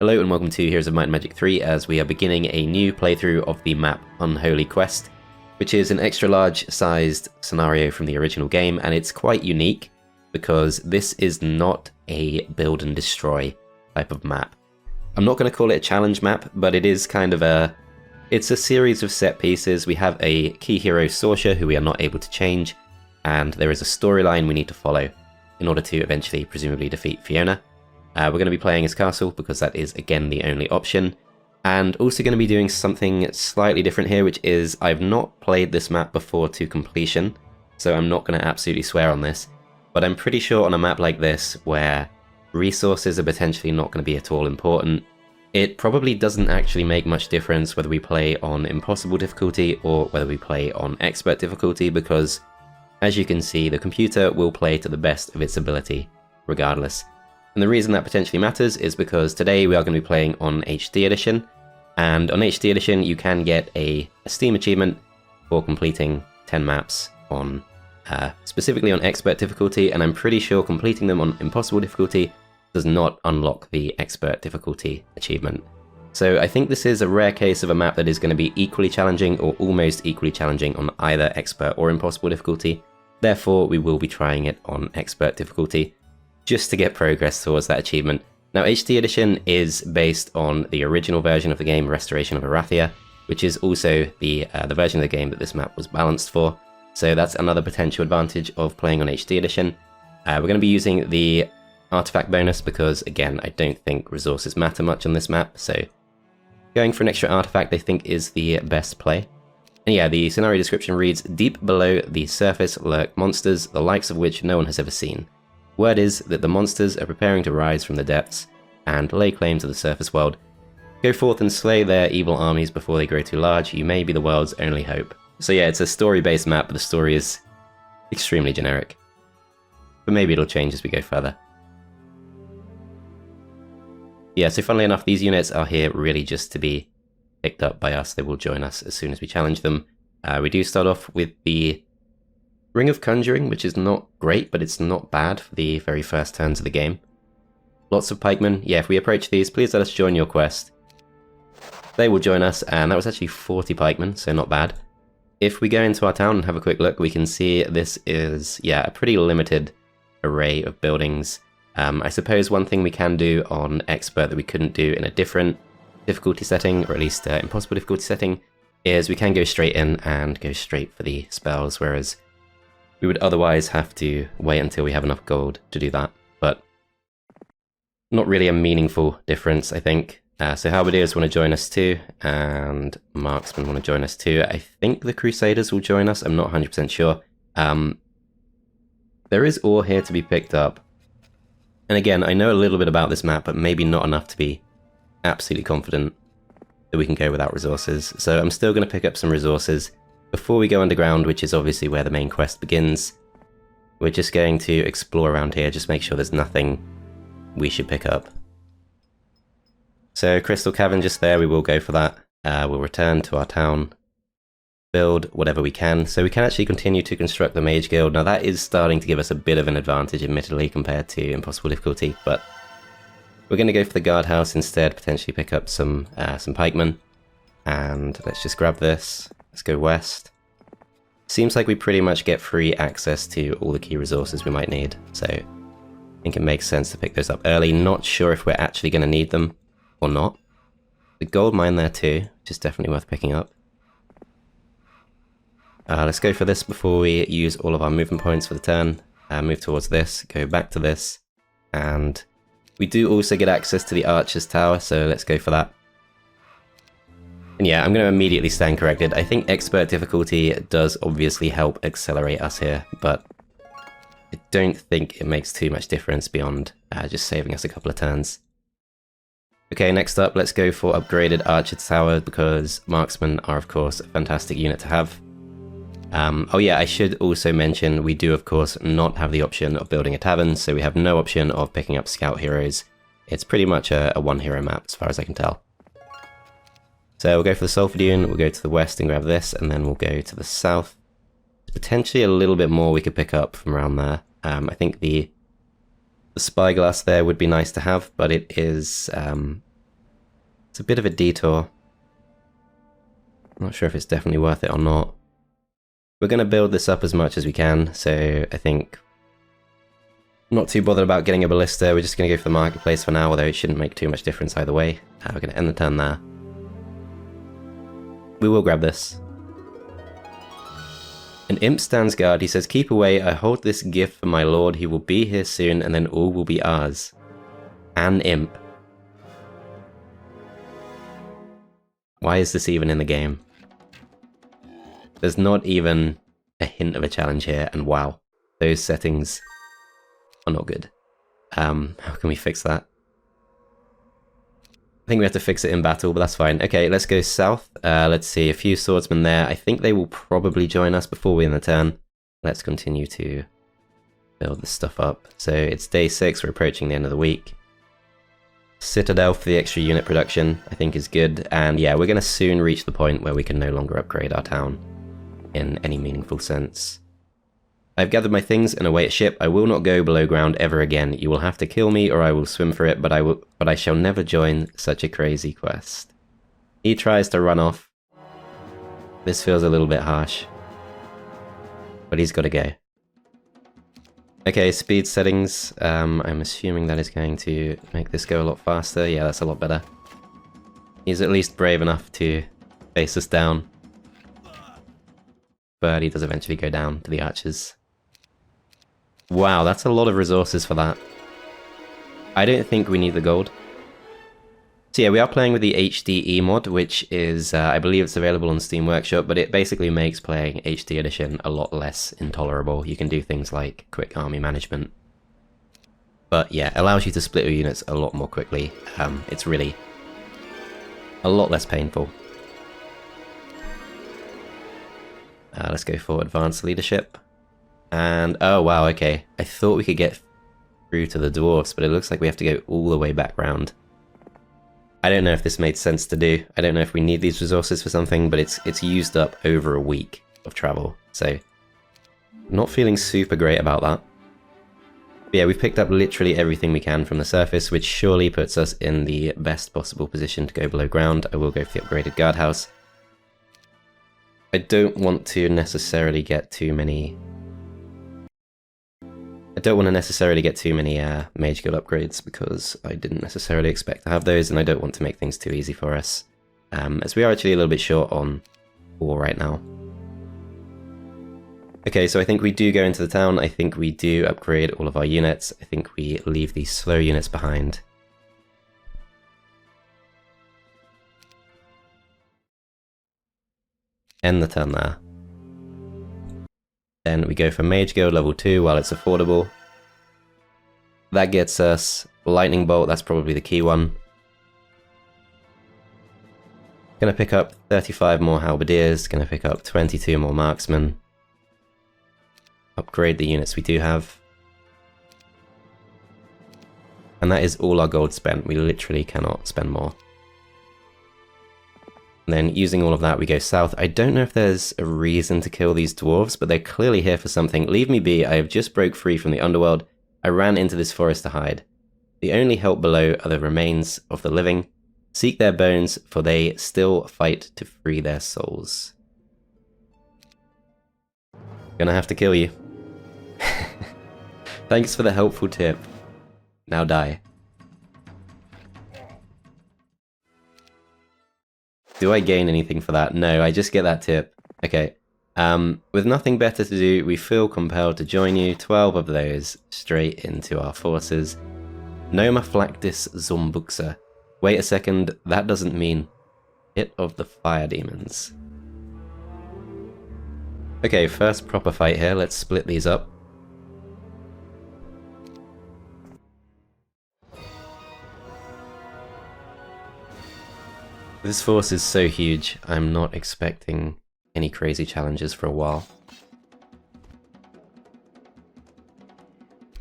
Hello and welcome to Heroes of Might and Magic 3 as we are beginning a new playthrough of the map Unholy quest, which is an extra large sized scenario from the original game, and it's quite unique because this is not a build and destroy type of map. I'm not going to call it a challenge map, but it is kind of it's a series of set pieces. We have a key hero, Sorscha, who we are not able to change, and there is a storyline we need to follow in order to eventually presumably defeat Fiona. We're going to be playing as Castle because that is again the only option, and also going to be doing something slightly different here, which is I've not played this map before to completion, so I'm not going to absolutely swear on this, but I'm pretty sure on a map like this where resources are potentially not going to be at all important, it probably doesn't actually make much difference whether we play on impossible difficulty or whether we play on expert difficulty, because as you can see the computer will play to the best of its ability regardless. And the reason that potentially matters is because today we are going to be playing on HD Edition, and on HD Edition you can get a Steam achievement for completing 10 maps on specifically on expert difficulty, and I'm pretty sure completing them on impossible difficulty does not unlock the expert difficulty achievement. So I think this is a rare case of a map that is going to be equally challenging or almost equally challenging on either expert or impossible difficulty. Therefore we will be trying it on expert difficulty, just to get progress towards that achievement. Now HD Edition is based on the original version of the game, Restoration of Erathia, which is also the version of the game that this map was balanced for. So that's another potential advantage of playing on HD Edition. We're going to be using the artifact bonus because, again, I don't think resources matter much on this map, so going for an extra artifact I think is the best play. And yeah, the scenario description reads, "Deep below the surface lurk monsters, the likes of which no one has ever seen. Word is that the monsters are preparing to rise from the depths and lay claim to the surface world. Go forth and slay their evil armies before they grow too large. You may be the world's only hope." So yeah, it's a story-based map, but the story is extremely generic. But maybe it'll change as we go further. Yeah, so funnily enough, these units are here really just to be picked up by us. They will join us as soon as we challenge them. We do start off with the Ring of Conjuring, which is not great, but it's not bad for the very first turns of the game. Lots of pikemen. Yeah, if we approach these, please let us join your quest. They will join us, and that was actually 40 pikemen, so not bad. If we go into our town and have a quick look, we can see this is, yeah, a pretty limited array of buildings. I suppose one thing we can do on expert that we couldn't do in a different difficulty setting, or at least impossible difficulty setting, is we can go straight in and go straight for the spells, whereas we would otherwise have to wait until we have enough gold to do that, but not really a meaningful difference, I think. So Halberdiers want to join us too, and Marksmen want to join us too. I think the Crusaders will join us, I'm not 100% sure. There is ore here to be picked up, and again, I know a little bit about this map, but maybe not enough to be absolutely confident that we can go without resources. So I'm still going to pick up some resources. Before we go underground, which is obviously where the main quest begins, we're just going to explore around here, just make sure there's nothing we should pick up. So Crystal Cavern just there, we will go for that. We'll return to our town, build whatever we can. So we can actually continue to construct the Mage Guild. Now that is starting to give us a bit of an advantage, admittedly, compared to impossible difficulty, but we're going to go for the guardhouse instead, potentially pick up some pikemen. And let's just grab this. Let's go west. Seems like we pretty much get free access to all the key resources we might need, so I think it makes sense to pick those up early. Not sure if we're actually going to need them or not. The gold mine there too, which is definitely worth picking up. Let's go for this before we use all of our movement points for the turn. Move towards this, go back to this, and we do also get access to the Archer's Tower, so let's go for that. And yeah, I'm going to immediately stand corrected. I think expert difficulty does obviously help accelerate us here, but I don't think it makes too much difference beyond just saving us a couple of turns. Okay, next up, let's go for upgraded Archer's Tower, because Marksmen are of course a fantastic unit to have. Oh yeah, I should also mention we do of course not have the option of building a tavern, so we have no option of picking up scout heroes. It's pretty much a one hero map as far as I can tell. So we'll go for the Sulphur Dune, we'll go to the west and grab this, and then we'll go to the south. Potentially a little bit more we could pick up from around there. I think the spyglass there would be nice to have, but it is It's a bit of a detour. Not sure if it's definitely worth it or not. We're going to build this up as much as we can, so I think... Not too bothered about getting a ballista, we're just going to go for the marketplace for now, although it shouldn't make too much difference either way. We're going to end the turn there. We will grab this. An imp stands guard. He says, "Keep away, I hold this gift for my lord. He will be here soon, and then all will be ours." An imp. Why is this even in the game? There's not even a hint of a challenge here, and wow, those settings are not good. How can we fix that? I think we have to fix it in battle, but that's fine. Okay, let's go south. Let's see, a few swordsmen there. I think they will probably join us before we end the turn. Let's continue to build this stuff up. So it's day 6, we're approaching the end of the week. Citadel for the extra unit production, I think is good. And yeah, we're going to soon reach the point where we can no longer upgrade our town in any meaningful sense. I've gathered my things and await a ship. I will not go below ground ever again. You will have to kill me or I will swim for it, but I shall never join such a crazy quest. He tries to run off. This feels a little bit harsh, but he's got to go. Okay, speed settings. I'm assuming that is going to make this go a lot faster. Yeah, that's a lot better. He's at least brave enough to face us down, but he does eventually go down to the archers. Wow, that's a lot of resources for that. I don't think we need the gold. So yeah, we are playing with the HDE mod, which is, I believe it's available on Steam Workshop, but it basically makes playing HD Edition a lot less intolerable. You can do things like quick army management. But yeah, allows you to split your units a lot more quickly. It's really a lot less painful. Let's go for advanced leadership. And, oh wow, okay. I thought we could get through to the dwarves, but it looks like we have to go all the way back round. I don't know if this made sense to do. I don't know if we need these resources for something, but it's used up over a week of travel, so not feeling super great about that. But yeah, we've picked up literally everything we can from the surface, which surely puts us in the best possible position to go below ground. I will go for the upgraded guardhouse. I don't want to necessarily get too many... mage guild upgrades because I didn't necessarily expect to have those, and I don't want to make things too easy for us, as we are actually a little bit short on ore right now. Okay, so I think we do go into the town. I think we do upgrade all of our units. I think we leave these slow units behind. End the turn there. Then we go for Mage Guild level 2 while it's affordable. That gets us Lightning Bolt, that's probably the key one. Gonna pick up 35 more Halberdiers, gonna pick up 22 more Marksmen. Upgrade the units we do have. And that is all our gold spent, we literally cannot spend more. And then using all of that we go south. I don't know if there's a reason to kill these dwarves, but they're clearly here for something. Leave me be, I have just broke free from the underworld. I ran into this forest to hide. The only help below are the remains of the living. Seek their bones, for they still fight to free their souls. Gonna have to kill you. Thanks for the helpful tip. Now die. Do I gain anything for that? No, I just get that tip. Okay. With nothing better to do, we feel compelled to join you. 12 of those straight into our forces. Noma Flactis Zombuxa. Wait a second, that doesn't mean hit of the fire demons. Okay, first proper fight here. Let's split these up. This force is so huge, I'm not expecting any crazy challenges for a while.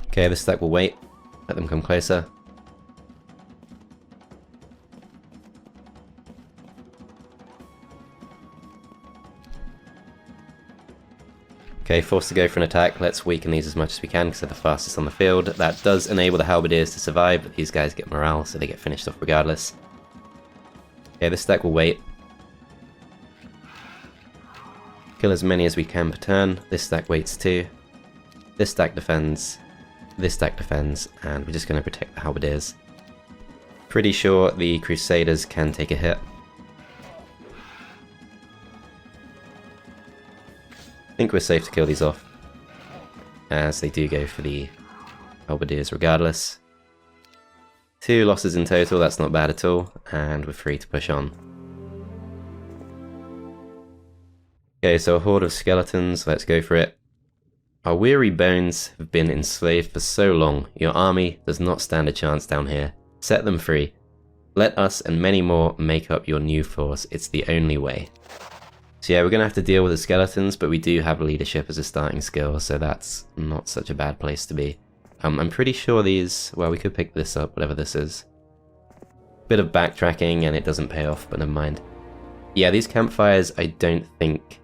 Okay, this stack will wait. Let them come closer. Okay, forced to go for an attack. Let's weaken these as much as we can because they're the fastest on the field. That does enable the Halberdiers to survive, but these guys get morale, so they get finished off regardless. Okay, this stack will wait. Kill as many as we can per turn. This stack waits too. This stack defends. This stack defends, and we're just going to protect the halberdiers. Pretty sure the Crusaders can take a hit. I think we're safe to kill these off, as they do go for the halberdiers regardless. 2 losses in total, that's not bad at all, and we're free to push on. Okay, so a horde of skeletons, let's go for it. Our weary bones have been enslaved for so long, your army does not stand a chance down here. Set them free. Let us and many more make up your new force, it's the only way. So yeah, we're going to have to deal with the skeletons, but we do have leadership as a starting skill, so that's not such a bad place to be. I'm pretty sure these, well, we could pick this up, whatever this is. Bit of backtracking and it doesn't pay off, but never mind. Yeah, these campfires I don't think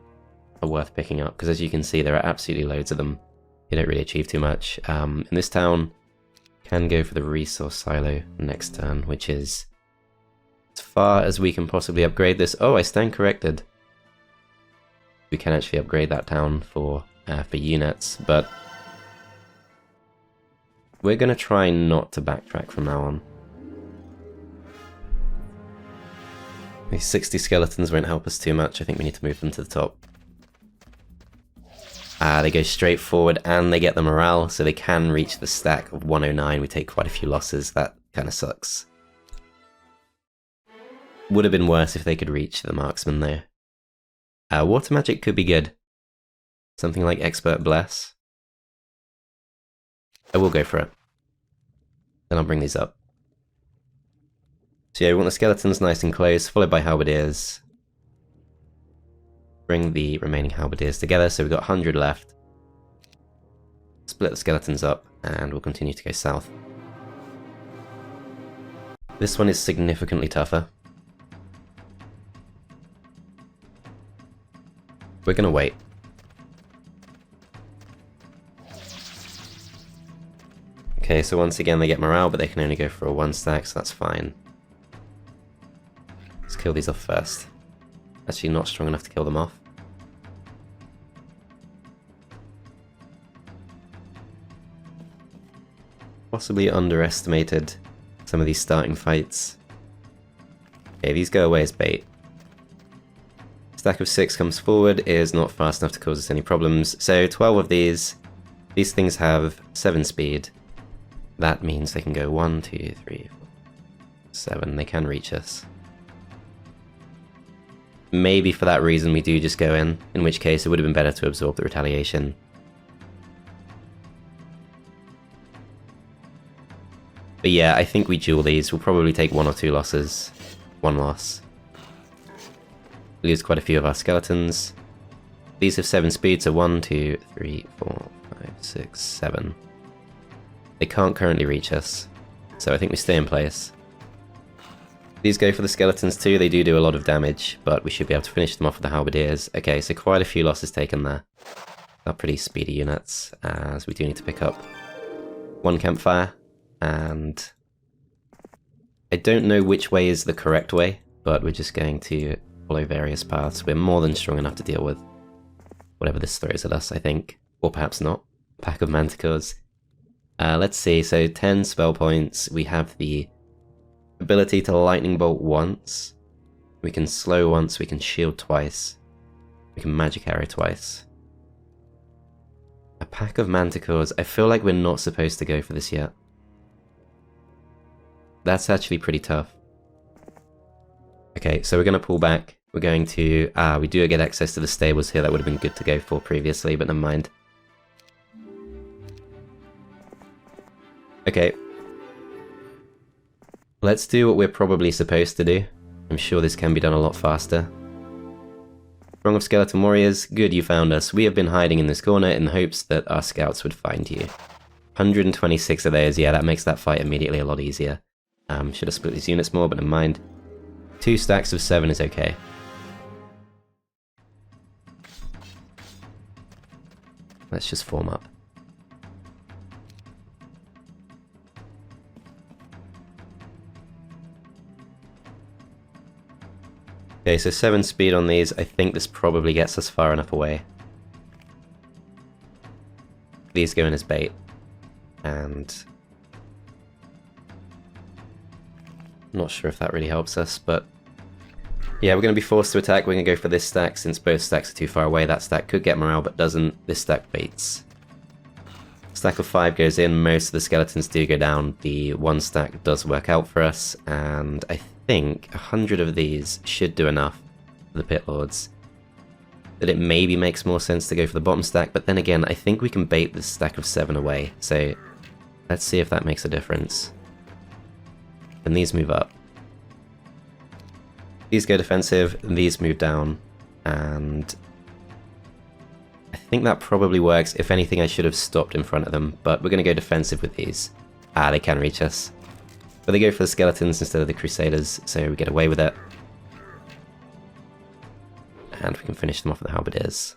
are worth picking up, because as you can see there are absolutely loads of them. You don't really achieve too much. In this town, can go for the resource silo next turn, which is as far as we can possibly upgrade this. Oh, I stand corrected. We can actually upgrade that town for units, but we're going to try not to backtrack from now on. These 60 skeletons won't help us too much. I think we need to move them to the top. They go straight forward and they get the morale, so they can reach the stack of 109. We take quite a few losses. That kind of sucks. Would have been worse if they could reach the marksman though. Water magic could be good. Something like Expert Bless. I will go for it. Then I'll bring these up. So yeah, we want the skeletons nice and close, followed by halberdiers. Bring the remaining halberdiers together, so we've got 100 left. Split the skeletons up, and we'll continue to go south. This one is significantly tougher. We're gonna wait. Okay, so once again they get morale, but they can only go for a 1 stack, so that's fine. Let's kill these off first. Actually not strong enough to kill them off. Possibly underestimated some of these starting fights. Okay, these go away as bait. Stack of 6 comes forward, is not fast enough to cause us any problems. So 12 of these things have 7 speed. That means they can go 1, 2, 3, 4, 7. They can reach us. Maybe for that reason we do just go in which case it would have been better to absorb the retaliation. But yeah, I think we duel these. We'll probably take 1 or 2 losses. 1 loss. We lose quite a few of our skeletons. These have 7 speed, so 1, 2, 3, 4, 5, 6, 7. They can't currently reach us, so I think we stay in place. These go for the skeletons too, they do a lot of damage, but we should be able to finish them off with the halberdiers. Okay, so quite a few losses taken there. They're pretty speedy units, as we do need to pick up 1 campfire, and I don't know which way is the correct way, but we're just going to follow various paths. We're more than strong enough to deal with whatever this throws at us, I think. Or perhaps not. Pack of manticores. Let's see, so 10 spell points. We have the ability to lightning bolt once. We can slow once, we can shield twice. We can magic arrow twice. A pack of manticores. I feel like we're not supposed to go for this yet. That's actually pretty tough. Okay, so we're going to pull back. We're going to... we do get access to the stables here. That would have been good to go for previously, but never mind. Okay. Let's do what we're probably supposed to do. I'm sure this can be done a lot faster. Throng of Skeleton Warriors, good you found us. We have been hiding in this corner in the hopes that our scouts would find you. 126 of those, yeah, that makes that fight immediately a lot easier. Should have split these units more, but never mind. 2 stacks of 7 is okay. Let's just form up. Okay, so 7 speed on these. I think this probably gets us far enough away. These go in as bait. And not sure if that really helps us, but yeah, we're going to be forced to attack. We're going to go for this stack since both stacks are too far away. That stack could get morale, but doesn't. This stack baits. Stack of 5 goes in. Most of the skeletons do go down. The 1 stack does work out for us, and I think 100 of these should do enough for the pit lords. That it maybe makes more sense to go for the bottom stack, but then again, I think we can bait this stack of 7 away. So let's see if that makes a difference. And these move up. These go defensive, and these move down, and I think that probably works. If anything, I should have stopped in front of them, but we're going to go defensive with these. Ah, they can reach us. But they go for the skeletons instead of the crusaders, so we get away with it. And we can finish them off with the halberdiers.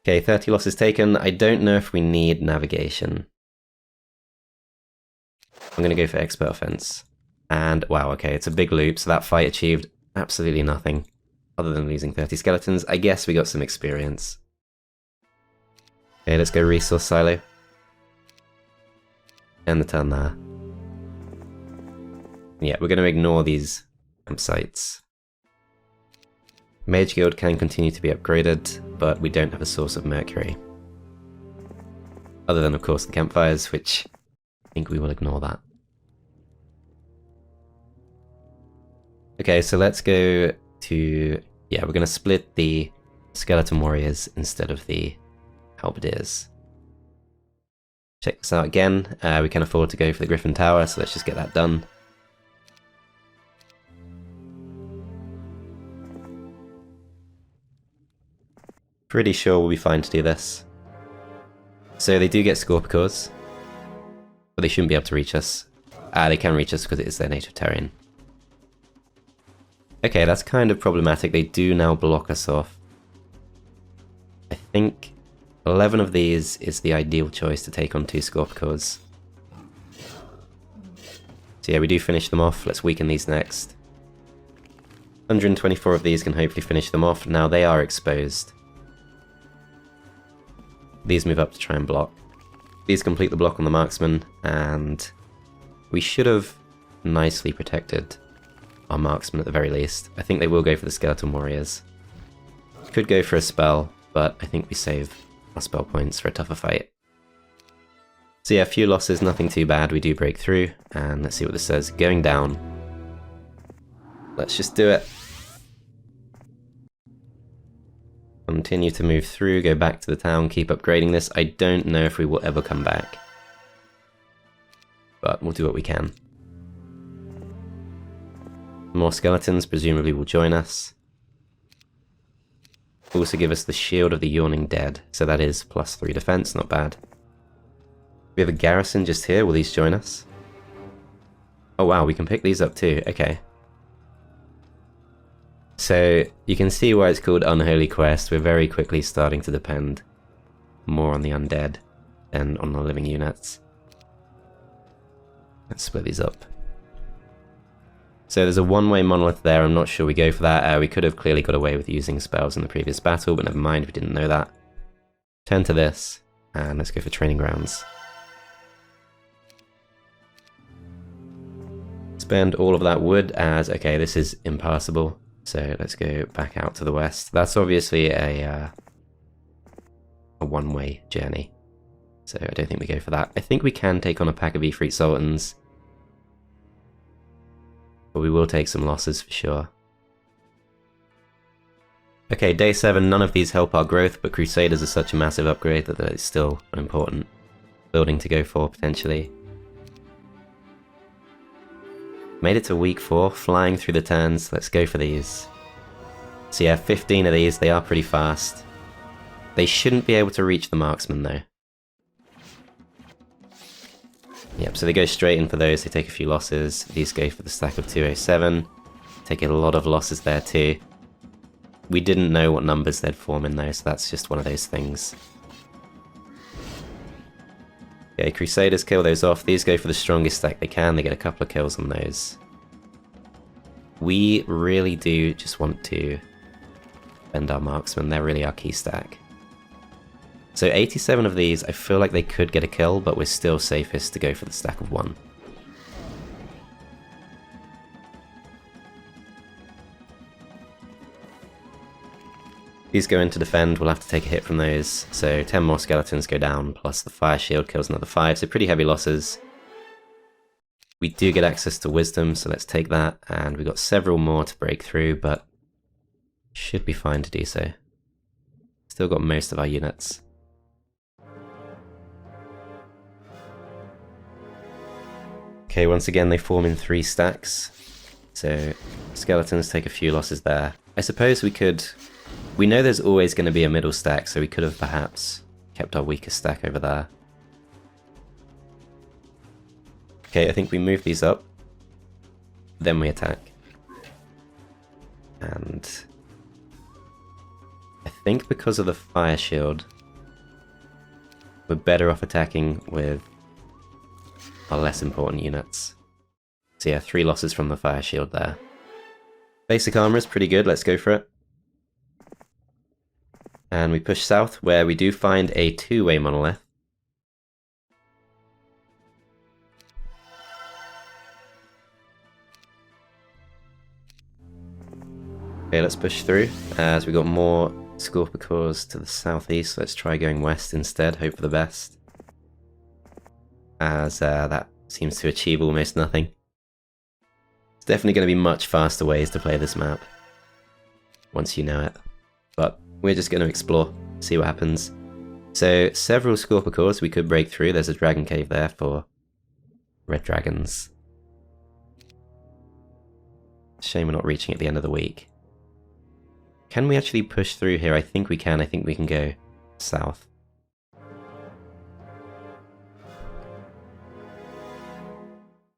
Okay, 30 losses taken. I don't know if we need navigation. I'm going to go for expert offense. And wow, okay, it's a big loop, so that fight achieved absolutely nothing. Other than losing 30 skeletons. I guess we got some experience. Okay, let's go resource silo. End the turn there. Yeah, we're going to ignore these campsites. Mage Guild can continue to be upgraded, but we don't have a source of mercury. Other than, of course, the campfires, which I think we will ignore that. Okay, so let's go to... yeah, we're going to split the skeleton warriors instead of the halberdiers. Check this out again. We can afford to go for the Griffin Tower, so let's just get that done. Pretty sure we'll be fine to do this. So they do get Scorpicors, but they shouldn't be able to reach us. They can reach us because it is their native terrain. Okay, that's kind of problematic. They do now block us off. I think 11 of these is the ideal choice to take on 2 Scorpicors. So yeah, we do finish them off. Let's weaken these next. 124 of these can hopefully finish them off. Now they are exposed. These move up to try and block. These complete the block on the marksman, and we should have nicely protected our marksman at the very least. I think they will go for the skeleton warriors. Could go for a spell, but I think we save our spell points for a tougher fight. So yeah, a few losses, nothing too bad. We do break through, and let's see what this says. Going down. Let's just do it. Continue to move through, go back to the town, keep upgrading this. I don't know if we will ever come back, but we'll do what we can. More skeletons presumably will join us. Also give us the Shield of the Yawning Dead, so that is +3 defense, not bad. We have a garrison just here, will these join us? Oh wow, we can pick these up too, okay. So you can see why it's called Unholy Quest. We're very quickly starting to depend more on the undead than on the living units. Let's split these up. So there's a one-way monolith there. I'm not sure we go for that. We could have clearly got away with using spells in the previous battle, but never mind, we didn't know that. Turn to this, and let's go for training grounds. Spend all of that wood as, okay, this is impassable. So let's go back out to the west. That's obviously a one-way journey. So I don't think we go for that. I think we can take on a pack of Ifrit Sultans. But we will take some losses for sure. Okay, day 7, none of these help our growth, but Crusaders are such a massive upgrade that it's still an important building to go for, potentially. Made it to week 4, flying through the turns. Let's go for these. So yeah, 15 of these, they are pretty fast. They shouldn't be able to reach the marksman though. Yep, so they go straight in for those, they take a few losses. These go for the stack of 207. Take a lot of losses there too. We didn't know what numbers they'd form in though, so that's just one of those things. Okay, Crusaders kill those off. These go for the strongest stack they can. They get a couple of kills on those. We really do just want to bend our marksmen. They're really our key stack. So 87 of these, I feel like they could get a kill, but we're still safest to go for the stack of 1. These go in to defend, we'll have to take a hit from those, so 10 more skeletons go down, plus the fire shield kills another 5, so pretty heavy losses. We do get access to wisdom, so let's take that, and we've got several more to break through, but should be fine to do so. Still got most of our units. Okay, once again they form in 3 stacks, so skeletons take a few losses there. I suppose we could... We know there's always going to be a middle stack, so we could have perhaps kept our weakest stack over there. Okay, I think we move these up, then we attack. And I think because of the fire shield, we're better off attacking with our less important units. So yeah, 3 losses from the fire shield there. Basic armor is pretty good, let's go for it. And we push south, where we do find a 2-way monolith. Okay, let's push through, as we got more Scorpicores to the southeast. Let's try going west instead, hope for the best. As that seems to achieve almost nothing. It's definitely going to be much faster ways to play this map, once you know it. But we're just going to explore, see what happens. So, several Scorpicores we could break through. There's a dragon cave there for red dragons. Shame we're not reaching at the end of the week. Can we actually push through here? I think we can. I think we can go south.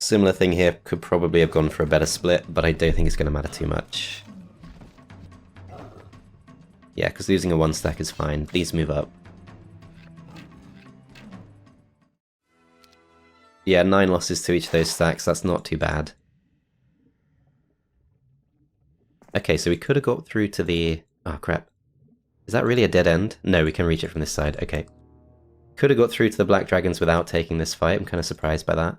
Similar thing here, could probably have gone for a better split, but I don't think it's going to matter too much. Yeah, because losing a 1 stack is fine. These move up. Yeah, 9 losses to each of those stacks, that's not too bad. Okay, so we could have got through to the... Oh crap. Is that really a dead end? No, we can reach it from this side, okay. Could have got through to the black dragons without taking this fight, I'm kind of surprised by that.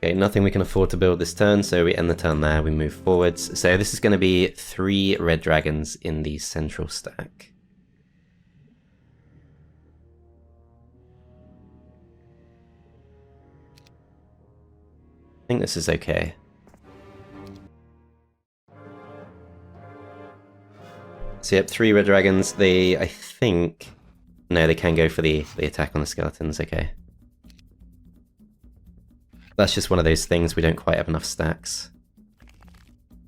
Okay, nothing we can afford to build this turn, so we end the turn there, we move forwards. So this is going to be 3 red dragons in the central stack. I think this is okay. So yep, 3 red dragons, they, I think... No, they can go for the attack on the skeletons, okay. That's just one of those things, we don't quite have enough stacks.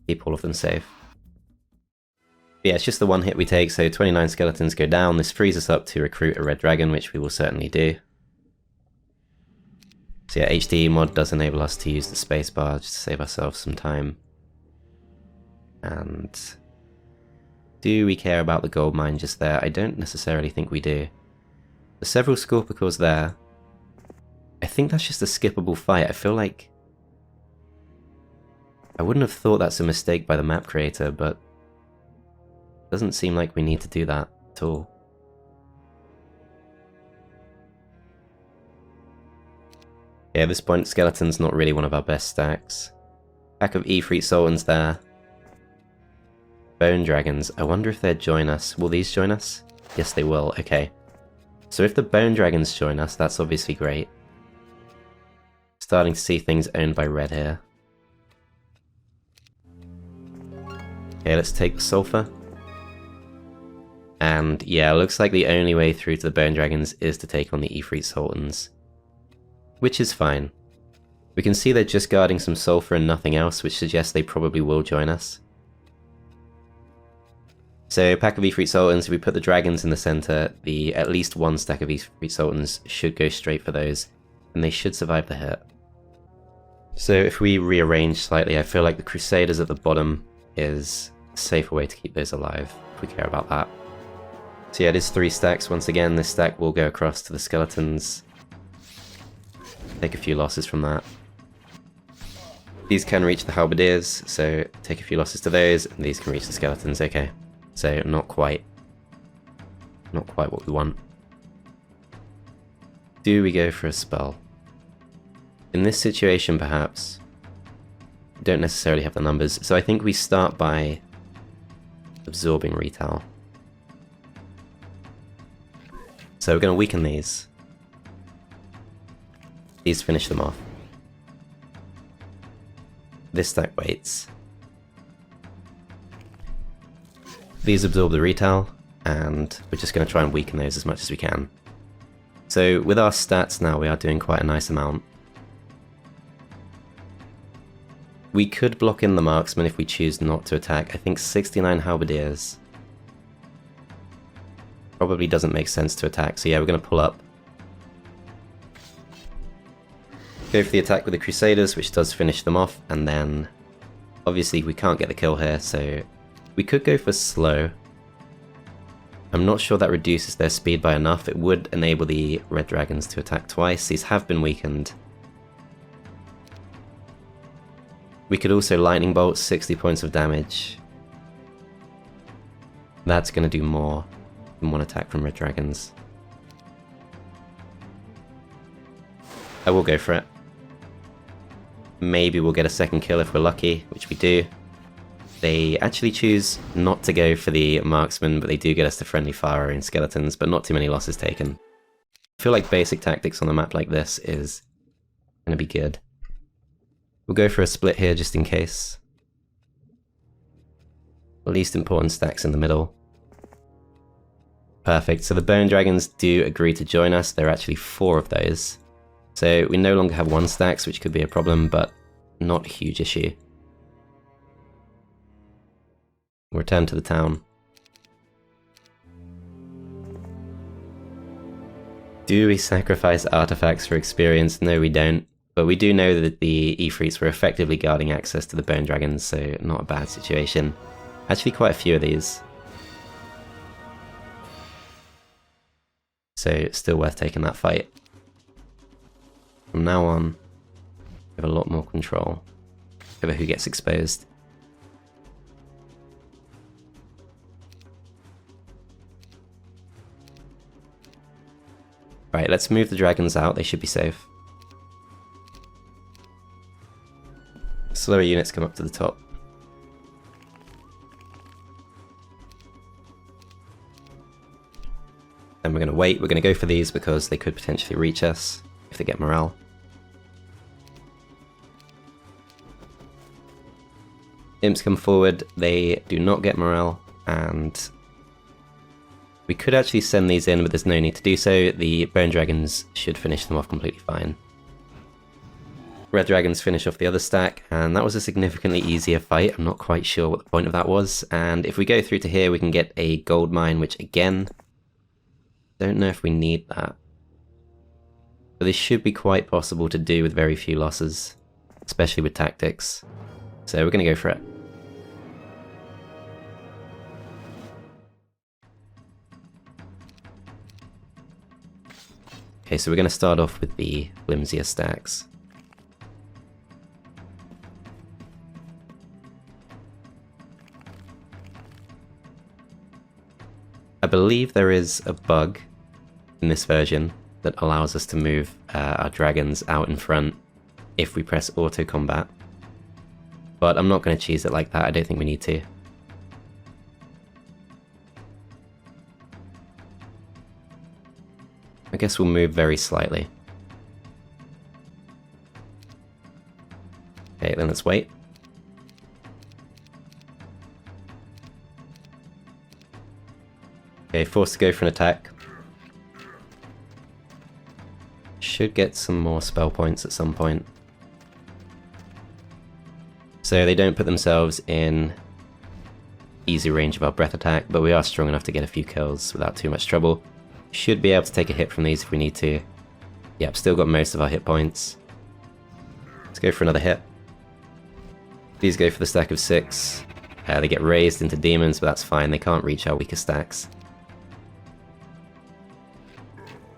Keep all of them safe. But yeah, it's just the 1 hit we take, so 29 skeletons go down. This frees us up to recruit a red dragon, which we will certainly do. So yeah, HDE mod does enable us to use the spacebar just to save ourselves some time. And... do we care about the gold mine just there? I don't necessarily think we do. There's several Scorpicores there. I think that's just a skippable fight. I feel like... I wouldn't have thought that's a mistake by the map creator, but... it doesn't seem like we need to do that at all. Yeah, at this point, Skeleton's not really one of our best stacks. Pack of Efreet Sultans there. Bone Dragons. I wonder if they'd join us. Will these join us? Yes, they will. Okay. So if the Bone Dragons join us, that's obviously great. Starting to see things owned by red here. Okay, let's take the Sulfur. And yeah, it looks like the only way through to the Bone Dragons is to take on the Efreet Sultans. Which is fine. We can see they're just guarding some Sulfur and nothing else, which suggests they probably will join us. So, pack of Efreet Sultans, if we put the dragons in the center, at least 1 stack of Efreet Sultans should go straight for those, and they should survive the hit. So if we rearrange slightly, I feel like the Crusaders at the bottom is a safer way to keep those alive, if we care about that. So yeah, it is 3 stacks once again. This stack will go across to the skeletons. Take a few losses from that. These can reach the halberdiers, so take a few losses to those, and these can reach the skeletons, okay. So not quite what we want. Do we go for a spell? In this situation, perhaps, we don't necessarily have the numbers, so I think we start by absorbing retail. So we're going to weaken these. These finish them off. This stack waits. These absorb the retail, and we're just going to try and weaken those as much as we can. So with our stats now, we are doing quite a nice amount. We could block in the marksman if we choose not to attack. I think 69 halberdiers probably doesn't make sense to attack, so yeah, we're going to pull up. Go for the attack with the Crusaders, which does finish them off, and then obviously we can't get the kill here, so we could go for slow. I'm not sure that reduces their speed by enough. It would enable the red dragons to attack twice. These have been weakened. We could also lightning bolt, 60 points of damage. That's going to do more than one attack from red dragons. I will go for it. Maybe we'll get a second kill if we're lucky, which we do. They actually choose not to go for the marksman, but they do get us to friendly fire and skeletons, but not too many losses taken. I feel like basic tactics on a map like this is going to be good. We'll go for a split here just in case. Least important stacks in the middle. Perfect, so the bone dragons do agree to join us. There are actually 4 of those. So we no longer have 1 stacks, which could be a problem, but not a huge issue. We'll return to the town. Do we sacrifice artifacts for experience? No, we don't. But we do know that the Ifrits were effectively guarding access to the bone dragons, so not a bad situation. Actually quite a few of these. So still worth taking that fight. From now on, we have a lot more control over who gets exposed. Right, let's move the dragons out, they should be safe. Slower units come up to the top. Then we're going to wait, we're going to go for these because they could potentially reach us if they get morale. Imps come forward, they do not get morale, and we could actually send these in, but there's no need to do so. The bone dragons should finish them off completely fine. Red dragons finish off the other stack, and that was a significantly easier fight. I'm not quite sure what the point of that was, and if we go through to here we can get a gold mine, which again, don't know if we need that. But this should be quite possible to do with very few losses, especially with tactics. So we're going to go for it. Okay, so we're going to start off with the flimsier stacks. I believe there is a bug in this version that allows us to move our dragons out in front if we press auto combat. But I'm not going to cheese it like that, I don't think we need to. I guess we'll move very slightly. Okay, then let's wait. Okay, forced to go for an attack. Should get some more spell points at some point. So they don't put themselves in easy range of our breath attack, but we are strong enough to get a few kills without too much trouble. Should be able to take a hit from these if we need to. Yep, still got most of our hit points. Let's go for another hit. These go for the stack of 6. They get raised into demons, but that's fine, they can't reach our weaker stacks.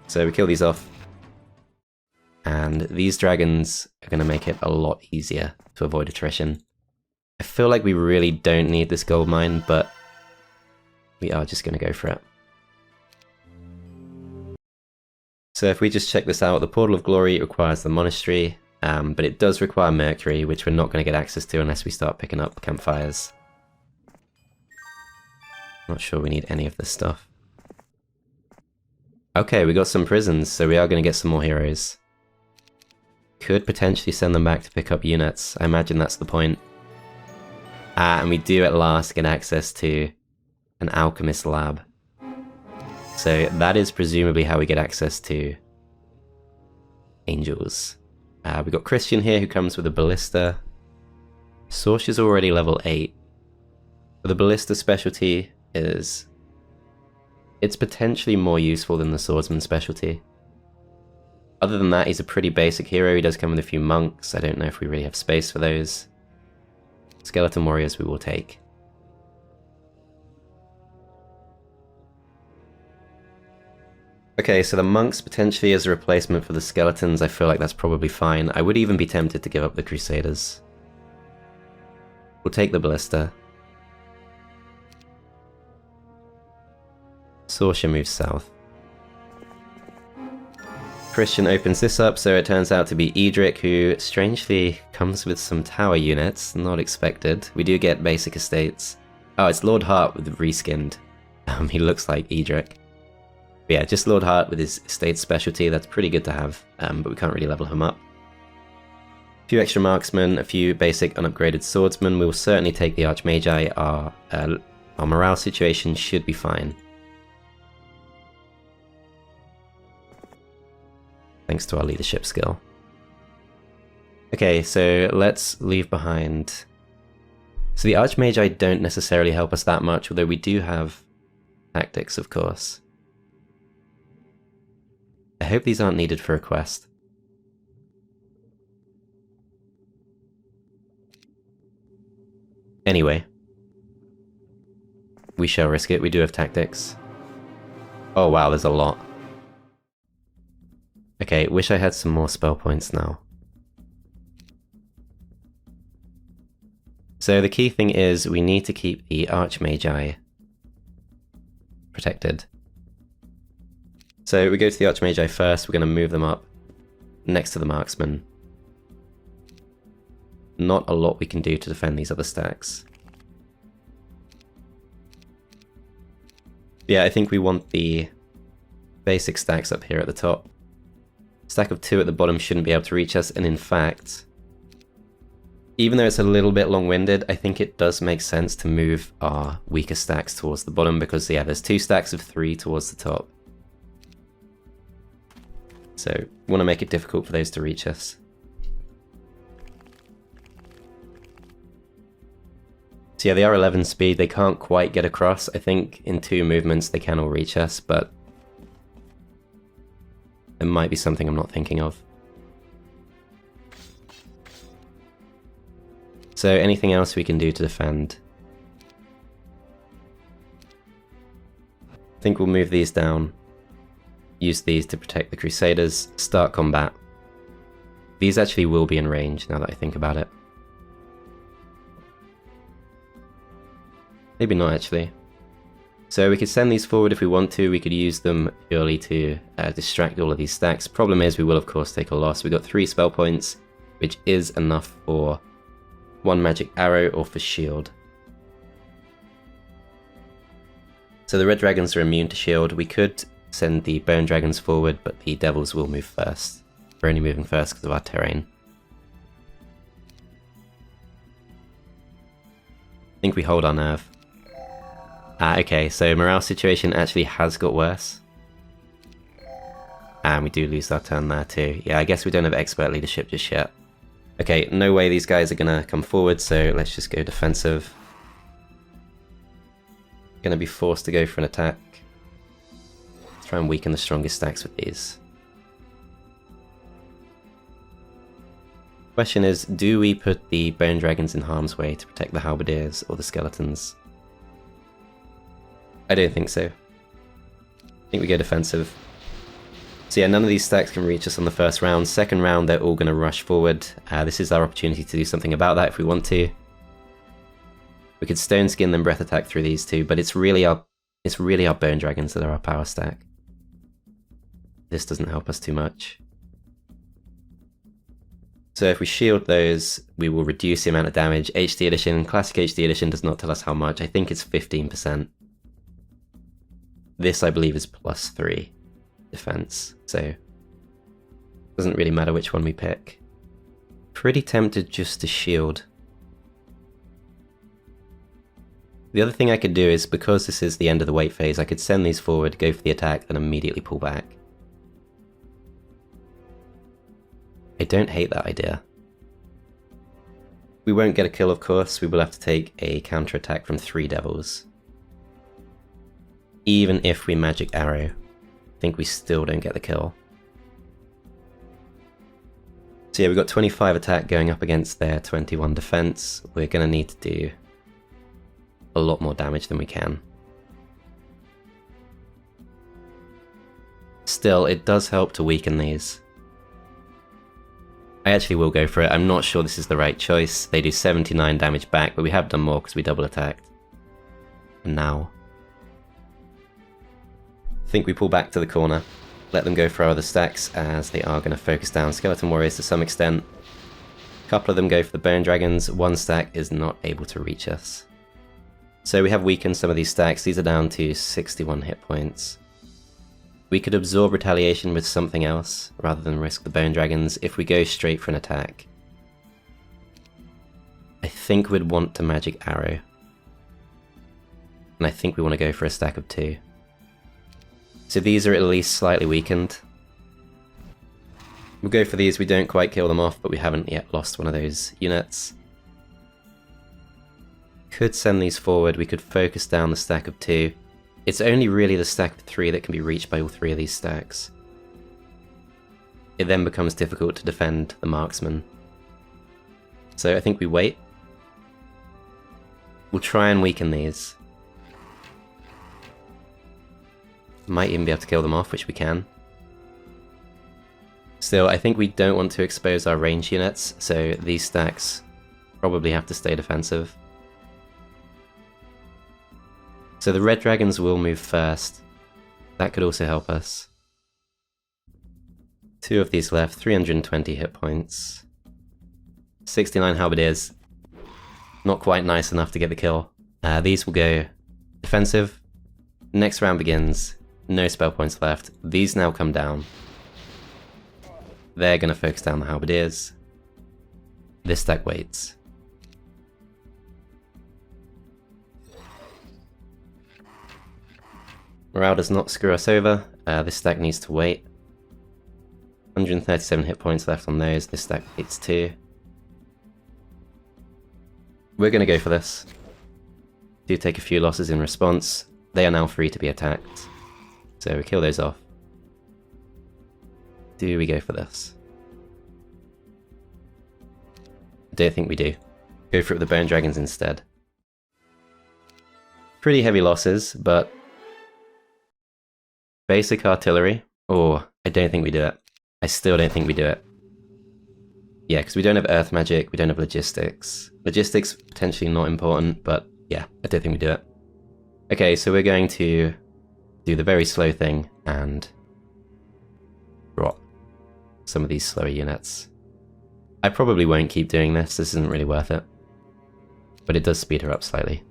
So we kill these off. And and these dragons are going to make it a lot easier to avoid attrition. I feel like we really don't need this gold mine, but we are just going to go for it. So if we just check this out, the Portal of Glory requires the monastery, but it does require Mercury, which we're not going to get access to unless we start picking up campfires. Not sure we need any of this stuff. Okay, we got some prisons, so we are going to get some more heroes. Could potentially send them back to pick up units. I imagine that's the point. And we do at last get access to an alchemist lab. So that is presumably how we get access to angels. We've got Christian here who comes with a ballista. Sorscha's already level 8. But the ballista specialty is... it's potentially more useful than the swordsman specialty. Other than that, he's a pretty basic hero. He does come with a few monks. I don't know if we really have space for those. Skeleton warriors we will take. Okay, so the monks potentially as a replacement for the skeletons, I feel like that's probably fine. I would even be tempted to give up the crusaders. We'll take the ballista. Sorscha moves south. Christian opens this up, so it turns out to be Edric, who strangely comes with some tower units, not expected. We do get basic estates. Oh, it's Lord Hart with reskinned. He looks like Edric. But yeah, just Lord Hart with his estate specialty, that's pretty good to have, but we can't really level him up. A few extra marksmen, a few basic unupgraded swordsmen. We will certainly take the Archmagi. Our morale situation should be fine. Thanks to our leadership skill. Okay, so let's leave behind... So the Archmagi don't necessarily help us that much, although we do have tactics, of course. I hope these aren't needed for a quest. Anyway. We shall risk it, we do have tactics. Oh wow, there's a lot. Okay, wish I had some more spell points now. So the key thing is we need to keep the Archmagi protected. So we go to the Archmagi first, we're going to move them up next to the marksman. Not a lot we can do to defend these other stacks. Yeah, I think we want the basic stacks up here at the top. Stack of 2 at the bottom shouldn't be able to reach us, and in fact, even though it's a little bit long-winded, I think it does make sense to move our weaker stacks towards the bottom, because yeah, there's 2 stacks of 3 towards the top. So, we want to make it difficult for those to reach us. So yeah, they are 11 speed, they can't quite get across. I think in 2 movements they can all reach us, but it might be something I'm not thinking of. So anything else we can do to defend? I think we'll move these down. Use these to protect the Crusaders. Start combat. These actually will be in range now that I think about it. Maybe not actually. So we could send these forward if we want to, we could use them purely to distract all of these stacks. Problem is we will of course take a loss. We've got 3 spell points, which is enough for 1 magic arrow or for shield. So the red dragons are immune to shield. We could send the bone dragons forward, but the devils will move first. We're only moving first because of our terrain. I think we hold our nerve. Okay, so morale situation actually has got worse. And we do lose our turn there too. Yeah, I guess we don't have expert leadership just yet. Okay, no way these guys are gonna come forward, so let's just go defensive. Gonna be forced to go for an attack. Let's try and weaken the strongest stacks with these. Question is, do we put the bone dragons in harm's way to protect the halberdiers or the skeletons? I don't think so. I think we go defensive. So yeah, none of these stacks can reach us on the first round. Second round, they're all going to rush forward. This is our opportunity to do something about that if we want to. We could Stone Skin then Breath Attack through these two, but it's really our Bone Dragons that are our power stack. This doesn't help us too much. So if we shield those, we will reduce the amount of damage. HD Edition, Classic HD Edition does not tell us how much. I think it's 15%. This, I believe, is +3 defense, so doesn't really matter which one we pick. Pretty tempted just to shield. The other thing I could do is, because this is the end of the wait phase, I could send these forward, go for the attack, and immediately pull back. I don't hate that idea. We won't get a kill, of course. We will have to take a counter-attack from 3 devils. Even if we magic arrow, I think we still don't get the kill. So yeah, we've got 25 attack going up against their 21 defense. We're going to need to do a lot more damage than we can. Still, it does help to weaken these. I actually will go for it. I'm not sure this is the right choice. They do 79 damage back, but we have done more because we double attacked. And now, I think we pull back to the corner, let them go for our other stacks, as they are going to focus down Skeleton Warriors to some extent. A couple of them go for the Bone Dragons. One stack is not able to reach us. So we have weakened some of these stacks. These are down to 61 hit points. We could absorb retaliation with something else, rather than risk the Bone Dragons, if we go straight for an attack. I think we'd want to magic arrow. And I think we want to go for a stack of 2. So these are at least slightly weakened. We'll go for these. We don't quite kill them off, but we haven't yet lost one of those units. Could send these forward. We could focus down the stack of 2. It's only really the stack of 3 that can be reached by all 3 of these stacks. It then becomes difficult to defend the marksman. So I think we wait. We'll try and weaken these. Might even be able to kill them off, which we can. Still, I think we don't want to expose our range units, so these stacks probably have to stay defensive. So the red dragons will move first. That could also help us. 2 of these left, 320 hit points. 69 halberdiers. Not quite nice enough to get the kill. These will go defensive. Next round begins. No spell points left. These now come down. They're going to focus down the halberdiers. This stack waits. Morale does not screw us over. This stack needs to wait. 137 hit points left on those. This stack waits too. We're going to go for this. Do take a few losses in response. They are now free to be attacked. So we kill those off. Do we go for this? I don't think we do. Go for it with the Bone Dragons instead. Pretty heavy losses, but basic artillery. Oh, I don't think we do it. I still don't think we do it. Yeah, because we don't have earth magic, we don't have logistics. Logistics potentially not important, but yeah, I don't think we do it. Okay, so we're going to do the very slow thing and drop some of these slower units. I probably won't keep doing this isn't really worth it. But it does speed her up slightly.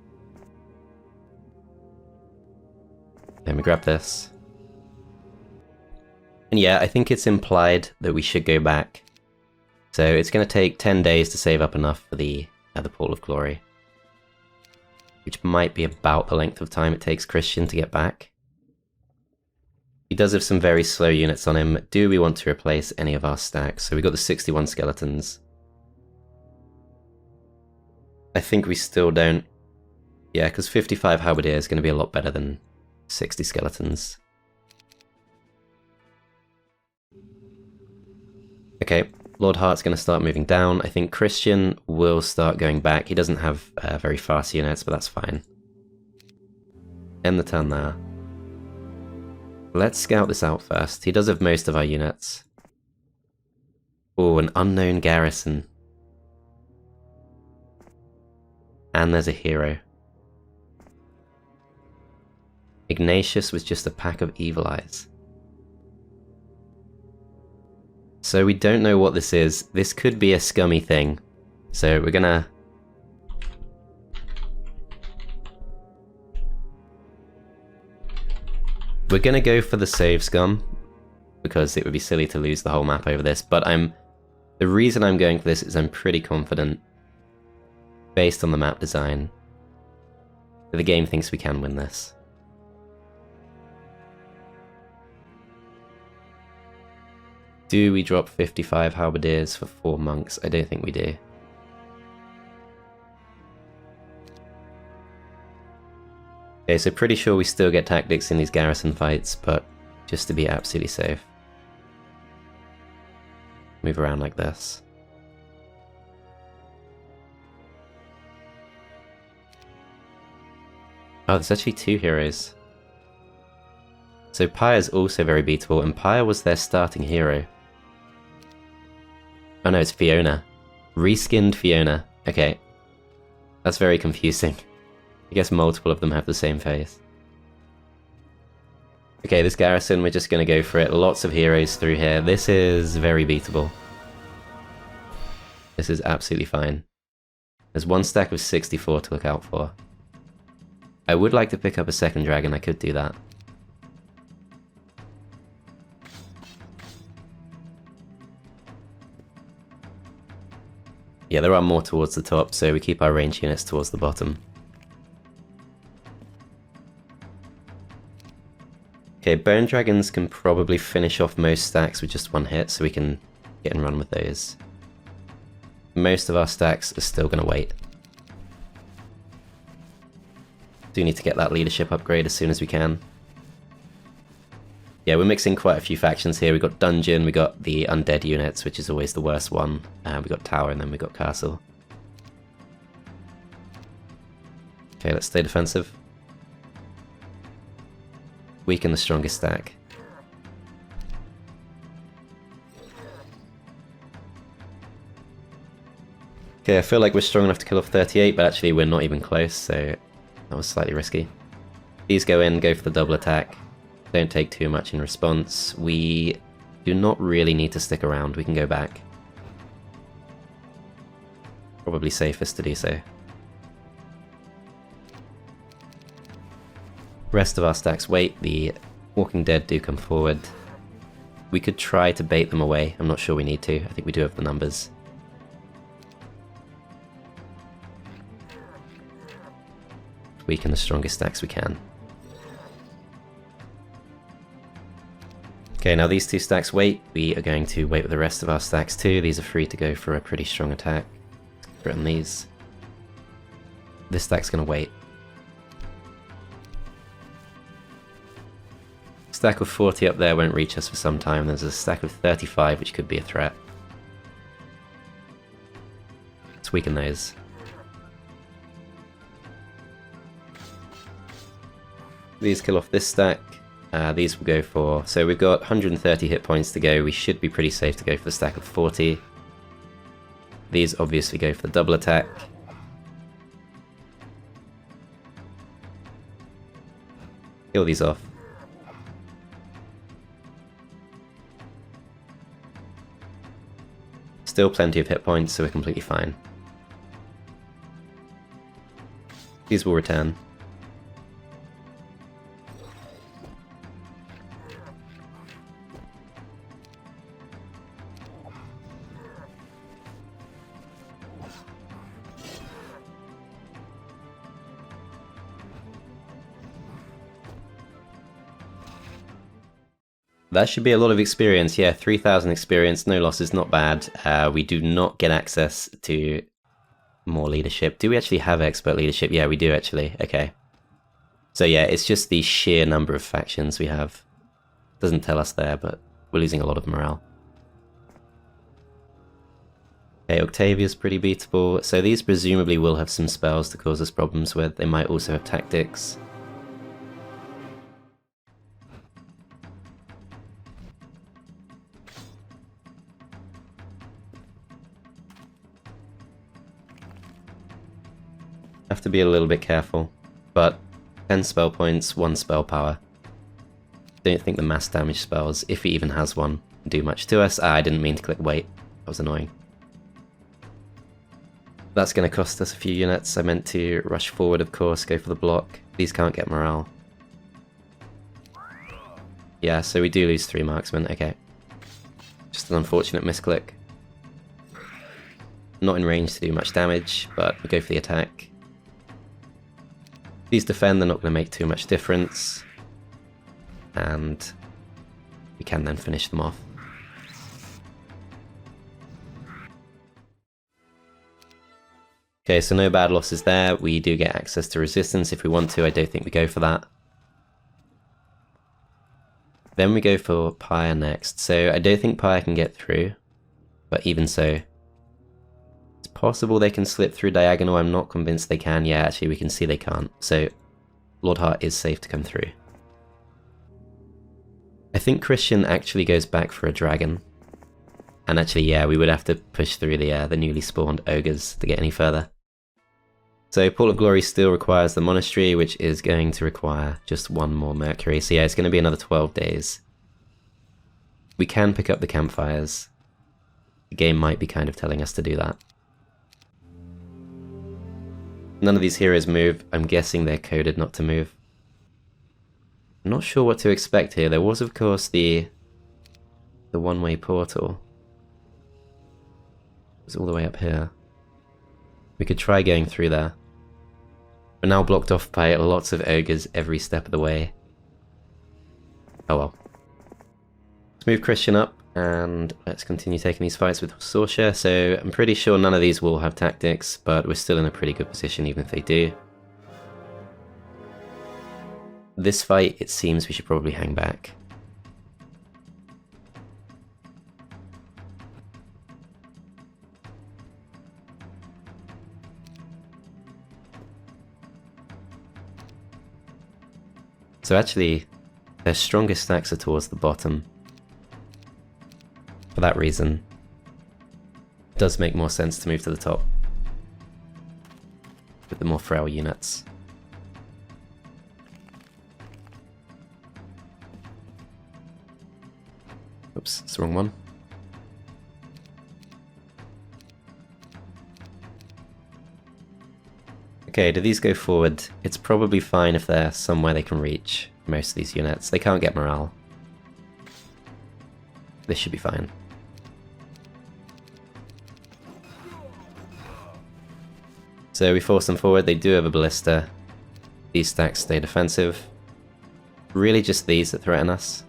Then we grab this. And yeah, I think it's implied that we should go back. So it's going to take 10 days to save up enough for the Pool of Glory. Which might be about the length of time it takes Christian to get back. He does have some very slow units on him. Do we want to replace any of our stacks? So we got the 61 skeletons. I think we still don't. Yeah, because 55 halberdier is going to be a lot better than 60 skeletons. Okay, Lord Heart's going to start moving down. I think Christian will start going back. He doesn't have very fast units, but that's fine. End the turn there. Let's scout this out first. He does have most of our units. Oh, an unknown garrison. And there's a hero. Ignatius was just a pack of evil eyes. So we don't know what this is. This could be a scummy thing. So we're gonna... We're gonna go for the save scum, because it would be silly to lose the whole map over this, but the reason I'm going for this is I'm pretty confident, based on the map design, that the game thinks we can win this. Do we drop 55 halberdiers for 4 monks? I don't think we do. Okay, so pretty sure we still get tactics in these garrison fights, but just to be absolutely safe. Move around like this. Oh, there's actually 2 heroes. So Pyre's also very beatable, and Pyre was their starting hero. Oh no, it's Fiona. Reskinned Fiona. Okay. That's very confusing. I guess multiple of them have the same face. Okay, this garrison, we're just going to go for it. Lots of heroes through here. This is very beatable. This is absolutely fine. There's 1 stack of 64 to look out for. I would like to pick up a second dragon, I could do that. Yeah, there are more towards the top, so we keep our range units towards the bottom. Okay, bone dragons can probably finish off most stacks with just 1 hit, so we can get and run with those. Most of our stacks are still going to wait. Do need to get that leadership upgrade as soon as we can. Yeah, we're mixing quite a few factions here. We've got dungeon, we got the undead units, which is always the worst one. We got tower, and then we got castle. Okay, let's stay defensive. Weaken the strongest stack. Okay, I feel like we're strong enough to kill off 38, but actually we're not even close, so that was slightly risky. These go in, go for the double attack. Don't take too much in response. We do not really need to stick around, we can go back. Probably safest to do so. Rest of our stacks wait, the Walking Dead do come forward. We could try to bait them away, I'm not sure we need to, I think we do have the numbers. Weaken the strongest stacks we can. Okay, now these 2 stacks wait, we are going to wait with the rest of our stacks too, these are free to go for a pretty strong attack. Threaten these. This stack's gonna wait. Stack of 40 up there won't reach us for some time. There's a stack of 35 which could be a threat. Let's weaken those. These kill off this stack. These will go for... So we've got 130 hit points to go. We should be pretty safe to go for the stack of 40. These obviously go for the double attack. Kill these off. Still plenty of hit points, so we're completely fine. These will return. That should be a lot of experience, yeah, 3,000 experience, no losses, not bad. We do not get access to more leadership. Do we actually have expert leadership? Yeah, we do actually, okay. So yeah, it's just the sheer number of factions we have. Doesn't tell us there, but we're losing a lot of morale. Okay, Octavia's pretty beatable, so these presumably will have some spells to cause us problems with. They might also have tactics. Have to be a little bit careful, but 10 spell points, 1 spell power. Don't think the mass damage spells, if he even has one, do much to us. I didn't mean to click wait, that was annoying. That's going to cost us a few units. I meant to rush forward, of course, go for the block. These can't get morale. Yeah, so we do lose 3 marksmen, okay. Just an unfortunate misclick. Not in range to do much damage, but we go for the attack. These defend, they're not going to make too much difference. And we can then finish them off. Okay, so no bad losses there. We do get access to resistance if we want to. I don't think we go for that. Then we go for Pyre next. So I don't think Pyre can get through, but even so, it's possible they can slip through diagonal. I'm not convinced they can. Yeah, actually we can see they can't. So Lord Heart is safe to come through. I think Christian actually goes back for a dragon. And actually, yeah, we would have to push through the newly spawned ogres to get any further. So Pool of Glory still requires the monastery, which is going to require just 1 more mercury. So yeah, it's going to be another 12 days. We can pick up the campfires. The game might be kind of telling us to do that. None of these heroes move. I'm guessing they're coded not to move. I'm not sure what to expect here. There was, of course, the one-way portal. It was all the way up here. We could try going through there. We're now blocked off by lots of ogres every step of the way. Oh well. Let's move Christian up and let's continue taking these fights with Sorscha. So I'm pretty sure none of these will have tactics, but we're still in a pretty good position even if they do. This fight, it seems we should probably hang back. So actually, their strongest stacks are towards the bottom. For that reason, it does make more sense to move to the top with the more frail units. Oops, it's the wrong one. Okay, do these go forward? It's probably fine if they're somewhere they can reach most of these units. They can't get morale. This should be fine. So we force them forward. They do have a ballista. These stacks stay defensive. Really just these that threaten us.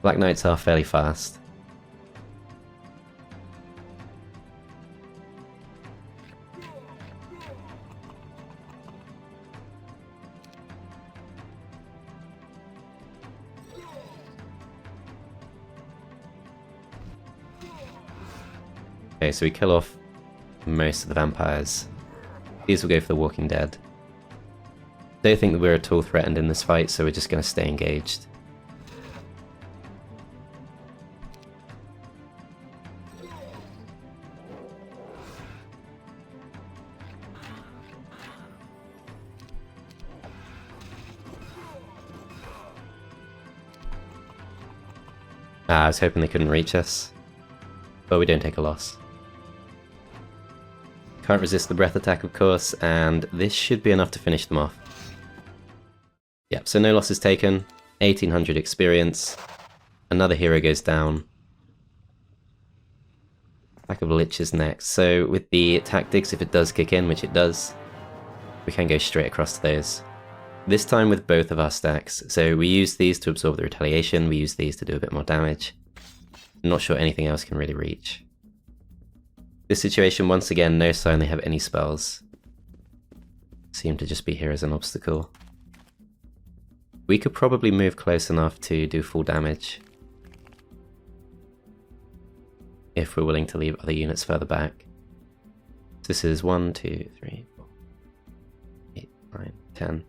Black Knights are fairly fast. Okay, so we kill off most of the vampires. These will go for the Walking Dead. Don't think that we're at all threatened in this fight, so we're just going to stay engaged. I was hoping they couldn't reach us, but we don't take a loss. Can't resist the breath attack, of course, and this should be enough to finish them off. Yep, so no losses taken, 1800 experience, another hero goes down. Pack of Liches next. So with the tactics, if it does kick in, which it does, we can go straight across to those. This time with both of our stacks. So we use these to absorb the retaliation, we use these to do a bit more damage. I'm not sure anything else can really reach. This situation, once again, no sign they have any spells. Seem to just be here as an obstacle. We could probably move close enough to do full damage, if we're willing to leave other units further back. This is 1, 2, 3, 4, 8, 9, 10.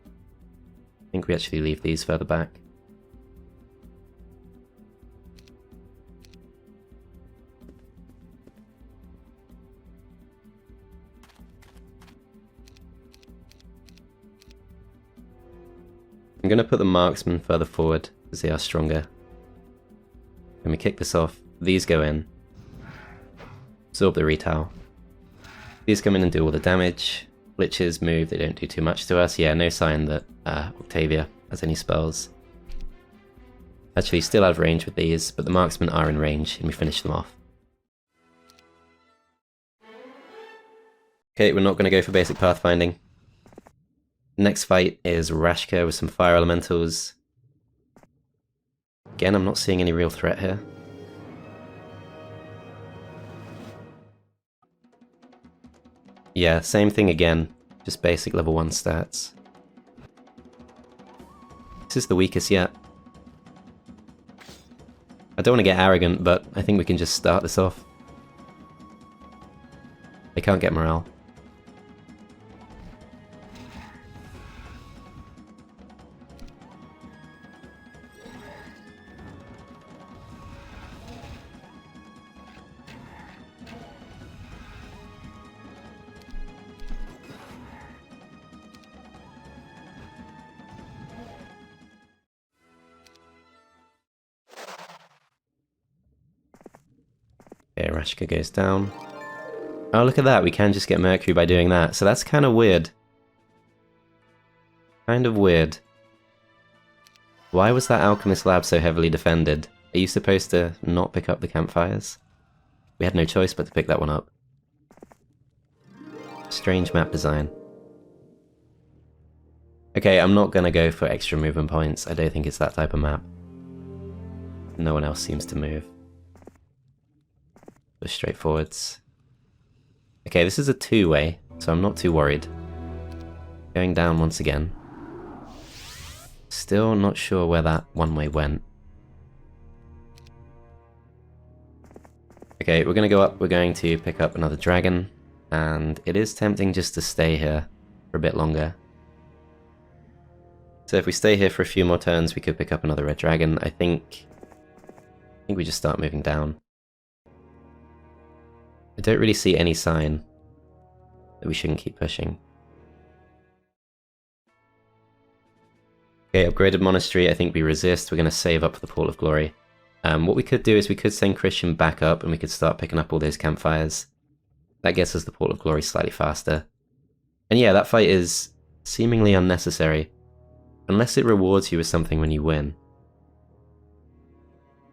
I think we actually leave these further back. I'm going to put the marksmen further forward because they are stronger. When we kick this off, these go in. Absorb the retail. These come in and do all the damage. Liches move, they don't do too much to us. Yeah, no sign that Octavia has any spells. Actually, still out of range with these, but the marksmen are in range, and we finish them off. Okay, we're not going to go for basic pathfinding. Next fight is Rashka with some fire elementals. Again, I'm not seeing any real threat here. Yeah, same thing again, just basic level 1 stats. This is the weakest yet. I don't want to get arrogant, but I think we can just start this off. They can't get morale. Okay, Rashka goes down. Oh, look at that, we can just get Mercury by doing that, so that's kind of weird. Kind of weird. Why was that Alchemist Lab so heavily defended? Are you supposed to not pick up the campfires? We had no choice but to pick that one up. Strange map design. Okay, I'm not gonna go for extra movement points, I don't think it's that type of map. No one else seems to move. Just straight forwards. Okay, this is a two-way, so I'm not too worried. Going down once again. Still not sure where that one-way went. Okay, we're gonna go up, we're going to pick up another dragon, and it is tempting just to stay here for a bit longer. So if we stay here for a few more turns, we could pick up another red dragon. I think we just start moving down. I don't really see any sign that we shouldn't keep pushing. Okay, upgraded monastery, I think we resist. We're going to save up for the Pool of Glory. What we could do is we could send Christian back up and we could start picking up all those campfires. That gets us the Pool of Glory slightly faster. And yeah, that fight is seemingly unnecessary. Unless it rewards you with something when you win.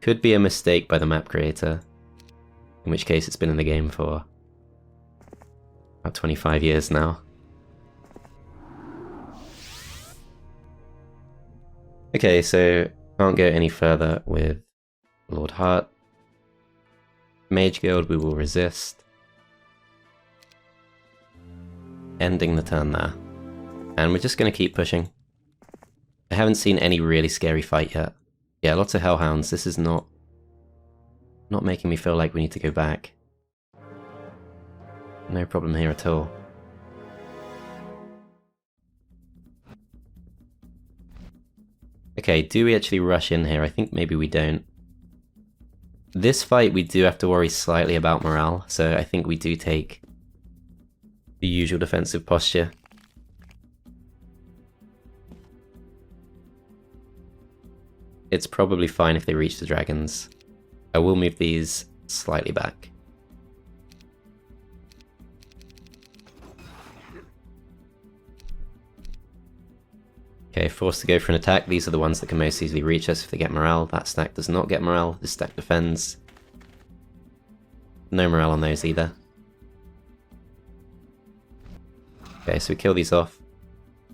Could be a mistake by the map creator. In which case it's been in the game for about 25 years now. Okay, so can't go any further with Lord Hart. Mage Guild we will resist. Ending the turn there. And we're just going to keep pushing. I haven't seen any really scary fight yet. Yeah, lots of Hellhounds. This is not making me feel like we need to go back. No problem here at all. Okay, do we actually rush in here? I think maybe we don't. This fight we do have to worry slightly about morale, so I think we do take the usual defensive posture. It's probably fine if they reach the dragons. I will move these slightly back. Okay, forced to go for an attack. These are the ones that can most easily reach us if they get morale. That stack does not get morale. This stack defends. No morale on those either. Okay, so we kill these off.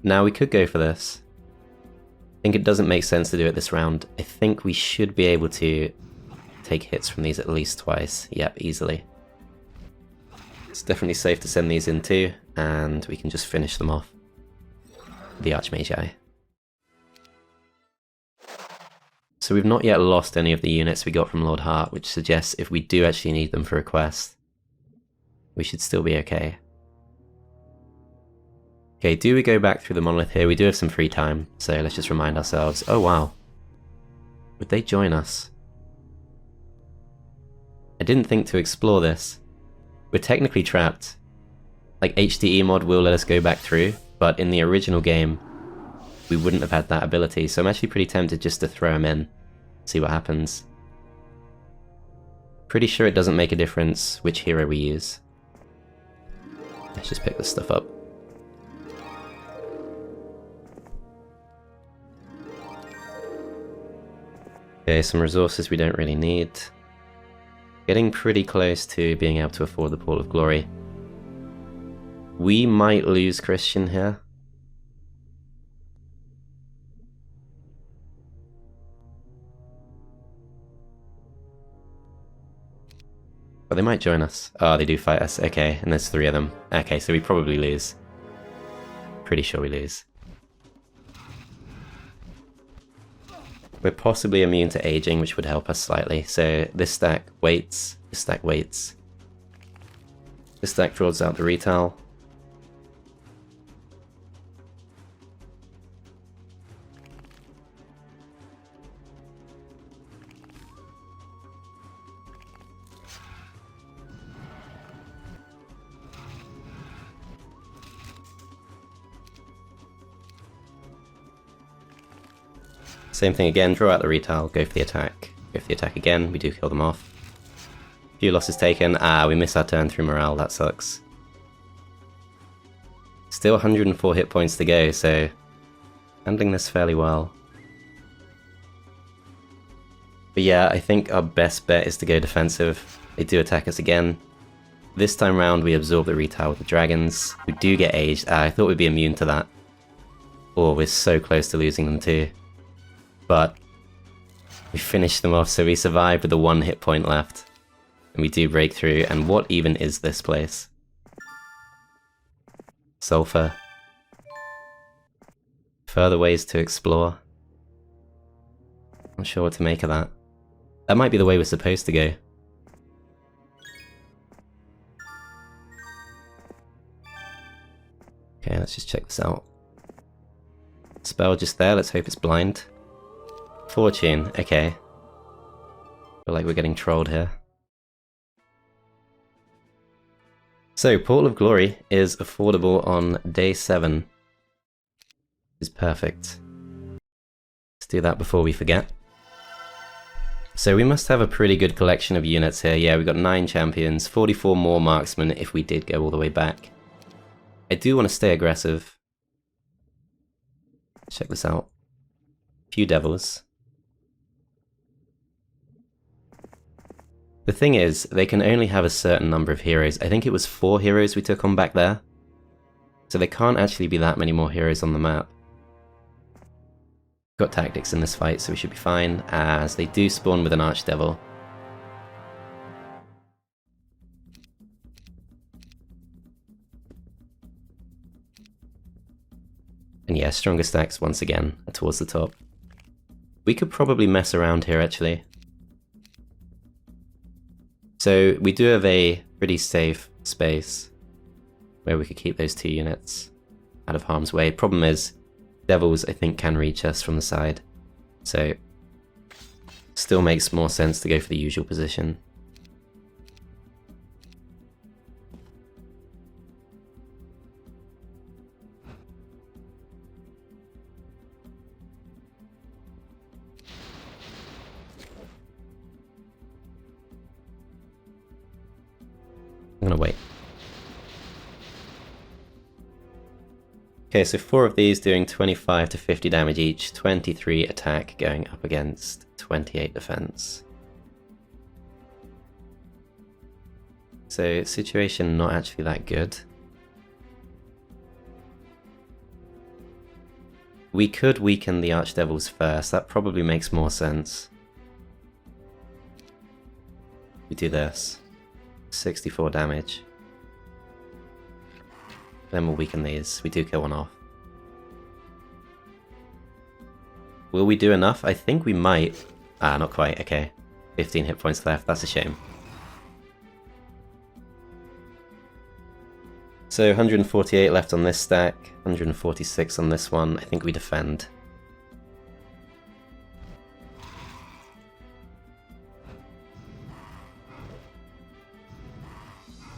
Now we could go for this. I think it doesn't make sense to do it this round. I think we should be able to take hits from these at least twice. Yep, easily. It's definitely safe to send these in too, and we can just finish them off. The Archmagi. So we've not yet lost any of the units we got from Lord Hart, which suggests if we do actually need them for a quest, we should still be okay. Okay, do we go back through the monolith here? We do have some free time, so let's just remind ourselves. Oh wow. Would they join us? I didn't think to explore this. We're technically trapped. Like HDE mod will let us go back through, but in the original game, we wouldn't have had that ability, so I'm actually pretty tempted just to throw him in, see what happens. Pretty sure it doesn't make a difference which hero we use. Let's just pick this stuff up. Okay, some resources we don't really need. Getting pretty close to being able to afford the Pool of Glory. We might lose Christian here. But they might join us. Oh, they do fight us. Okay, and there's 3 of them. Okay, so we probably lose. Pretty sure we lose. We're possibly immune to aging, which would help us slightly. So this stack waits, this stack waits. This stack draws out the retail. Same thing again, draw out the retail, go for the attack. Go for the attack again, we do kill them off. Few losses taken. Ah, we miss our turn through morale, that sucks. Still 104 hit points to go, so handling this fairly well. But yeah, I think our best bet is to go defensive. They do attack us again. This time round we absorb the retail with the dragons. We do get aged. Ah, I thought we'd be immune to that. Oh, we're so close to losing them too. But we finished them off, so we survived with the 1 hit point left. And we do break through, and what even is this place? Sulfur. Further ways to explore. Not sure what to make of that. That might be the way we're supposed to go. Okay, let's just check this out. Spell just there, let's hope it's blind. Fortune, okay. Feel like we're getting trolled here. So, Pool of Glory is affordable on day 7. Is perfect. Let's do that before we forget. So we must have a pretty good collection of units here. Yeah, we've got 9 champions, 44 more marksmen if we did go all the way back. I do want to stay aggressive. Check this out. Few devils. The thing is, they can only have a certain number of heroes. I think it was 4 heroes we took on back there. So there can't actually be that many more heroes on the map. Got tactics in this fight, so we should be fine, as they do spawn with an archdevil. And yeah, stronger stacks once again are towards the top. We could probably mess around here actually. So we do have a pretty safe space where we could keep those 2 units out of harm's way. Problem is, devils I think can reach us from the side. So still makes more sense to go for the usual position. I'm gonna wait. Okay, so 4 of these doing 25 to 50 damage each, 23 attack going up against 28 defense. So situation not actually that good. We could weaken the archdevils first, that probably makes more sense. We do this. 64 damage. Then we'll weaken these. We do kill one off. Will we do enough? I think we might. Ah, not quite. Okay. 15 hit points left. That's a shame. So 148 left on this stack. 146 on this one. I think we defend.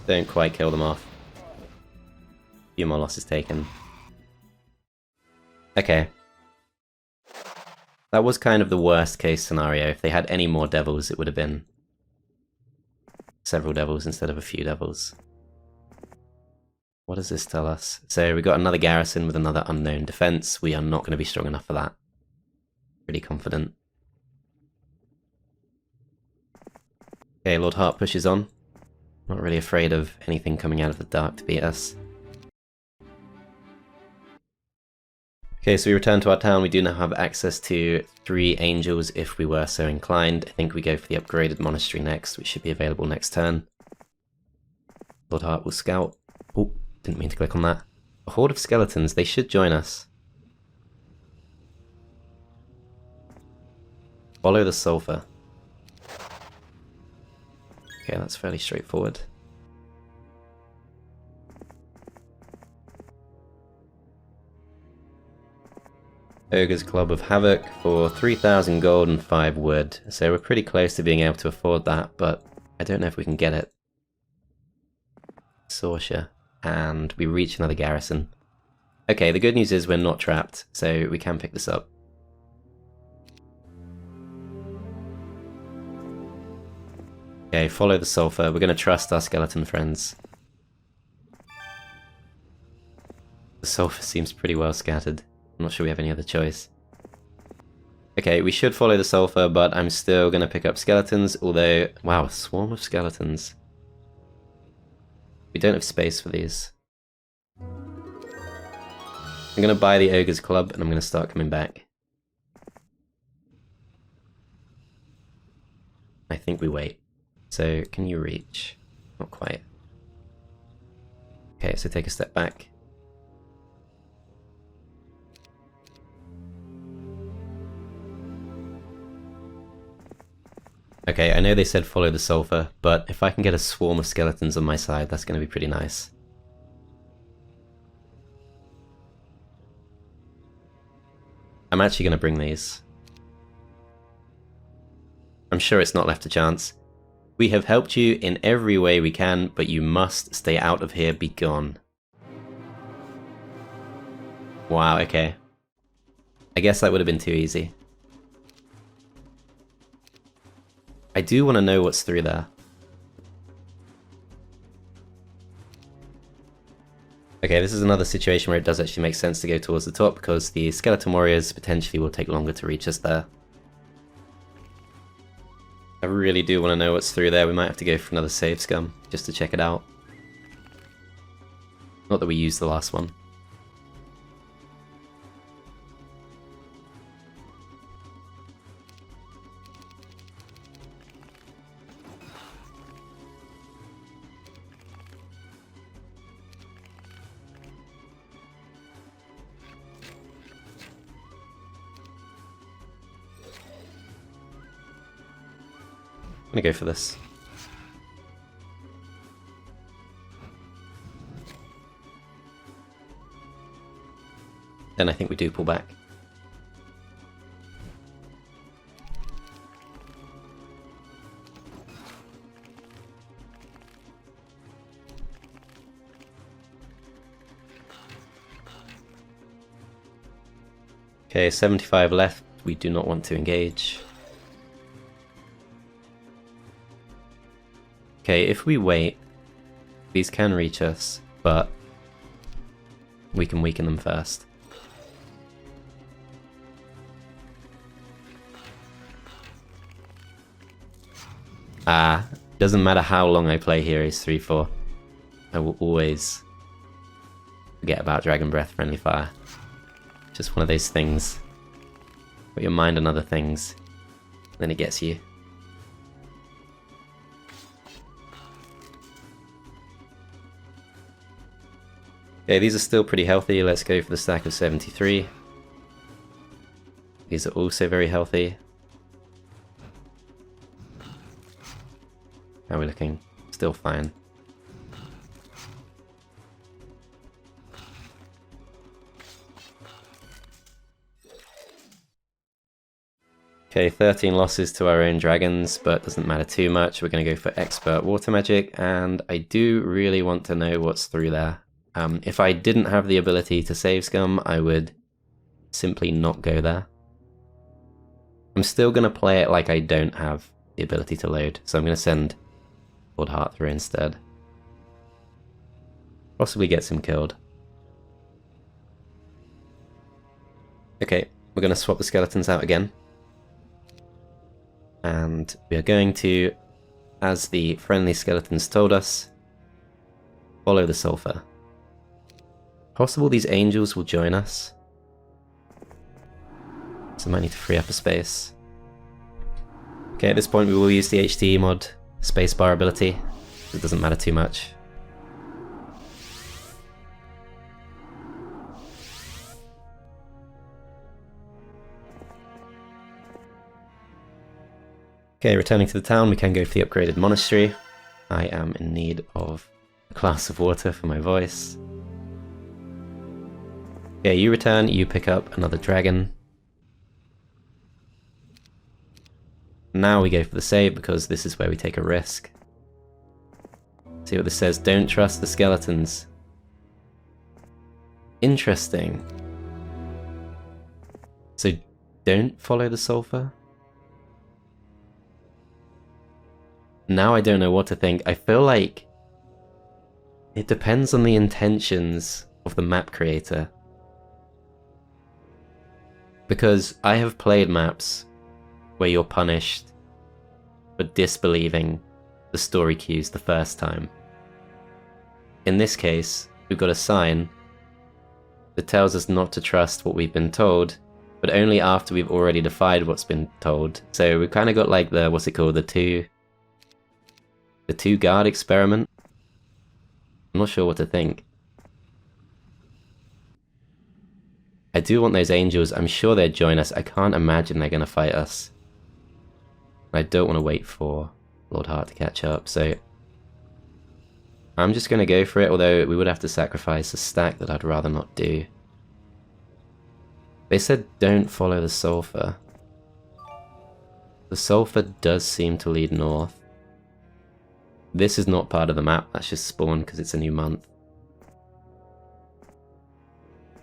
Don't quite kill them off. Few more losses taken. Okay, That was kind of the worst case scenario. If they had any more devils, it would have been several devils instead of a few devils. What does this tell us? So we got another garrison with another unknown defense. We are not going to be strong enough for that. Pretty confident. Okay, Lord Hart pushes on. Not really afraid of anything coming out of the dark to beat us. Okay, so we return to our town. We do now have access to 3 angels if we were so inclined. I think we go for the upgraded monastery next, which should be available next turn. Lord Hart will scout. Oh, didn't mean to click on that. A horde of skeletons, they should join us. Follow the sulfur. Okay, that's fairly straightforward. Ogre's Club of Havoc for 3,000 gold and 5 wood. So we're pretty close to being able to afford that, but I don't know if we can get it. Sorscha. And we reach another garrison. Okay, the good news is we're not trapped, so we can pick this up. Okay, follow the sulfur. We're going to trust our skeleton friends. The sulfur seems pretty well scattered. I'm not sure we have any other choice. Okay, we should follow the sulfur, but I'm still going to pick up skeletons, although... Wow, a swarm of skeletons. We don't have space for these. I'm going to buy the Ogre's Club, and I'm going to start coming back. I think we wait. So, can you reach? Not quite. Okay, so take a step back. Okay, I know they said follow the sulfur, but if I can get a swarm of skeletons on my side, that's going to be pretty nice. I'm actually going to bring these. I'm sure it's not left a chance. We have helped you in every way we can, but you must stay out of here, be gone. Wow, okay. I guess that would have been too easy. I do want to know what's through there. Okay, this is another situation where it does actually make sense to go towards the top, because the skeleton warriors potentially will take longer to reach us there. I really do want to know what's through there. We might have to go for another save scum, just to check it out. Not that we used the last one. I'm gonna go for this. Then I think we do pull back. Okay, 75 left. We do not want to engage. Okay, if we wait, these can reach us, but we can weaken them first. Doesn't matter how long I play Heroes 3-4, I will always forget about Dragon Breath Friendly Fire. Just one of those things. Put your mind on other things, then it gets you. Okay, these are still pretty healthy. Let's go for the stack of 73. These are also very healthy. How are we looking? Still fine. Okay, 13 losses to our own dragons, but doesn't matter too much. We're going to go for expert water magic, and I do really want to know what's through there. If I didn't have the ability to save scum, I would simply not go there. I'm still going to play it like I don't have the ability to load, so I'm going to send Lord Heart through instead. Possibly gets him killed. Okay, we're going to swap the skeletons out again. And we are going to, as the friendly skeletons told us, follow the sulfur. Possible these angels will join us. So I might need to free up a space. Okay, at this point we will use the HTE mod spacebar ability. It doesn't matter too much. Okay, returning to the town, we can go for the upgraded monastery. I am in need of a glass of water for my voice. Okay, you return, you pick up another dragon. Now we go for the save because this is where we take a risk. See what this says, don't trust the skeletons. Interesting. So don't follow the sulfur? Now I don't know what to think. I feel like it depends on the intentions of the map creator. Because I have played maps where you're punished for disbelieving the story cues the first time. In this case, we've got a sign that tells us not to trust what we've been told, but only after we've already defied what's been told. So we've kind of got like the, what's it called, the two guard experiment. I'm not sure what to think. I do want those angels. I'm sure they'd join us. I can't imagine they're going to fight us. I don't want to wait for Lord Heart to catch up, so I'm just going to go for it, although we would have to sacrifice a stack that I'd rather not do. They said don't follow the sulfur. The sulfur does seem to lead north. This is not part of the map, that's just spawned because it's a new month.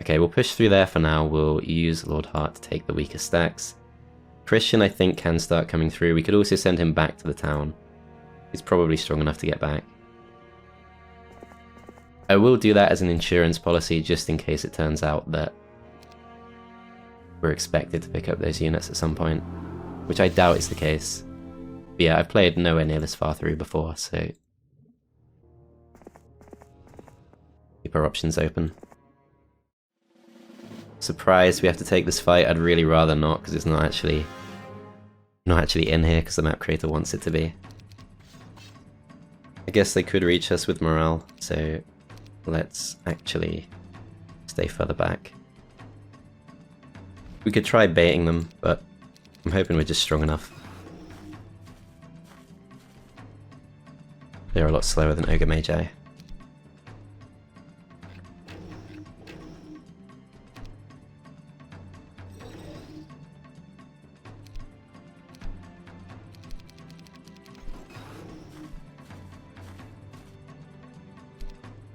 Okay, we'll push through there for now. We'll use Lord Heart to take the weaker stacks. Christian, I think, can start coming through. We could also send him back to the town. He's probably strong enough to get back. I will do that as an insurance policy just in case it turns out that we're expected to pick up those units at some point, which I doubt is the case. But yeah, I've played nowhere near this far through before, so keep our options open. Surprised we have to take this fight. I'd really rather not, because it's not actually in here because the map creator wants it to be. I guess they could reach us with morale, so let's actually stay further back. We could try baiting them, but I'm hoping we're just strong enough. They're a lot slower than Ogre Magi.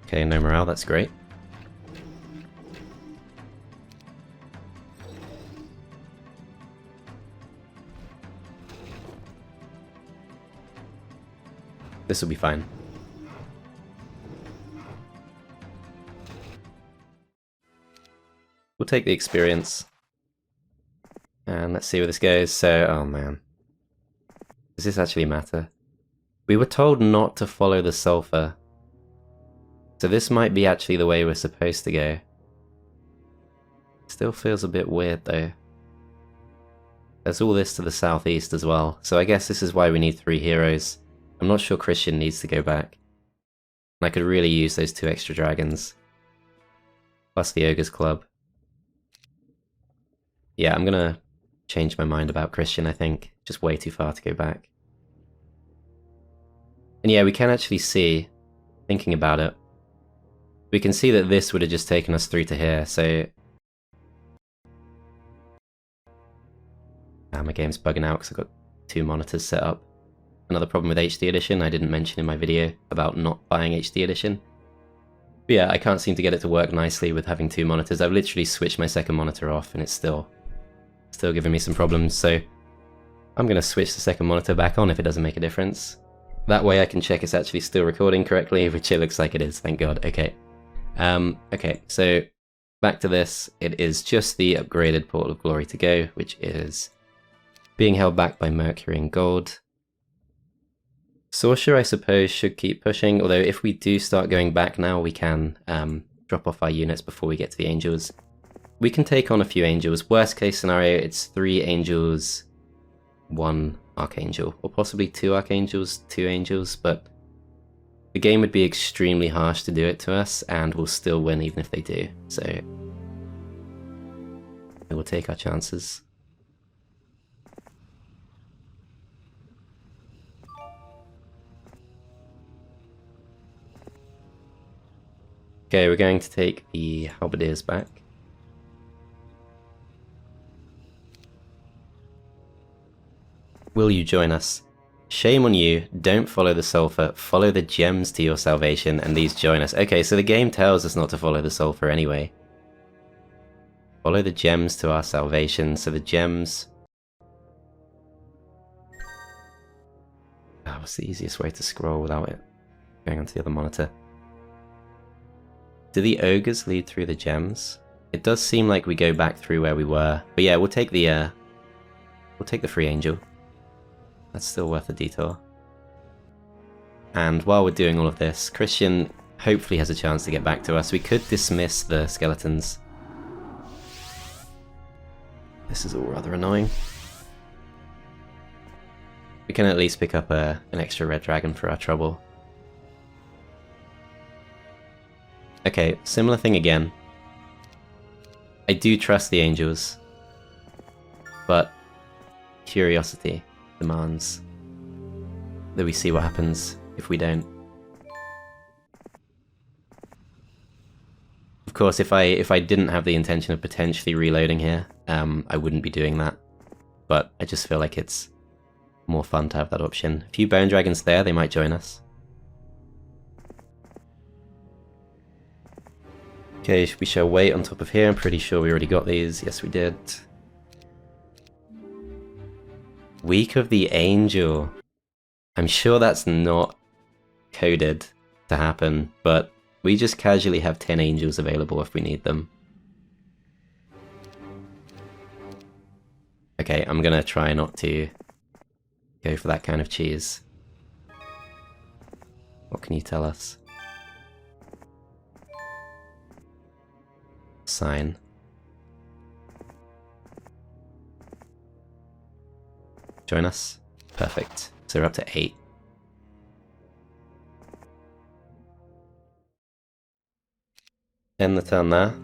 Okay, no morale, that's great. This will be fine. We'll take the experience. And let's see where this goes. So, oh man. Does this actually matter? We were told not to follow the sulfur. So this might be actually the way we're supposed to go. Still feels a bit weird though. There's all this to the southeast as well, so I guess this is why we need 3 heroes. I'm not sure Christian needs to go back. And I could really use those 2 extra dragons. Plus the Ogre's Club. Yeah, I'm gonna change my mind about Christian, I think. Just way too far to go back. And yeah, we can actually see, thinking about it, we can see that this would have just taken us through to here, so... my game's bugging out because I've got 2 monitors set up. Another problem with HD Edition I didn't mention in my video about not buying HD Edition. But yeah, I can't seem to get it to work nicely with having 2 monitors. I've literally switched my second monitor off and it's still giving me some problems, so I'm going to switch the second monitor back on if it doesn't make a difference. That way I can check it's actually still recording correctly, which it looks like it is, thank god. Okay. Okay, so back to this. It is just the upgraded Portal of Glory to go, which is being held back by Mercury and Gold. Sorscha, I suppose, should keep pushing, although if we do start going back now, we can drop off our units before we get to the Angels. We can take on a few Angels. Worst case scenario, it's 3 Angels, 1 Archangel, or possibly 2 Archangels, 2 Angels, but the game would be extremely harsh to do it to us, and we'll still win even if they do, so we'll take our chances. Okay, we're going to take the Halberdiers back. Will you join us? Shame on you, don't follow the sulfur, follow the gems to your salvation, and these join us. Okay, so the game tells us not to follow the sulfur anyway. Follow the gems to our salvation, so the gems... what's the easiest way to scroll without it going onto the other monitor? Do the ogres lead through the gems? It does seem like we go back through where we were, but yeah, we'll take the free angel. That's still worth a detour. And while we're doing all of this, Christian hopefully has a chance to get back to us. We could dismiss the skeletons. This is all rather annoying. We can at least pick up an extra red dragon for our trouble. Okay, similar thing again. I do trust the angels, but curiosity demands that we see what happens if we don't. Of course, if I didn't have the intention of potentially reloading here, I wouldn't be doing that. But I just feel like it's more fun to have that option. A few bone dragons there, they might join us. Okay, we shall wait on top of here. I'm pretty sure we already got these. Yes, we did. Week of the Angel. I'm sure that's not coded to happen, but we just casually have 10 angels available if we need them. Okay, I'm gonna try not to go for that kind of cheese. What can you tell us? Sign. Join us. Perfect. So we're up to 8. End the turn there.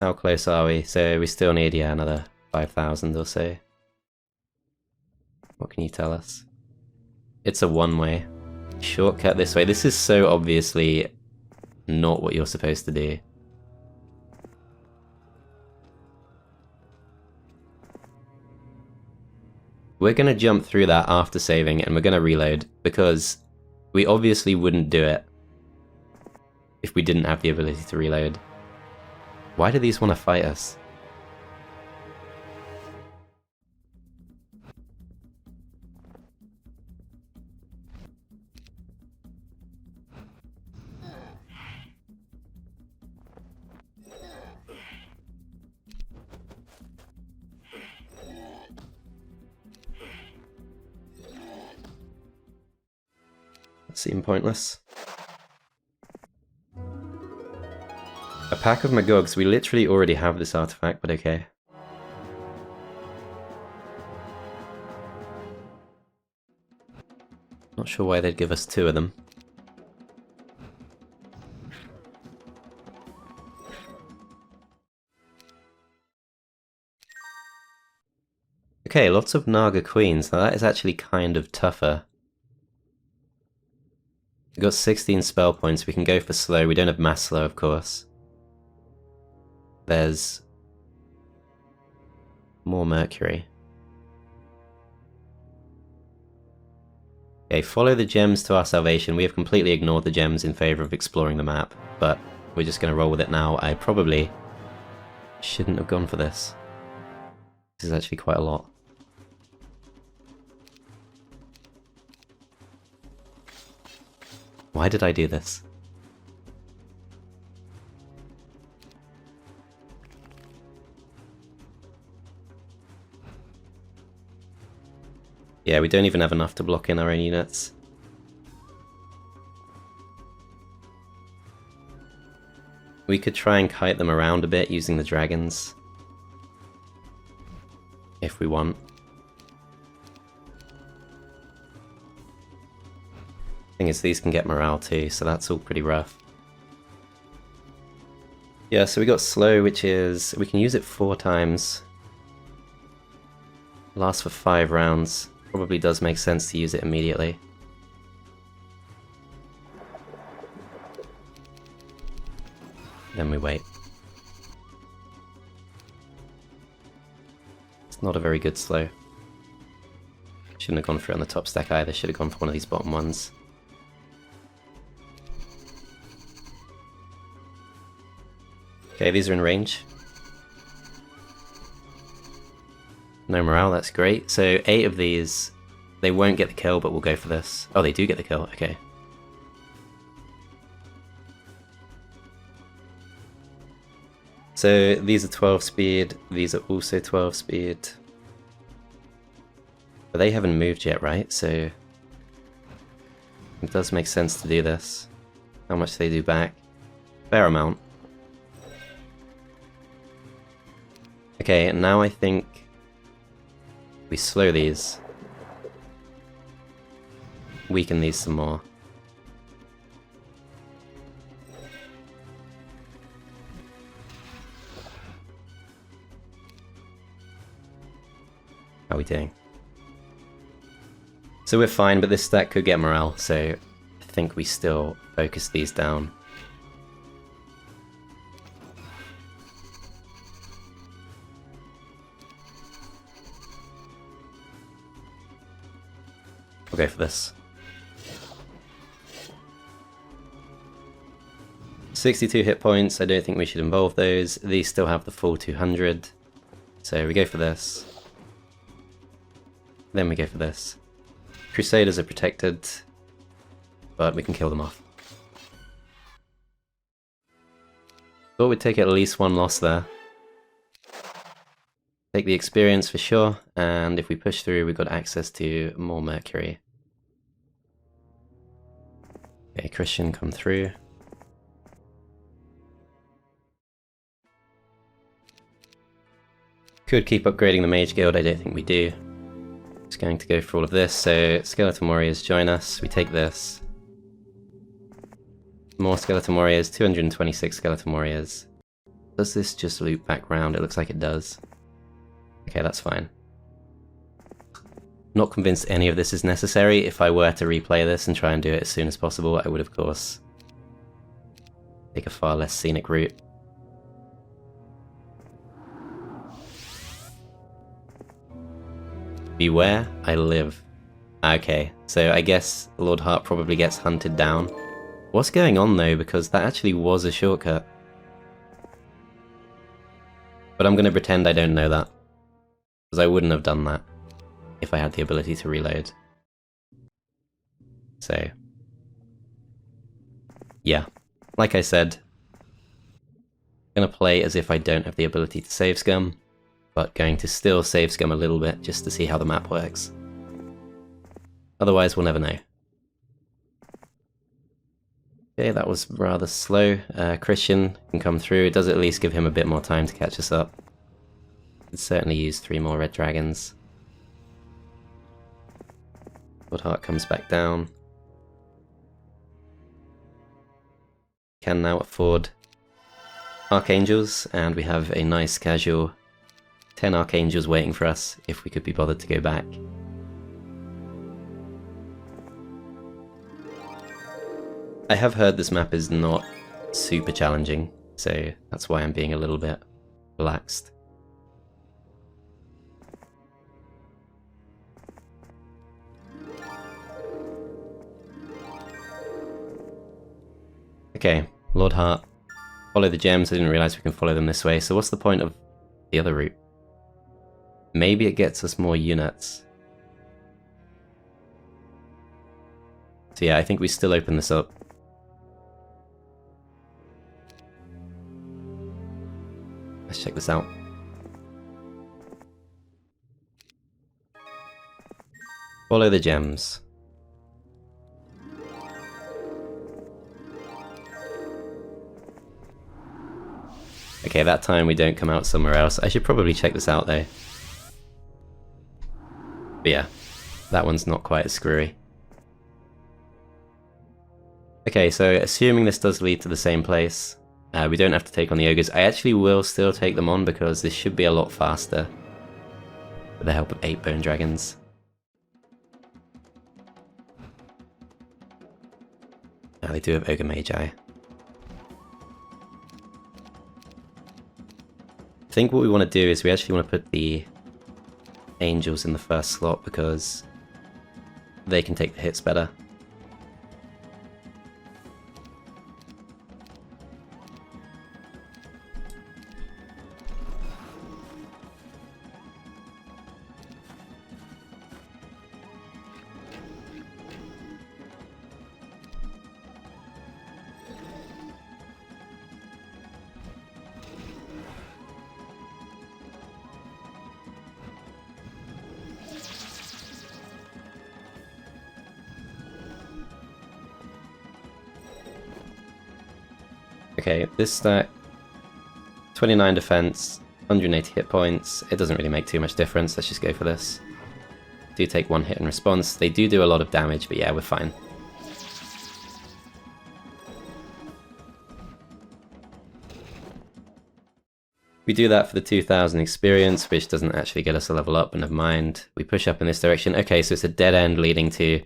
How close are we? So we still need, yeah, another 5,000 or so. What can you tell us? It's a one-way. Shortcut this way. This is so obviously not what you're supposed to do. We're going to jump through that after saving, and we're going to reload, because we obviously wouldn't do it if we didn't have the ability to reload. Why do these want to fight us? Seem pointless. A pack of Magogs. We literally already have this artifact, but okay. Not sure why they'd give us 2 of them. Okay, lots of Naga Queens. Now that is actually kind of tougher. We've got 16 spell points. We can go for slow. We don't have mass slow, of course. There's more Mercury. Okay, follow the gems to our salvation. We have completely ignored the gems in favor of exploring the map, but we're just going to roll with it now. I probably shouldn't have gone for this. This is actually quite a lot. Why did I do this? Yeah, we don't even have enough to block in our own units. We could try and kite them around a bit using the dragons. If we want. Thing is, these can get morale too, so that's all pretty rough. Yeah, so we got slow, which is... we can use it 4 times. Lasts for 5 rounds. Probably does make sense to use it immediately. Then we wait. It's not a very good slow. Shouldn't have gone for it on the top stack either, should have gone for one of these bottom ones. Okay, these are in range. No morale, that's great. So 8 of these, they won't get the kill, but we'll go for this. Oh, they do get the kill, okay. So these are 12 speed, these are also 12 speed. But they haven't moved yet, right? So it does make sense to do this. How much do they do back? Fair amount. Okay, and now I think we slow these. Weaken these some more. How are we doing? So we're fine, but this stack could get morale, so I think we still focus these down. We'll go for this. 62 hit points, I don't think we should involve those. These still have the full 200. So we go for this. Then we go for this. Crusaders are protected, but we can kill them off. Thought we'd take at least 1 loss there. Take the experience for sure, and if we push through, we've got access to more Mercury. Okay, Christian, come through. Could keep upgrading the Mage Guild, I don't think we do. Just going to go for all of this, so Skeleton Warriors join us, we take this. More Skeleton Warriors, 226 Skeleton Warriors. Does this just loop back round? It looks like it does. Okay, that's fine. Not convinced any of this is necessary. If I were to replay this and try and do it as soon as possible, I would of course take a far less scenic route. Beware, I live. Okay, so I guess Lord Hart probably gets hunted down. What's going on though, because that actually was a shortcut. But I'm going to pretend I don't know that. Because I wouldn't have done that if I had the ability to reload. So, yeah, like I said, I'm going to play as if I don't have the ability to save scum, but going to still save scum a little bit just to see how the map works. Otherwise, we'll never know. Okay, that was rather slow. Christian can come through. It does at least give him a bit more time to catch us up. Could certainly use 3 more red dragons. Lord Hart comes back down. Can now afford Archangels, and we have a nice casual 10 Archangels waiting for us if we could be bothered to go back. I have heard this map is not super challenging, so that's why I'm being a little bit relaxed. Okay, Lord Hart. Follow the gems, I didn't realise we can follow them this way, so what's the point of the other route? Maybe it gets us more units. So yeah, I think we still open this up. Let's check this out. Follow the gems. Okay, that time we don't come out somewhere else. I should probably check this out though. But yeah, that one's not quite as screwy. Okay, so assuming this does lead to the same place, we don't have to take on the ogres. I actually will still take them on because this should be a lot faster with the help of 8 bone dragons. Now they do have ogre magi. I think what we want to do is we actually want to put the angels in the first slot because they can take the hits better. Okay, this stack, 29 defense, 180 hit points. It doesn't really make too much difference. Let's just go for this. Do take 1 hit in response. They do a lot of damage, but yeah, we're fine. We do that for the 2000 experience, which doesn't actually get us a level up, but never mind. We push up in this direction. Okay, so it's a dead end leading to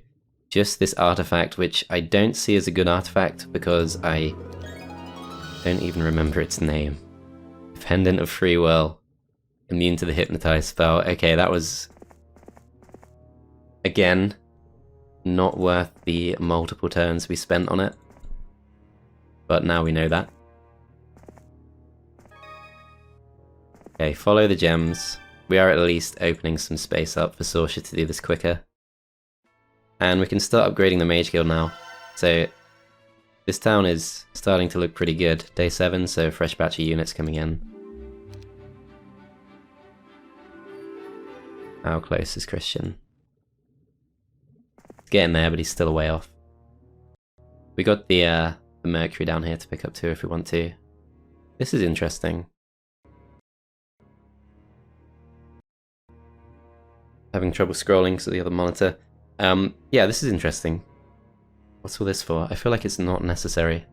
just this artifact, which I don't see as a good artifact because I don't even remember its name. Pendant of Free Will. Immune to the Hypnotize spell. Okay, that was, again, not worth the multiple turns we spent on it. But now we know that. Okay, follow the gems. We are at least opening some space up for Sorscha to do this quicker. And we can start upgrading the Mage Guild now. So this town is starting to look pretty good. Day 7, so fresh batch of units coming in. How close is Christian? He's getting there, but he's still a way off. We got the Mercury down here to pick up too if we want to. This is interesting. Having trouble scrolling because of the other monitor. Yeah, this is interesting. What's all this for? I feel like it's not necessary.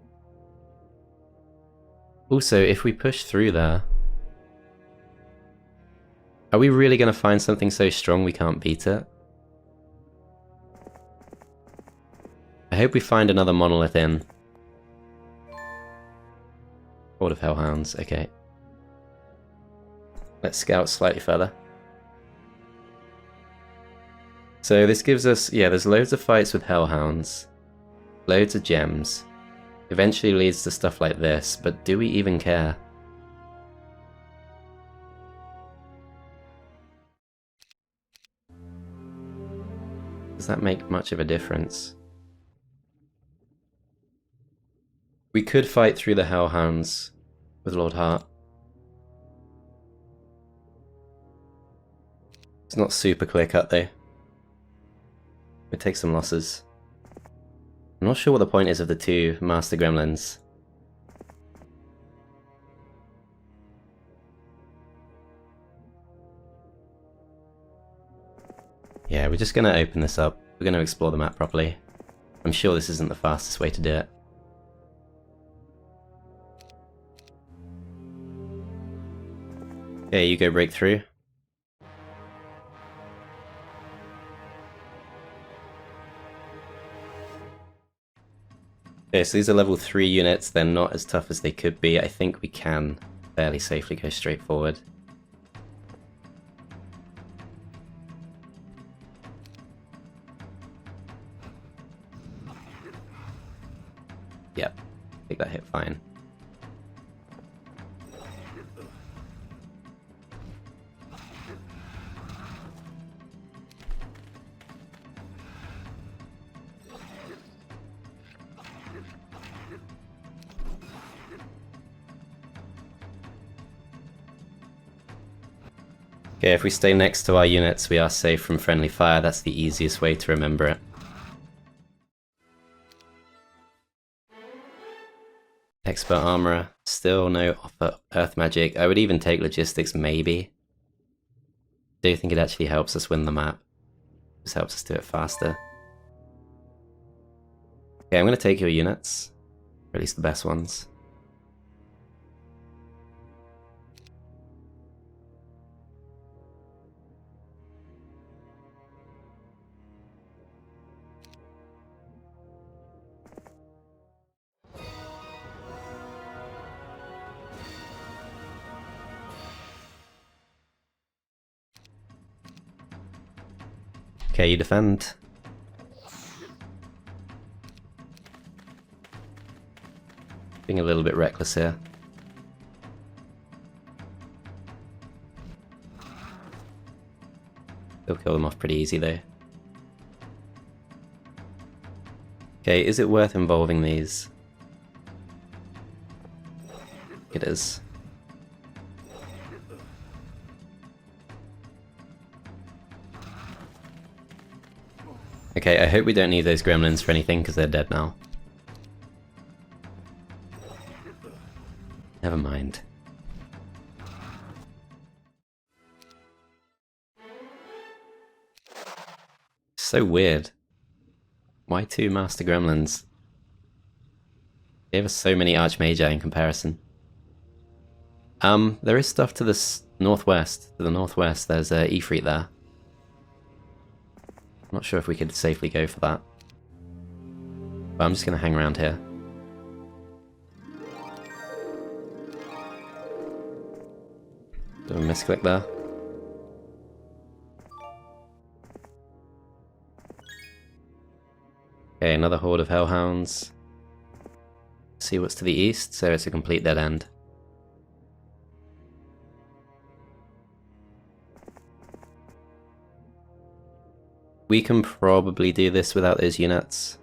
Also, if we push through there, are we really going to find something so strong we can't beat it? I hope we find another monolith in. Horde of Hellhounds, okay. Let's scout slightly further. So this gives us, yeah, there's loads of fights with Hellhounds. Loads of gems. Eventually leads to stuff like this, but do we even care? Does that make much of a difference? We could fight through the Hellhounds with Lord Hart. It's not super clear cut though. We take some losses. I'm not sure what the point is of the 2 Master Gremlins. Yeah, we're just going to open this up. We're going to explore the map properly. I'm sure this isn't the fastest way to do it. Okay, you go break through. Okay, so these are level 3 units. They're not as tough as they could be. I think we can fairly safely go straight forward. Yep, take that hit fine. Okay, if we stay next to our units, we are safe from friendly fire. That's the easiest way to remember it. Expert Armourer, still no offer Earth Magic. I would even take Logistics, maybe. I do think it actually helps us win the map. Just helps us do it faster. Okay, I'm going to take your units. Or at least the best ones. Okay, you defend. Being a little bit reckless here. They'll kill them off pretty easy though. Okay, is it worth involving these? It is. Okay, I hope we don't need those gremlins for anything because they're dead now. Never mind. So weird. Why 2 Master Gremlins? They have so many Archmagi in comparison. There is stuff to the northwest. To the northwest, there's a Ifrit there. I'm not sure if we could safely go for that. But I'm just going to hang around here. Do a misclick there. Okay, another horde of Hellhounds. See what's to the east, so it's a complete dead end. We can probably do this without those units.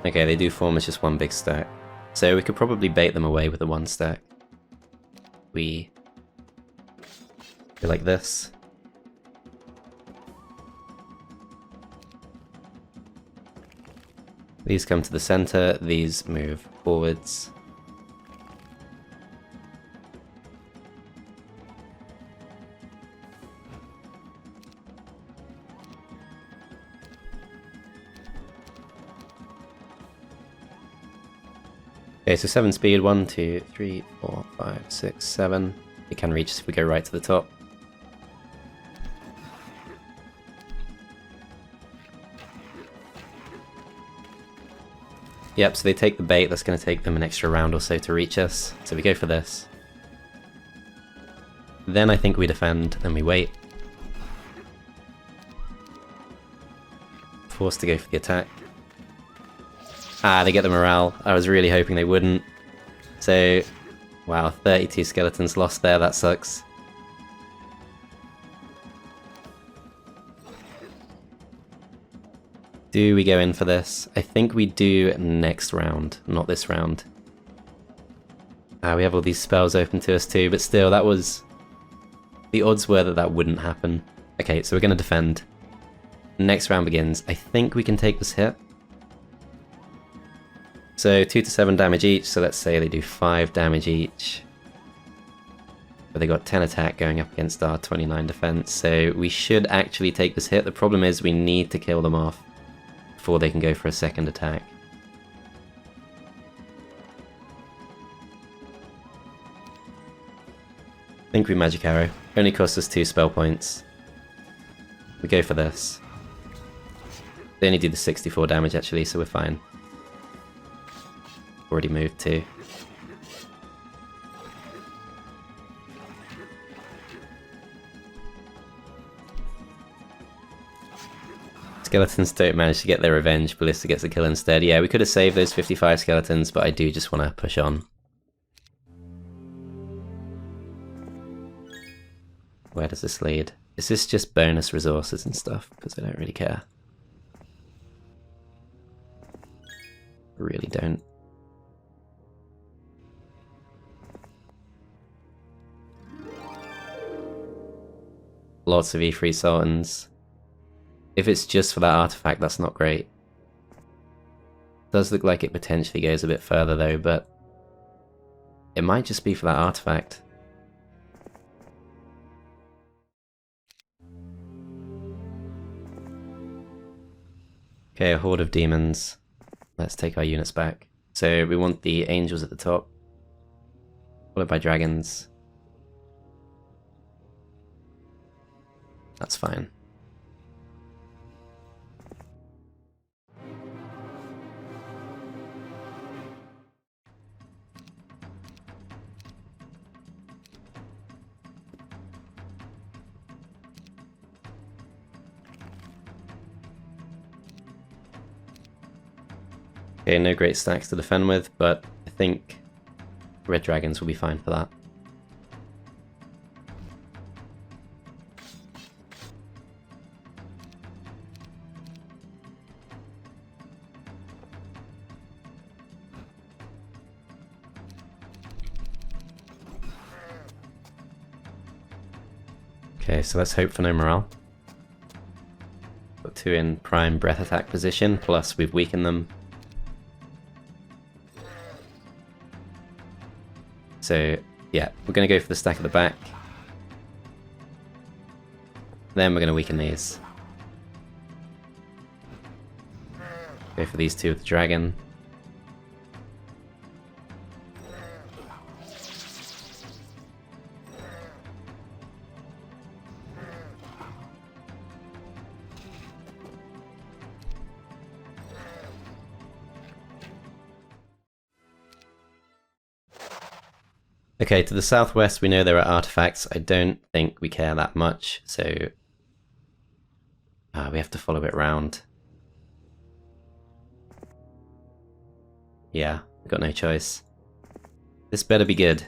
Okay, they do form as just one big stack. So we could probably bait them away with the 1 stack. We go like this. These come to the center, these move forwards. Okay, so 7 speed, 1, 2, 3, 4, 5, 6, 7. It can reach us if we go right to the top. Yep, so they take the bait, that's going to take them an extra round or so to reach us. So we go for this. Then I think we defend, then we wait. Forced to go for the attack. Ah, they get the morale. I was really hoping they wouldn't. So, wow, 32 skeletons lost there, that sucks. Do we go in for this? I think we do next round, not this round. Ah, we have all these spells open to us too, but still, that was... The odds were that that wouldn't happen. Okay, so we're going to defend. Next round begins. I think we can take this hit. So 2 to 7 damage each, so let's say they do 5 damage each. But they got 10 attack going up against our 29 defense, so we should actually take this hit. The problem is we need to kill them off before they can go for a second attack. I think we Magic Arrow. Only costs us 2 spell points. We go for this. They only do the 64 damage actually, so we're fine. Already moved too. Skeletons don't manage to get their revenge, Ballista gets a kill instead. Yeah, we could have saved those 55 skeletons, but I do just want to push on. Where does this lead? Is this just bonus resources and stuff? Because I don't really care. really don't. Lots of E3 Sultans. If it's just for that artifact, that's not great. Does look like it potentially goes a bit further though, but it might just be for that artifact. Okay, a horde of demons. Let's take our units back. So we want the angels at the top, followed by dragons. That's fine. Okay, no great stacks to defend with, but I think red dragons will be fine for that. Okay, so let's hope for no morale. Got 2 in prime breath attack position, plus we've weakened them. So, yeah, we're going to go for the stack at the back. Then we're going to weaken these. Go for these 2 with the dragon. Okay, to the southwest we know there are artifacts. I don't think we care that much, so we have to follow it round. Yeah, we've got no choice. This better be good.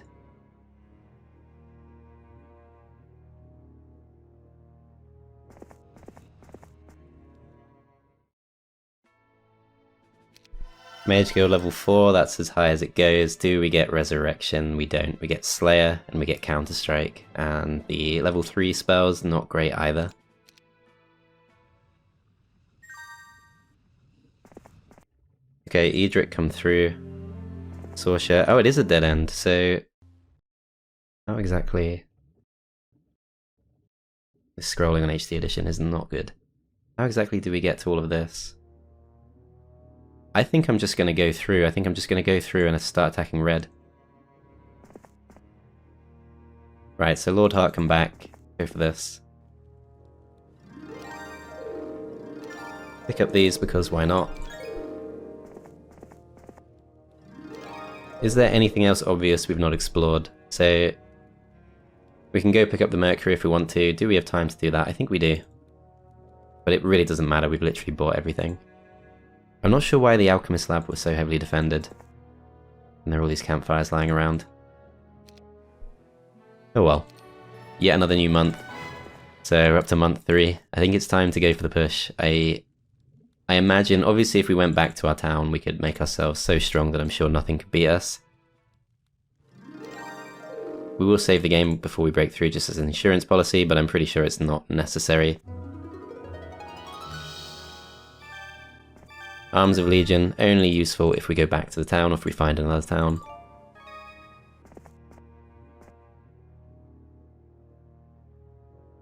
Mage Guild level 4, that's as high as it goes. Do we get Resurrection? We don't. We get Slayer and we get Counter Strike. And the level 3 spells, not great either. Okay, Edric come through. Sorscha. Oh, it is a dead end, so how exactly? This scrolling on HD edition is not good. How exactly do we get to all of this? I think I'm just going to go through. I think I'm just going to go through and start attacking red. Right, so Lord Heart come back. Go for this. Pick up these because why not? Is there anything else obvious we've not explored? So we can go pick up the Mercury if we want to. Do we have time to do that? I think we do. But it really doesn't matter. We've literally bought everything. I'm not sure why the Alchemist Lab was so heavily defended. And there are all these campfires lying around. Oh well. Yet another new month. So we're up to month 3. I think it's time to go for the push. I imagine, obviously if we went back to our town, we could make ourselves so strong that I'm sure nothing could beat us. We will save the game before we break through just as an insurance policy, but I'm pretty sure it's not necessary. Arms of Legion, only useful if we go back to the town or if we find another town.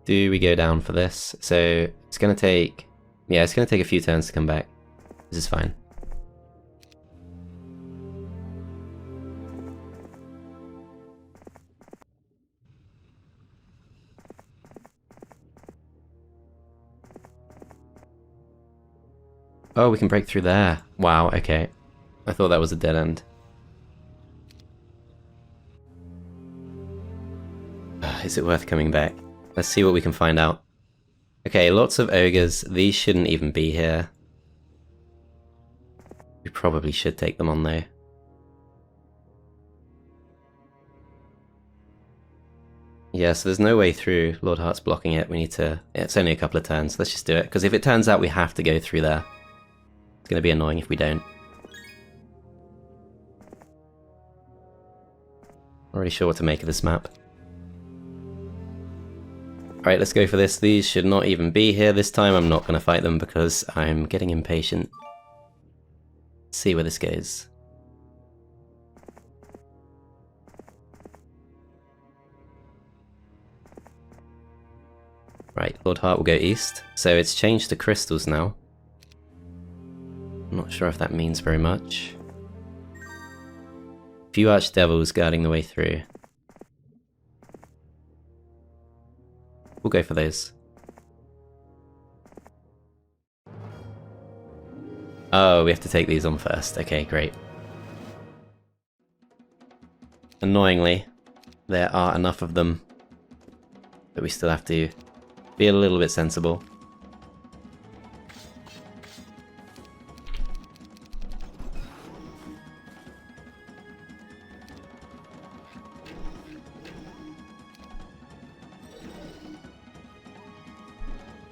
Do we go down for this? So it's going to take... yeah, it's going to take a few turns to come back. This is fine. Oh, we can break through there. Wow, okay. I thought that was a dead end. Is it worth coming back? Let's see what we can find out. Okay, lots of ogres. These shouldn't even be here. We probably should take them on though. Yeah, so there's no way through. Lord Heart's blocking it. We need to... yeah, it's only a couple of turns. Let's just do it. Because if it turns out we have to go through there, it's going to be annoying if we don't. Not really sure what to make of this map. Alright, let's go for this. These should not even be here. This time I'm not going to fight them because I'm getting impatient. Let's see where this goes. Right, Lord Heart will go east. So it's changed to crystals now. I'm not sure if that means very much. Few archdevils guarding the way through. We'll go for those. Oh, we have to take these on first. Okay, great. Annoyingly, there are enough of them that we still have to be a little bit sensible.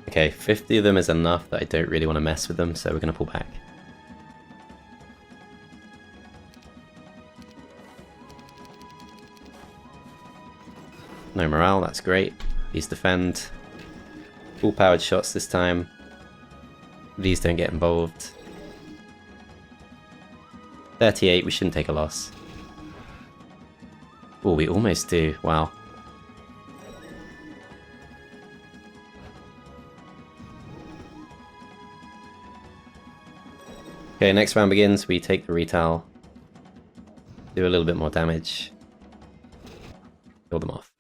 Okay, 50 of them is enough that I don't really want to mess with them, so we're going to pull back. No morale, that's great. These defend. Full powered shots this time. These don't get involved. 38, we shouldn't take a loss. Oh, we almost do, wow. Okay, next round begins, we take the retail. Do a little bit more damage. Kill them off.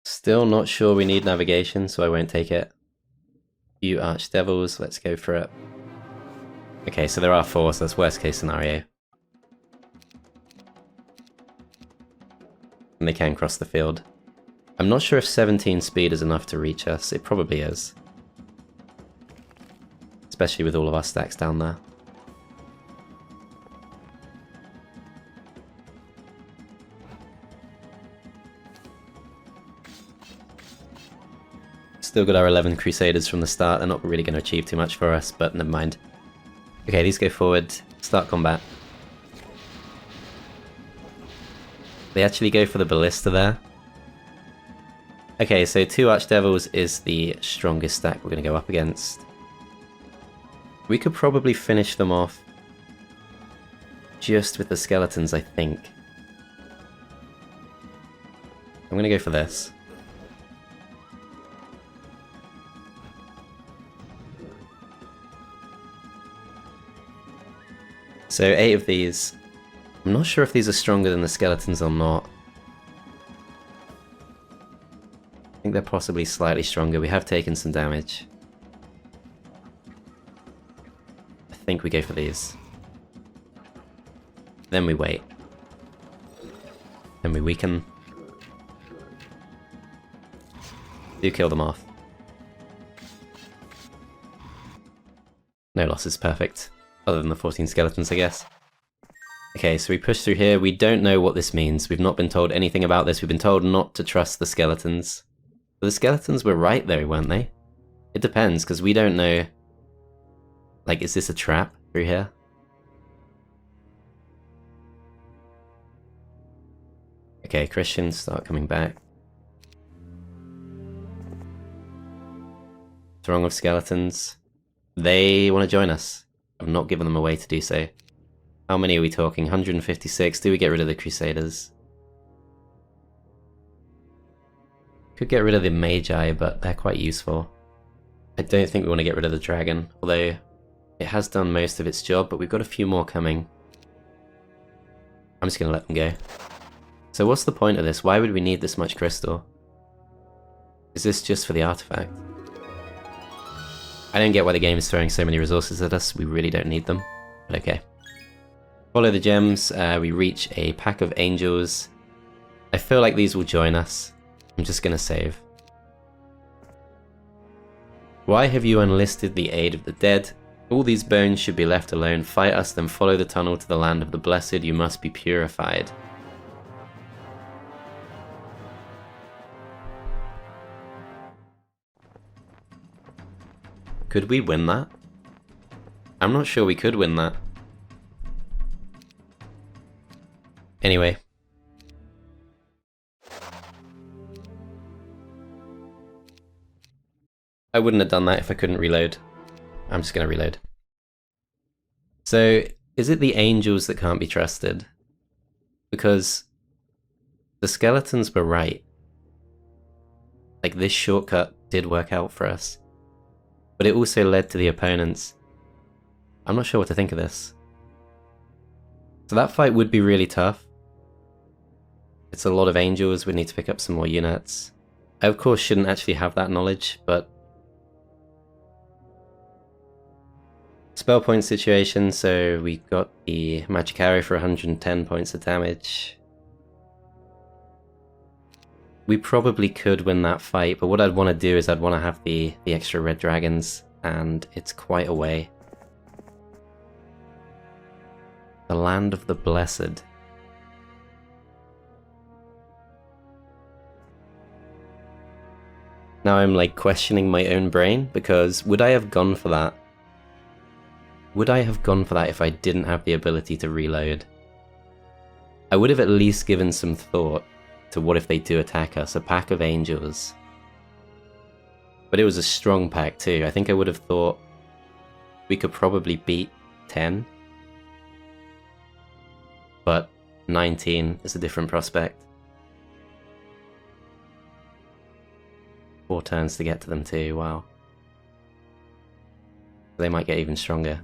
Still not sure we need navigation, so I won't take it. Few archdevils, let's go for it. Okay, so there are 4, so that's worst case scenario. And they can cross the field. I'm not sure if 17 speed is enough to reach us, it probably is. Especially with all of our stacks down there. Still got our 11 Crusaders from the start. They're not really going to achieve too much for us, but never mind. Okay, these go forward. Start combat. They actually go for the ballista there. Okay, so 2 Archdevils is the strongest stack we're going to go up against. We could probably finish them off just with the skeletons, I think. I'm going to go for this. So 8 of these. I'm not sure if these are stronger than the skeletons or not. I think they're possibly slightly stronger. We have taken some damage. I think we go for these. Then we wait. Then we weaken. Do kill them off. No losses, perfect. Other than the 14 skeletons, I guess. Okay, so we push through here. We don't know what this means. We've not been told anything about this. We've been told not to trust the skeletons. But the skeletons were right though, weren't they? It depends, because we don't know... Like, is this a trap through here? Okay, Christians start coming back. Throng of skeletons. They want to join us. I've not given them a way to do so. How many are we talking? 156. Do we get rid of the Crusaders? Could get rid of the Magi, but they're quite useful. I don't think we want to get rid of the Dragon, although it has done most of its job, but we've got a few more coming. I'm just going to let them go. So what's the point of this? Why would we need this much crystal? Is this just for the artifact? I don't get why the game is throwing so many resources at us. We really don't need them, but okay. Follow the gems. We reach a pack of angels. I feel like these will join us. I'm just going to save. Why have you enlisted the aid of the dead? All these bones should be left alone. Fight us, then follow the tunnel to the land of the blessed. You must be purified. Could we win that? I'm not sure we could win that. Anyway. I wouldn't have done that if I couldn't reload. I'm just going to reload. So, is it the angels that can't be trusted? Because the skeletons were right. Like, this shortcut did work out for us. But it also led to the opponents. I'm not sure what to think of this. So that fight would be really tough. It's a lot of angels, we'd need to pick up some more units. I of course shouldn't actually have that knowledge, but... Spell point situation, so we got the magic arrow for 110 points of damage. We probably could win that fight, but what I'd want to do is I'd want to have the extra red dragons, and it's quite a way. The Land of the Blessed. Now I'm like questioning my own brain, because would I have gone for that? Would I have gone for that if I didn't have the ability to reload? I would have at least given some thought to what if they do attack us, a pack of angels. But it was a strong pack too. I think I would have thought we could probably beat 10. But 19 is a different prospect. 4 turns to get to them too, wow. They might get even stronger.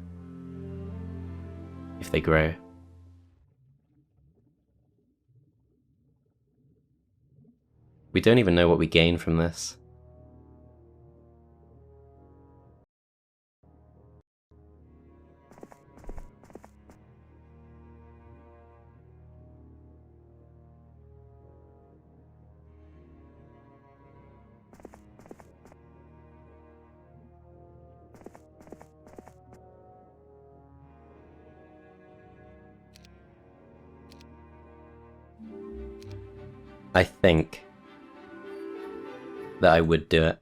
If they grow. We don't even know what we gain from this. I think that I would do it.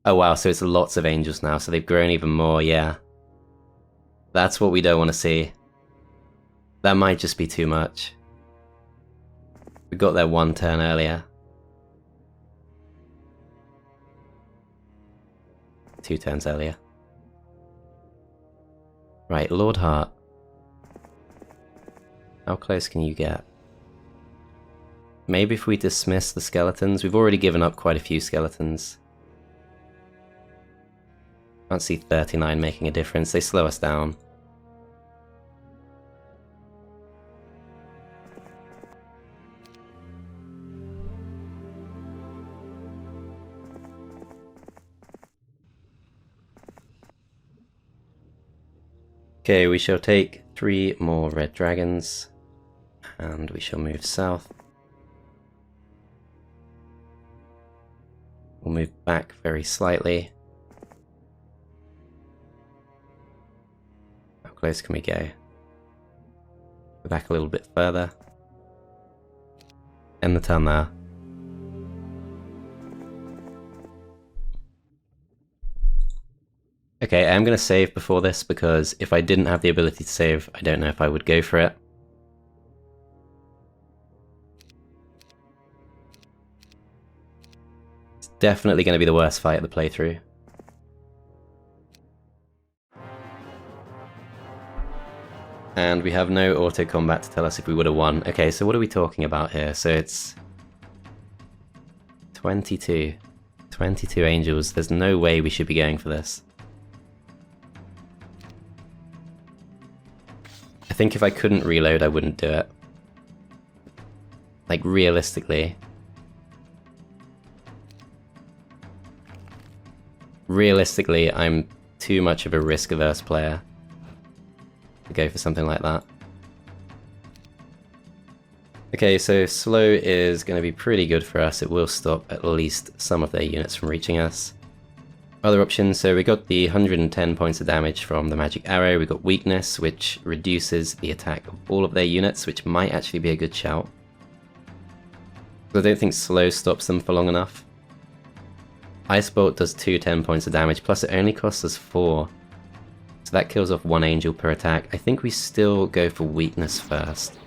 Oh wow, so it's lots of angels now, so they've grown even more, yeah. That's what we don't want to see. That might just be too much. We got there 1 turn earlier. 2 turns earlier. Right, Lord Heart. How close can you get? Maybe if we dismiss the skeletons. We've already given up quite a few skeletons. Can't see 39 making a difference. They slow us down. Okay, we shall take 3 more red dragons. And we shall move south. We'll move back very slightly. How close can we go? Go back a little bit further. End the turn there. Okay, I am going to save before this because if I didn't have the ability to save, I don't know if I would go for it. Definitely going to be the worst fight of the playthrough. And we have no auto combat to tell us if we would have won. Okay, so what are we talking about here? So it's 22. 22 angels. There's no way we should be going for this. I think if I couldn't reload, I wouldn't do it. Like, realistically. Realistically, I'm too much of a risk-averse player to go for something like that. Okay, so slow is going to be pretty good for us. It will stop at least some of their units from reaching us. Other options, so we got the 110 points of damage from the magic arrow. We got weakness, which reduces the attack of all of their units, which might actually be a good shout. I don't think slow stops them for long enough. Ice Bolt does 2 10 points of damage, plus it only costs us 4. So that kills off 1 angel per attack. I think we still go for weakness first.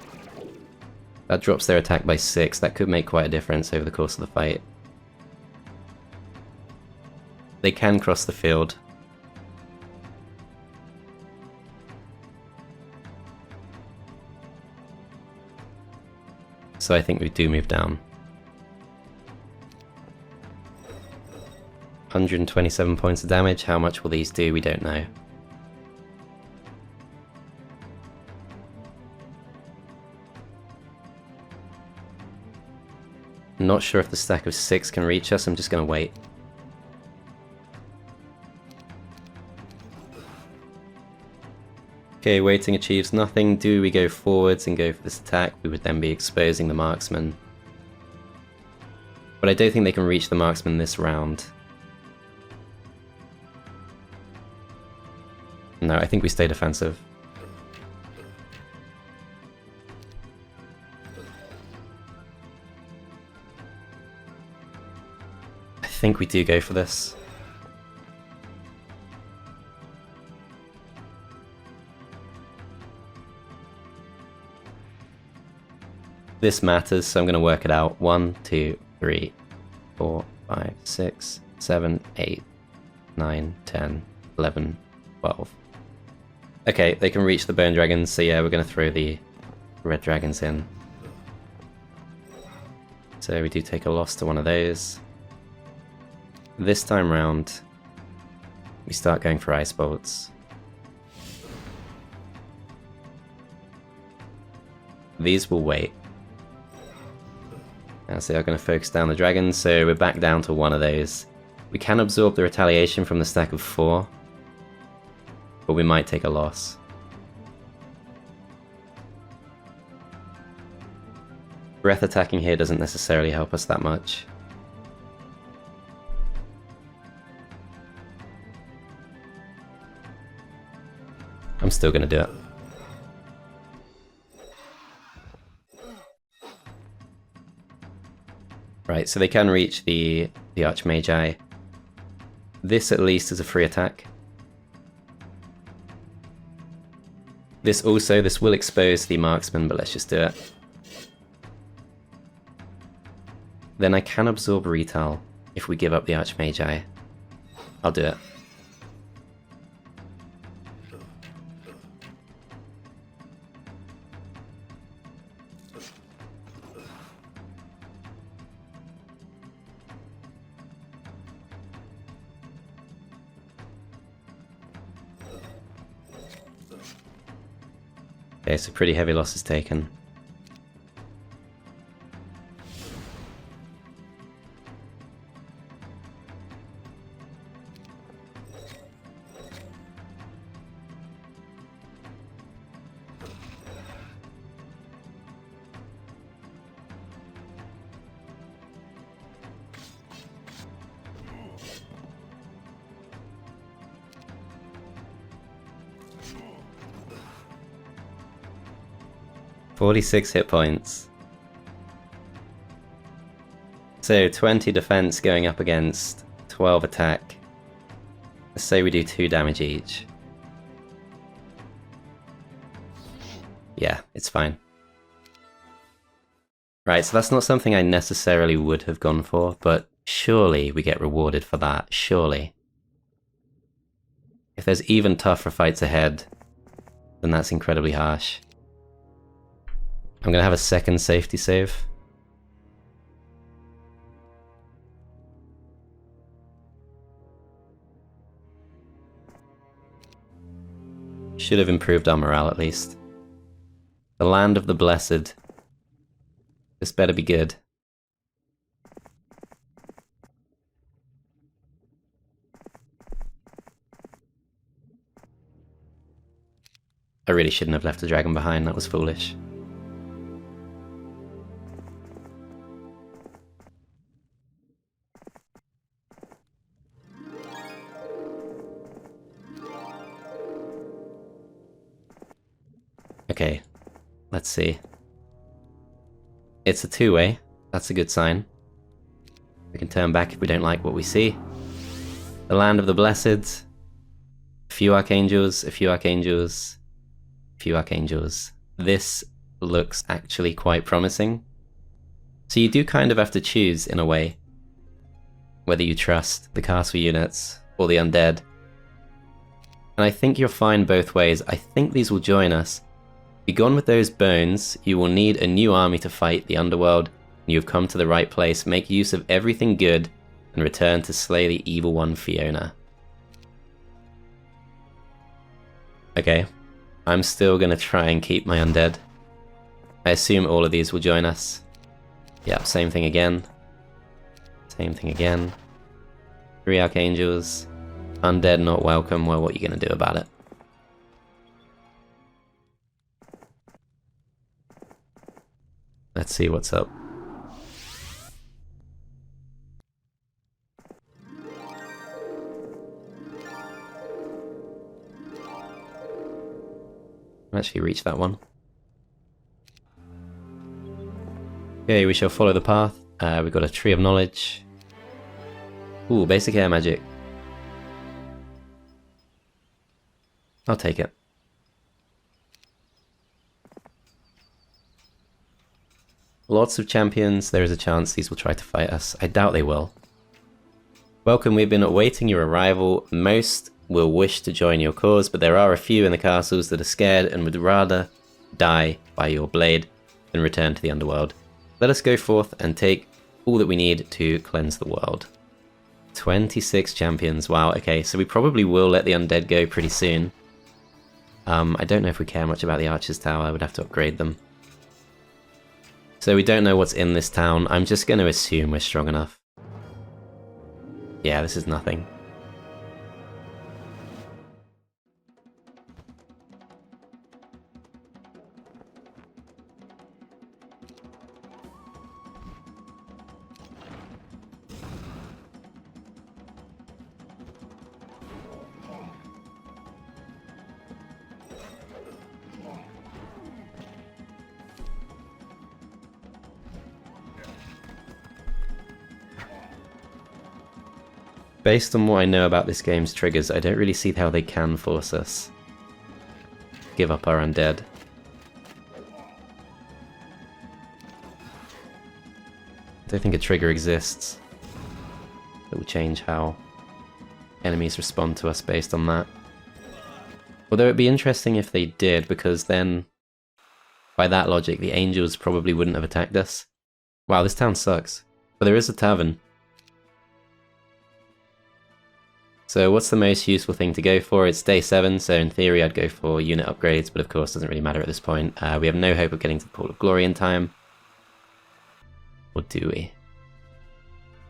That drops their attack by 6. That could make quite a difference over the course of the fight. They can cross the field. So I think we do move down. 127 points of damage. How much will these do? We don't know. Not sure if the stack of 6 can reach us. I'm just going to wait. Okay, waiting achieves nothing. Do we go forwards and go for this attack? We would then be exposing the marksman. But I don't think they can reach the marksman this round. No, I think we stay defensive. I think we do go for this. This matters, so I'm going to work it out. 1, 2, 3, 4, 5, 6, 7, 8, 9, 10, 11, 12. Okay, they can reach the bone dragons, so yeah, we're going to throw the red dragons in. So we do take a loss to one of those. This time round, we start going for ice bolts. These will wait. Now, so they're going to focus down the dragons, so we're back down to one of those. We can absorb the retaliation from the stack of 4, but we might take a loss. Breath attacking here doesn't necessarily help us that much. I'm still going to do it. Right, so they can reach the Archmagi. This at least is a free attack. This will expose the marksman, but let's just do it. Then I can absorb Retail if we give up the Archmagi. I'll do it. Okay, so pretty heavy losses taken. "46 hit points. So 20 defense going up against 12 attack. Let's say we do 2 damage each. Yeah, it's fine. Right, so that's not something I necessarily would have gone for, but surely we get rewarded for that, surely. If there's even tougher fights ahead, then that's incredibly harsh. I'm going to have a second safety save. Should have improved our morale at least. The Land of the Blessed. This better be good. I really shouldn't have left the dragon behind, that was foolish. Okay, let's see. It's a 2-way, that's a good sign. We can turn back if we don't like what we see. The Land of the Blessed. A few Archangels, a few Archangels, a few Archangels. This looks actually quite promising. So you do kind of have to choose, in a way, whether you trust the castle units or the undead. And I think you're fine both ways. I think these will join us. Be gone with those bones. You will need a new army to fight the underworld. You have come to the right place. Make use of everything good and return to slay the evil one, Fiona. Okay, I'm still gonna try and keep my undead. I assume all of these will join us. Yep, same thing again. Same thing again. 3 archangels. Undead not welcome. Well, what are you gonna do about it? Let's see what's up. Actually reach that one. Okay, we shall follow the path. We've got a tree of knowledge. Ooh, basic air magic. I'll take it. Lots of champions. There is a chance these will try to fight us. I doubt they will. Welcome, we've been awaiting your arrival. Most will wish to join your cause, but there are a few in the castles that are scared and would rather die by your blade than return to the underworld. Let us go forth and take all that we need to cleanse the world. 26 champions, wow, okay, so we probably will let the undead go pretty soon. I don't know if we care much about the Archer's Tower, I would have to upgrade them. So we don't know what's in this town, I'm just going to assume we're strong enough. Yeah, this is nothing. Based on what I know about this game's triggers, I don't really see how they can force us to give up our undead. I don't think a trigger exists that will change how enemies respond to us based on that. Although it'd be interesting if they did, because then, by that logic, the angels probably wouldn't have attacked us. Wow, this town sucks. But there is a tavern. So what's the most useful thing to go for? It's day 7, so in theory I'd go for unit upgrades, but of course it doesn't really matter at this point. We have no hope of getting to the Pool of Glory in time. Or do we?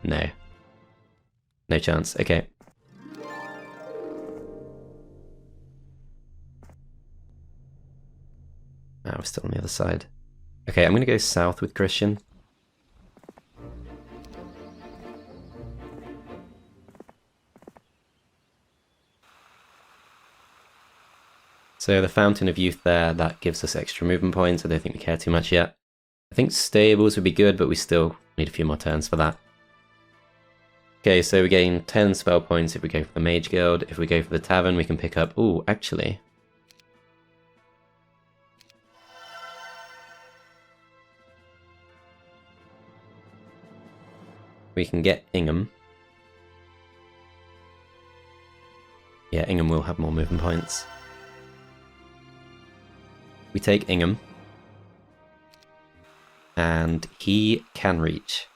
No. No chance, okay. We're still on the other side. Okay, I'm going to go south with Christian. So the Fountain of Youth there, that gives us extra movement points. I don't think we care too much yet. I think stables would be good, but we still need a few more turns for that. Okay, so we gain 10 spell points if we go for the Mage Guild. If we go for the Tavern, we can pick up... Ooh, actually... we can get Ingham. Yeah, Ingham will have more movement points. We take Ingham. And he can reach.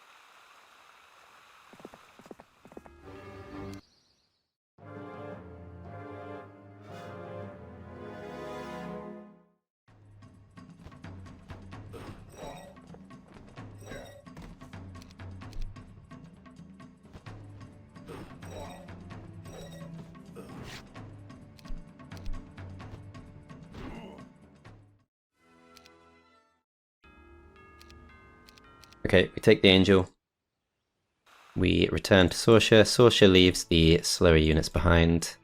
Okay, we take the Angel. We return to Sorscha. Sorscha leaves the slower units behind.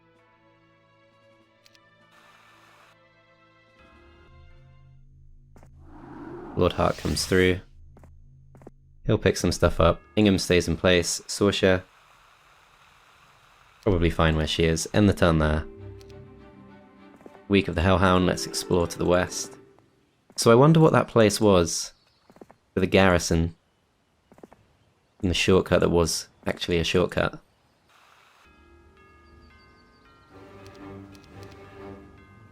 Lord Hart comes through. He'll pick some stuff up. Ingham stays in place. Sorscha probably fine where she is. End the turn there. Week of the Hellhound, let's explore to the west. So I wonder what that place was for the garrison. And the shortcut that was actually a shortcut.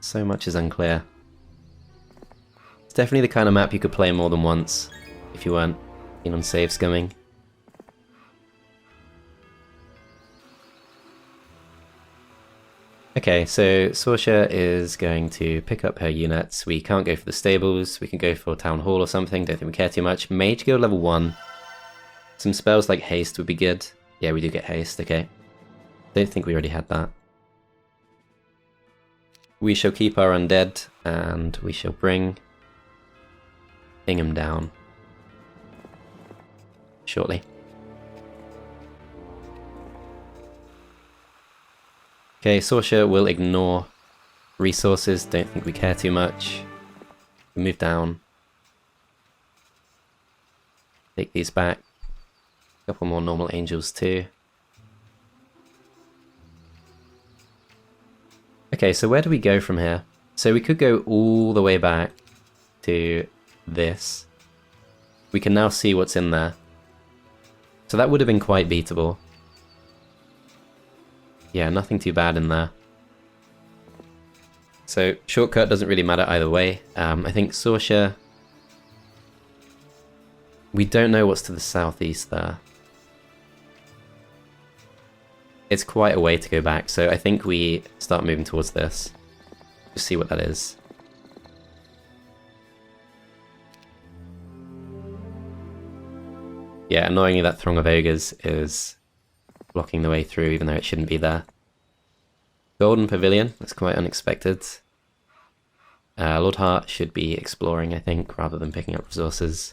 So much is unclear. It's definitely the kind of map you could play more than once if you weren't keen on save scumming. Okay, so Sorscha is going to pick up her units. We can't go for the stables, we can go for Town Hall or something, don't think we care too much. Mage Guild level 1. Some spells like Haste would be good. Yeah, we do get Haste, okay. Don't think we already had that. We shall keep our undead, and we shall bring Ingham down shortly. Okay, Sorscha will ignore resources, don't think we care too much. We move down. Take these back. A couple more normal angels too. Okay, so where do we go from here? So we could go all the way back to this. We can now see what's in there. So that would have been quite beatable. Yeah, nothing too bad in there. So shortcut doesn't really matter either way. I think Sorscha... We don't know what's to the southeast there. It's quite a way to go back, so I think we start moving towards this. Just see what that is. Yeah, annoyingly that throng of ogres is blocking the way through, even though it shouldn't be there. Golden Pavilion, that's quite unexpected. Lord Hart should be exploring, I think, rather than picking up resources.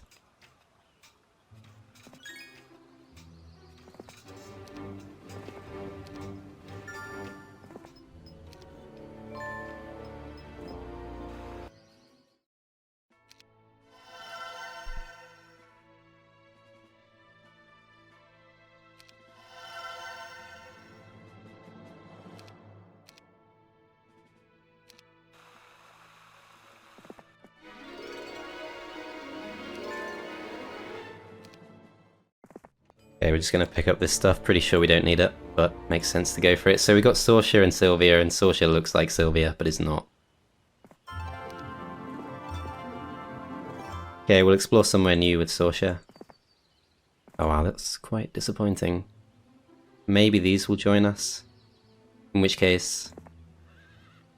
Okay, we're just going to pick up this stuff. Pretty sure we don't need it, but makes sense to go for it. So we got Sorscha and Sylvia, and Sorscha looks like Sylvia, but is not. Okay, we'll explore somewhere new with Sorscha. Oh wow, that's quite disappointing. Maybe these will join us. In which case,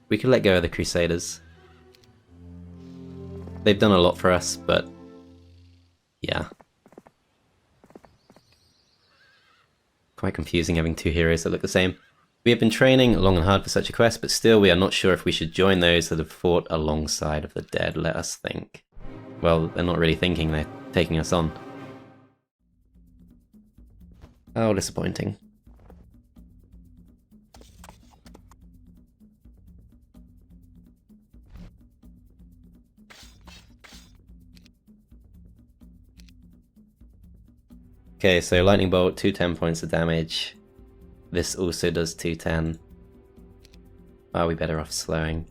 we could let go of the Crusaders. They've done a lot for us, but yeah. Quite confusing having two heroes that look the same. We have been training long and hard for such a quest, but still we are not sure if we should join those that have fought alongside of the dead. Let us think. Well, they're not really thinking, they're taking us on. Oh, disappointing. Okay, so Lightning Bolt, 210 points of damage. This also does 210. Are we better off slowing?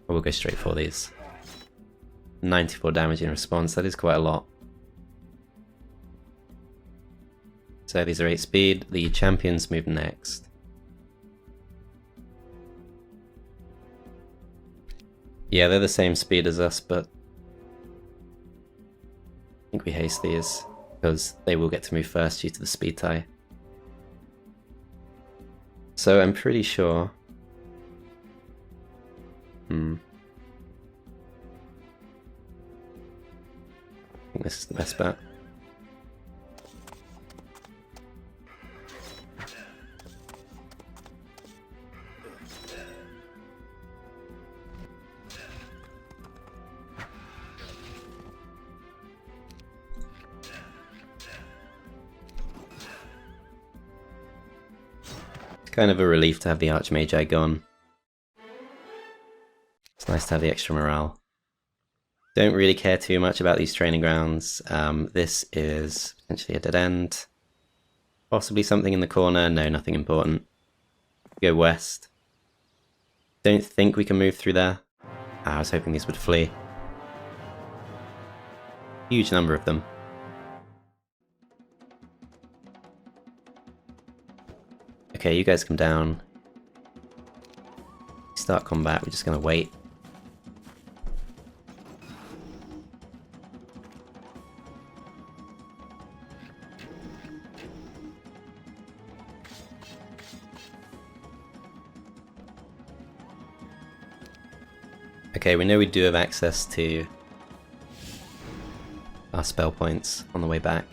We'll go straight for these. 94 damage in response, that is quite a lot. So these are 8 speed, the champions move next. Yeah, they're the same speed as us, but I think we haste these, because they will get to move first due to the speed tie. So I'm pretty sure... I think this is the best bet. Kind of a relief to have the Archmagi gone. It's nice to have the extra morale. Don't really care too much about these training grounds. This is potentially a dead end. Possibly something in the corner. No, nothing important. Go west. Don't think we can move through there. I was hoping these would flee. Huge number of them. Okay, you guys come down. Start combat, we're just gonna wait. Okay, we know we do have access to our spell points on the way back.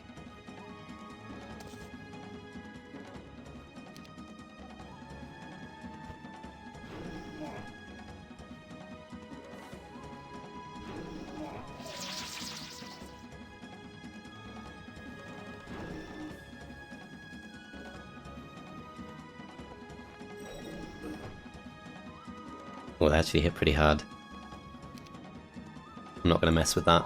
Oh, that actually hit pretty hard. I'm not going to mess with that.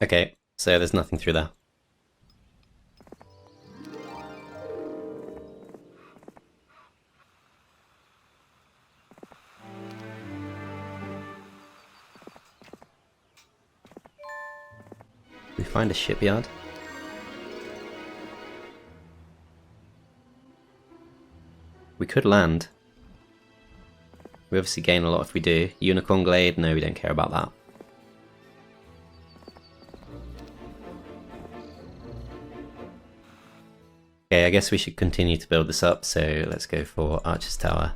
Okay, so there's nothing through there. We find a shipyard. We could land. We obviously gain a lot if we do. Unicorn Glade? No, we don't care about that. Okay, I guess we should continue to build this up, so let's go for Archer's Tower.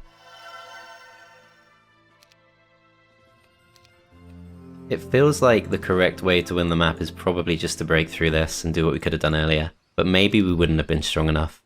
It feels like the correct way to win the map is probably just to break through this and do what we could have done earlier, but maybe we wouldn't have been strong enough.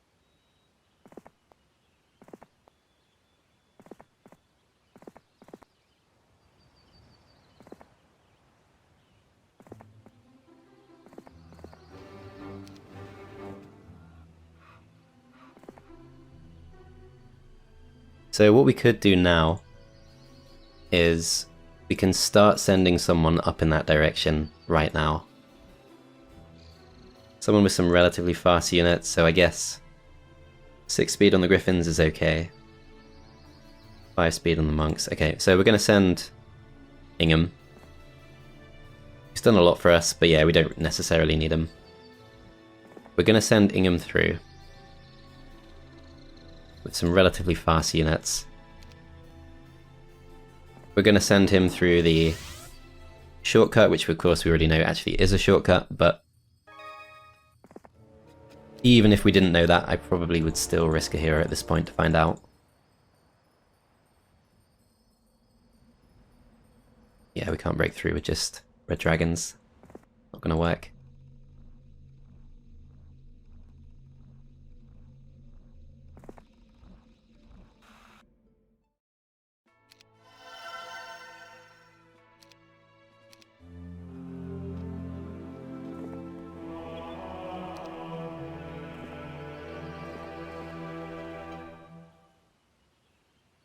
So what we could do now is we can start sending someone up in that direction right now. Someone with some relatively fast units, so I guess 6 speed on the Griffins is okay. 5 speed on the Monks. Okay, so we're going to send Ingham. He's done a lot for us, but yeah, we don't necessarily need him. We're going to send Ingham through with some relatively fast units. We're going to send him through the shortcut, which of course we already know actually is a shortcut, but even if we didn't know that, I probably would still risk a hero at this point to find out. Yeah, we can't break through with just red dragons. Not going to work.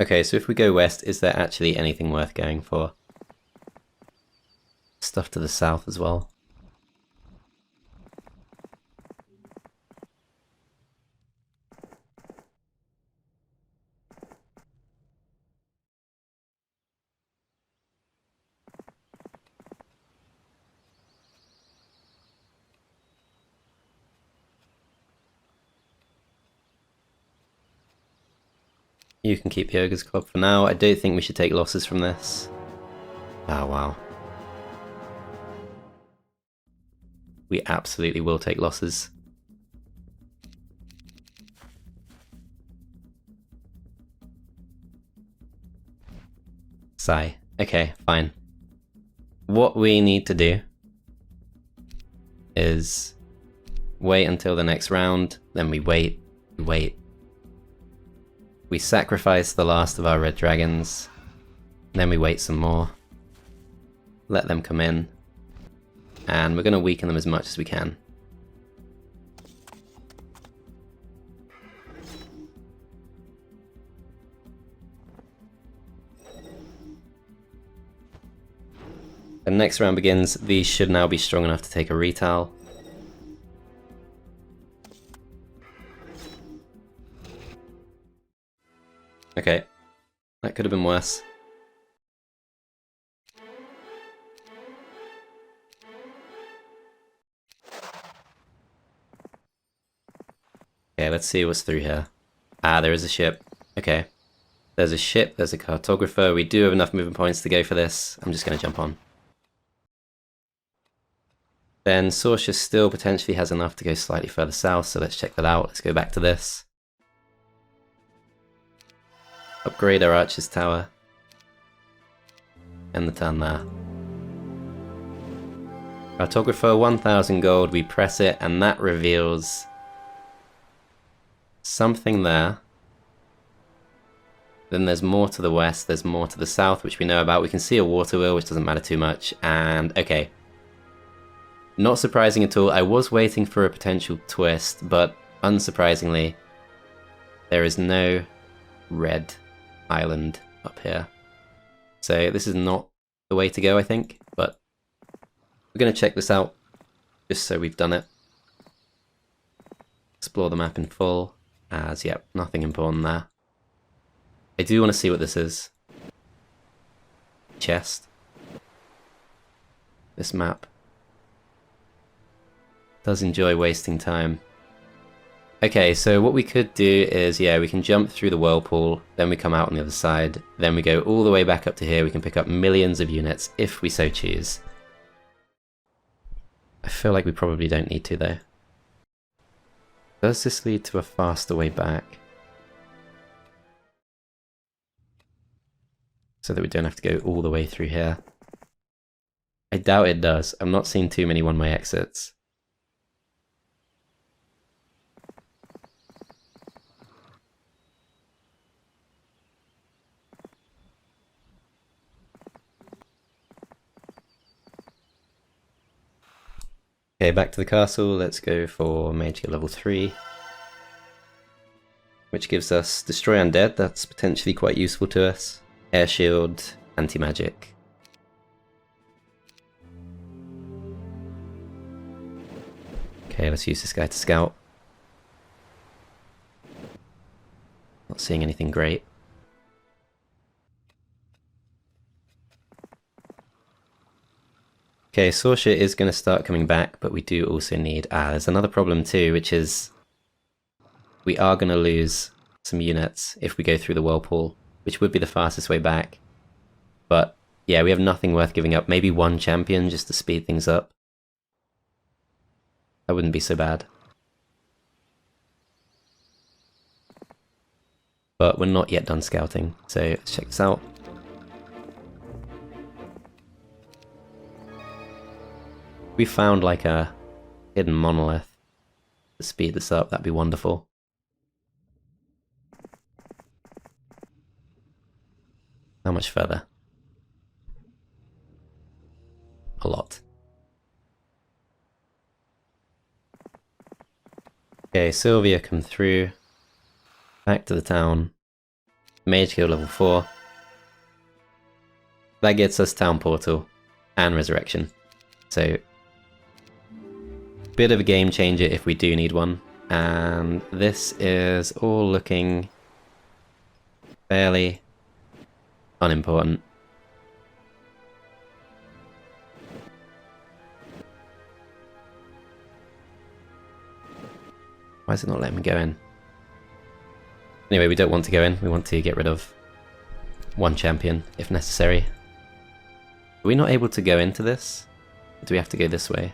Okay, so if we go west, is there actually anything worth going for? Stuff to the south as well. You can keep the Ogre's Club for now. I don't think we should take losses from this. Oh, wow. We absolutely will take losses. Sigh. Okay, fine. What we need to do is wait until the next round, then we wait, we sacrifice the last of our red dragons, then we wait some more, let them come in, and we're going to weaken them as much as we can. next round begins. These should now be strong enough to take a retile. Okay, that could have been worse. Okay, let's see what's through here. Ah, there is a ship. Okay. There's a ship, there's a cartographer. We do have enough movement points to go for this. I'm just going to jump on. Then Sorscha still potentially has enough to go slightly further south, so let's check that out. Let's go back to this. Upgrade our archer's tower. End the turn there. Cartographer, 1000 gold. We press it, and that reveals something there. Then there's more to the west, there's more to the south, which we know about. We can see a water wheel, which doesn't matter too much. And, okay. Not surprising at all. I was waiting for a potential twist, but unsurprisingly, there is no red island up here. So this is not the way to go, I think, but we're going to check this out, just so we've done it. Explore the map in full, as, yep, nothing important there. I do want to see what this is. Chest. This map does enjoy wasting time. Okay, so what we could do is, yeah, we can jump through the whirlpool, then we come out on the other side, then we go all the way back up to here. We can pick up millions of units if we so choose. I feel like we probably don't need to, though. Does this lead to a faster way back? So that we don't have to go all the way through here. I doubt it does. I've not seen too many one-way exits. Okay, back to the castle. Let's go for mage gear level 3. Which gives us Destroy Undead. That's potentially quite useful to us. Air Shield, Anti-Magic. Okay, let's use this guy to scout. Not seeing anything great. Okay, Sorscha is going to start coming back, but we do also need... there's another problem too, which is we are going to lose some units if we go through the whirlpool, which would be the fastest way back. But yeah, we have nothing worth giving up. Maybe one champion just to speed things up. That wouldn't be so bad. But we're not yet done scouting, so let's check this out. We found like a hidden monolith to speed this up, that'd be wonderful. How much further? A lot. Okay, Sylvia come through. Back to the town. Mage kill level 4. That gets us Town Portal and Resurrection. So, bit of a game changer if we do need one. And this is all looking fairly unimportant. Why is it not letting me go in? Anyway, we don't want to go in. We want to get rid of one champion if necessary. Are we not able to go into this? Or do we have to go this way?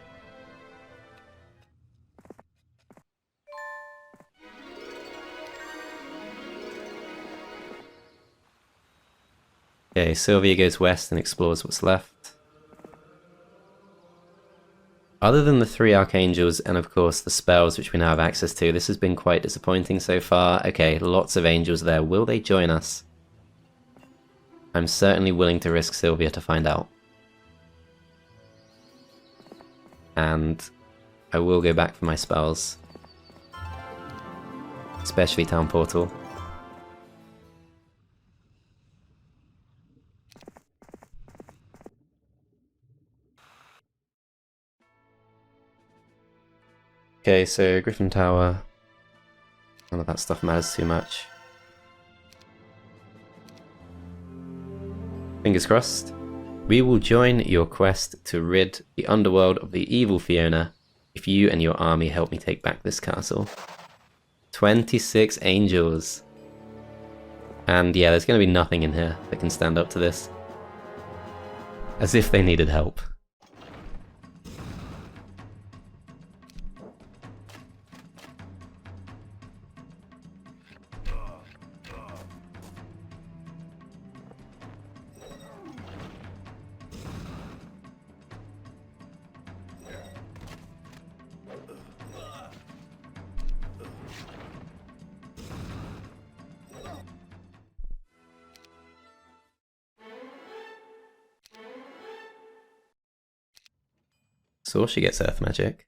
Okay, Sylvia goes west and explores what's left. Other than the 3 Archangels and of course the spells which we now have access to, this has been quite disappointing so far. Okay, lots of angels there. Will they join us? I'm certainly willing to risk Sylvia to find out. And I will go back for my spells. Especially Town Portal. Okay, so Griffin Tower. None of that stuff matters too much. Fingers crossed. We will join your quest to rid the underworld of the evil Fiona if you and your army help me take back this castle. 26 angels. And yeah, there's going to be nothing in here that can stand up to this. As if they needed help. Sorscha gets earth magic.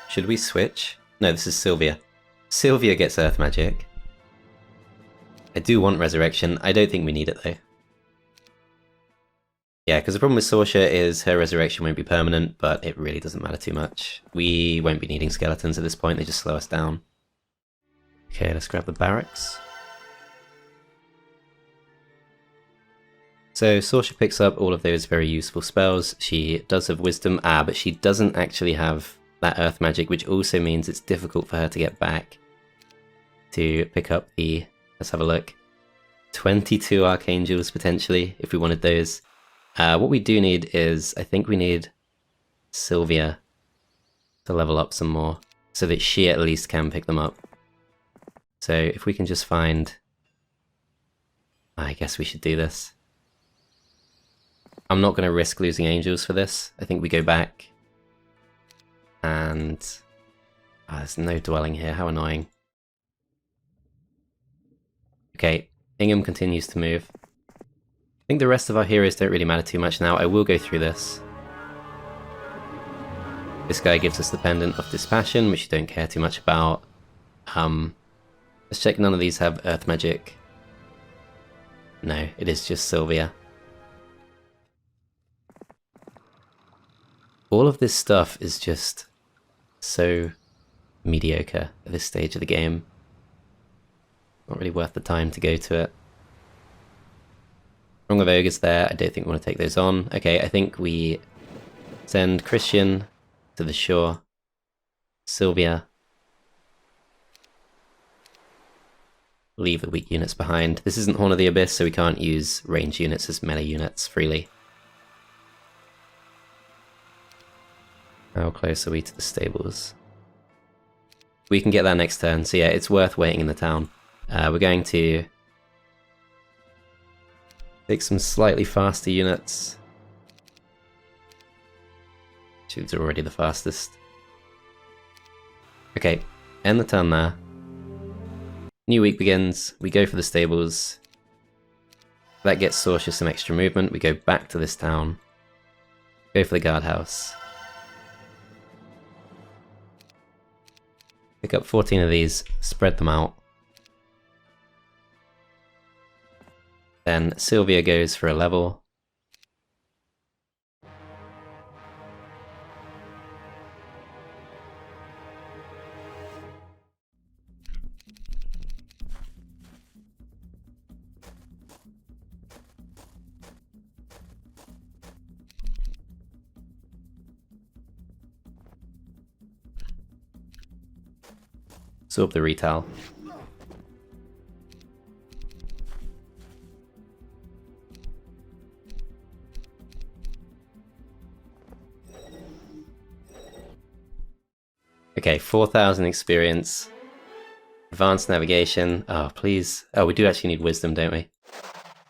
Should we switch? No, this is Sylvia. Sylvia gets earth magic. I do want resurrection. I don't think we need it though. Yeah, because the problem with Sorscha is her resurrection won't be permanent, but it really doesn't matter too much. We won't be needing skeletons at this point, they just slow us down. Okay, let's grab the barracks. So Sorscha picks up all of those very useful spells. She does have wisdom, but she doesn't actually have that earth magic, which also means it's difficult for her to get back to pick up the, let's have a look, 22 archangels potentially, if we wanted those. What we do need is, I think we need Sylvia to level up some more, so that she at least can pick them up. So if we can just find, I guess we should do this. I'm not going to risk losing angels for this. I think we go back. And there's no dwelling here, how annoying. Okay, Ingham continues to move. I think the rest of our heroes don't really matter too much now. I will go through this. This guy gives us the Pendant of Dispassion, which you don't care too much about. Let's check none of these have earth magic. No, it is just Sylvia. All of this stuff is just so mediocre at this stage of the game. Not really worth the time to go to it. Wrong of ogres there, I don't think we want to take those on. Okay, I think we send Christian to the shore. Sylvia. Leave the weak units behind. This isn't Horn of the Abyss, so we can't use range units as melee units freely. How close are we to the stables? We can get that next turn, so yeah, it's worth waiting in the town. We're going to take some slightly faster units. These are already the fastest. Okay, end the turn there. New week begins, we go for the stables. That gets Sorscha some extra movement, we go back to this town. Go for the guardhouse. Pick up 14 of these, spread them out. Then Sylvia goes for a level. Absorb the retail. Okay, 4,000 experience. Advanced navigation. Oh, please. Oh, we do actually need wisdom, don't we?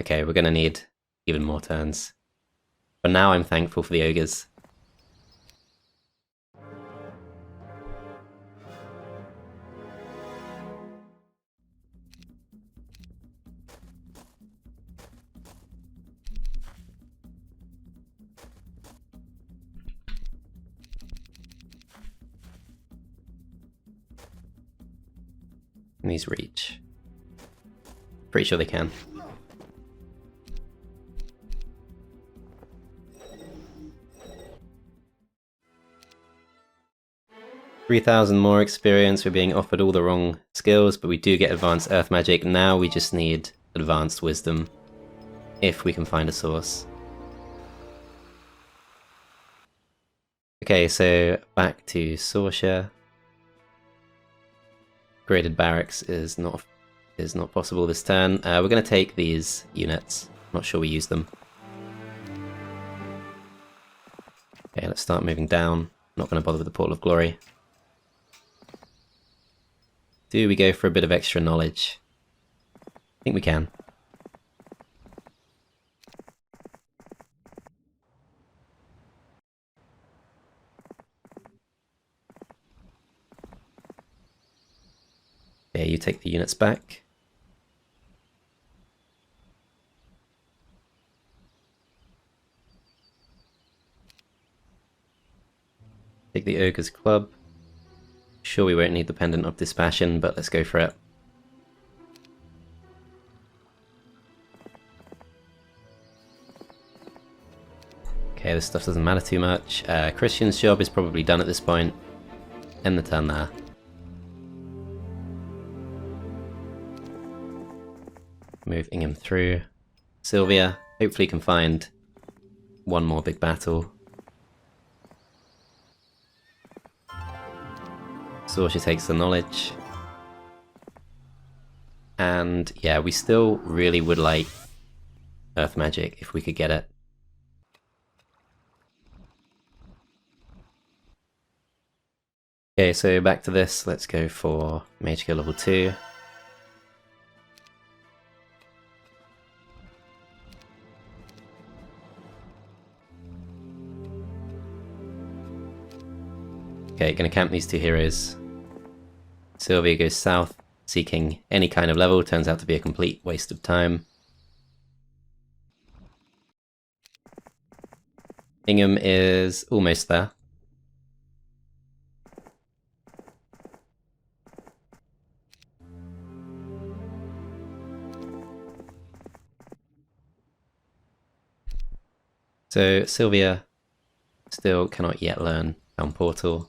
Okay, we're going to need even more turns. But now I'm thankful for the ogres. And these reach. Pretty sure they can. 3,000 more experience. We're being offered all the wrong skills, but we do get advanced earth magic. Now we just need advanced wisdom, if we can find a source. Okay, so back to Sorscha. Graded barracks is not possible this turn. We're going to take these units. Not sure we use them. Okay, let's start moving down. Not going to bother with the Portal of Glory. Do we go for a bit of extra knowledge? I think we can. Okay, you take the units back. Take the Ogre's Club. Sure, we won't need the Pendant of Dispassion, but let's go for it. Okay, this stuff doesn't matter too much. Christian's job is probably done at this point. End the turn there. Move Ingham through. Sylvia, hopefully can find one more big battle. Sorscha takes the knowledge. And yeah, we still really would like earth magic if we could get it. Okay, so back to this. Let's go for Mage Skill level 2. Okay, gonna camp these two heroes. Sylvia goes south, seeking any kind of level. Turns out to be a complete waste of time. Ingham is almost there. So Sylvia still cannot yet learn Town Portal.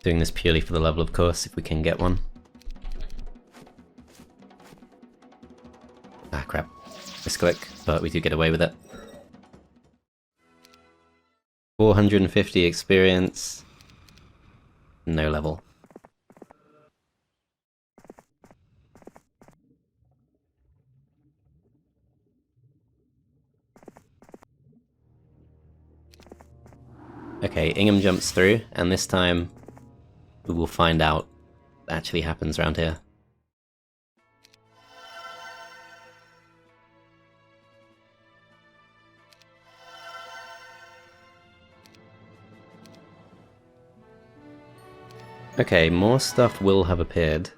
Doing this purely for the level, of course, if we can get one. Ah, crap. Misclick, but we do get away with it. 450 experience. No level. Okay, Ingham jumps through, and this time we will find out what actually happens around here. Okay, more stuff will have appeared.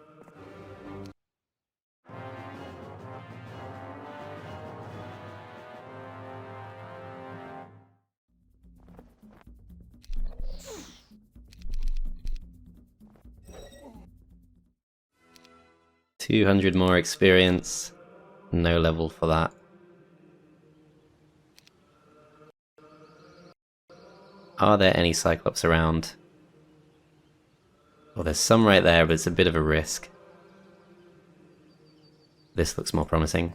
$200 more experience. No level for that. Are there any Cyclops around? Well, there's some right there, but it's a bit of a risk. This looks more promising.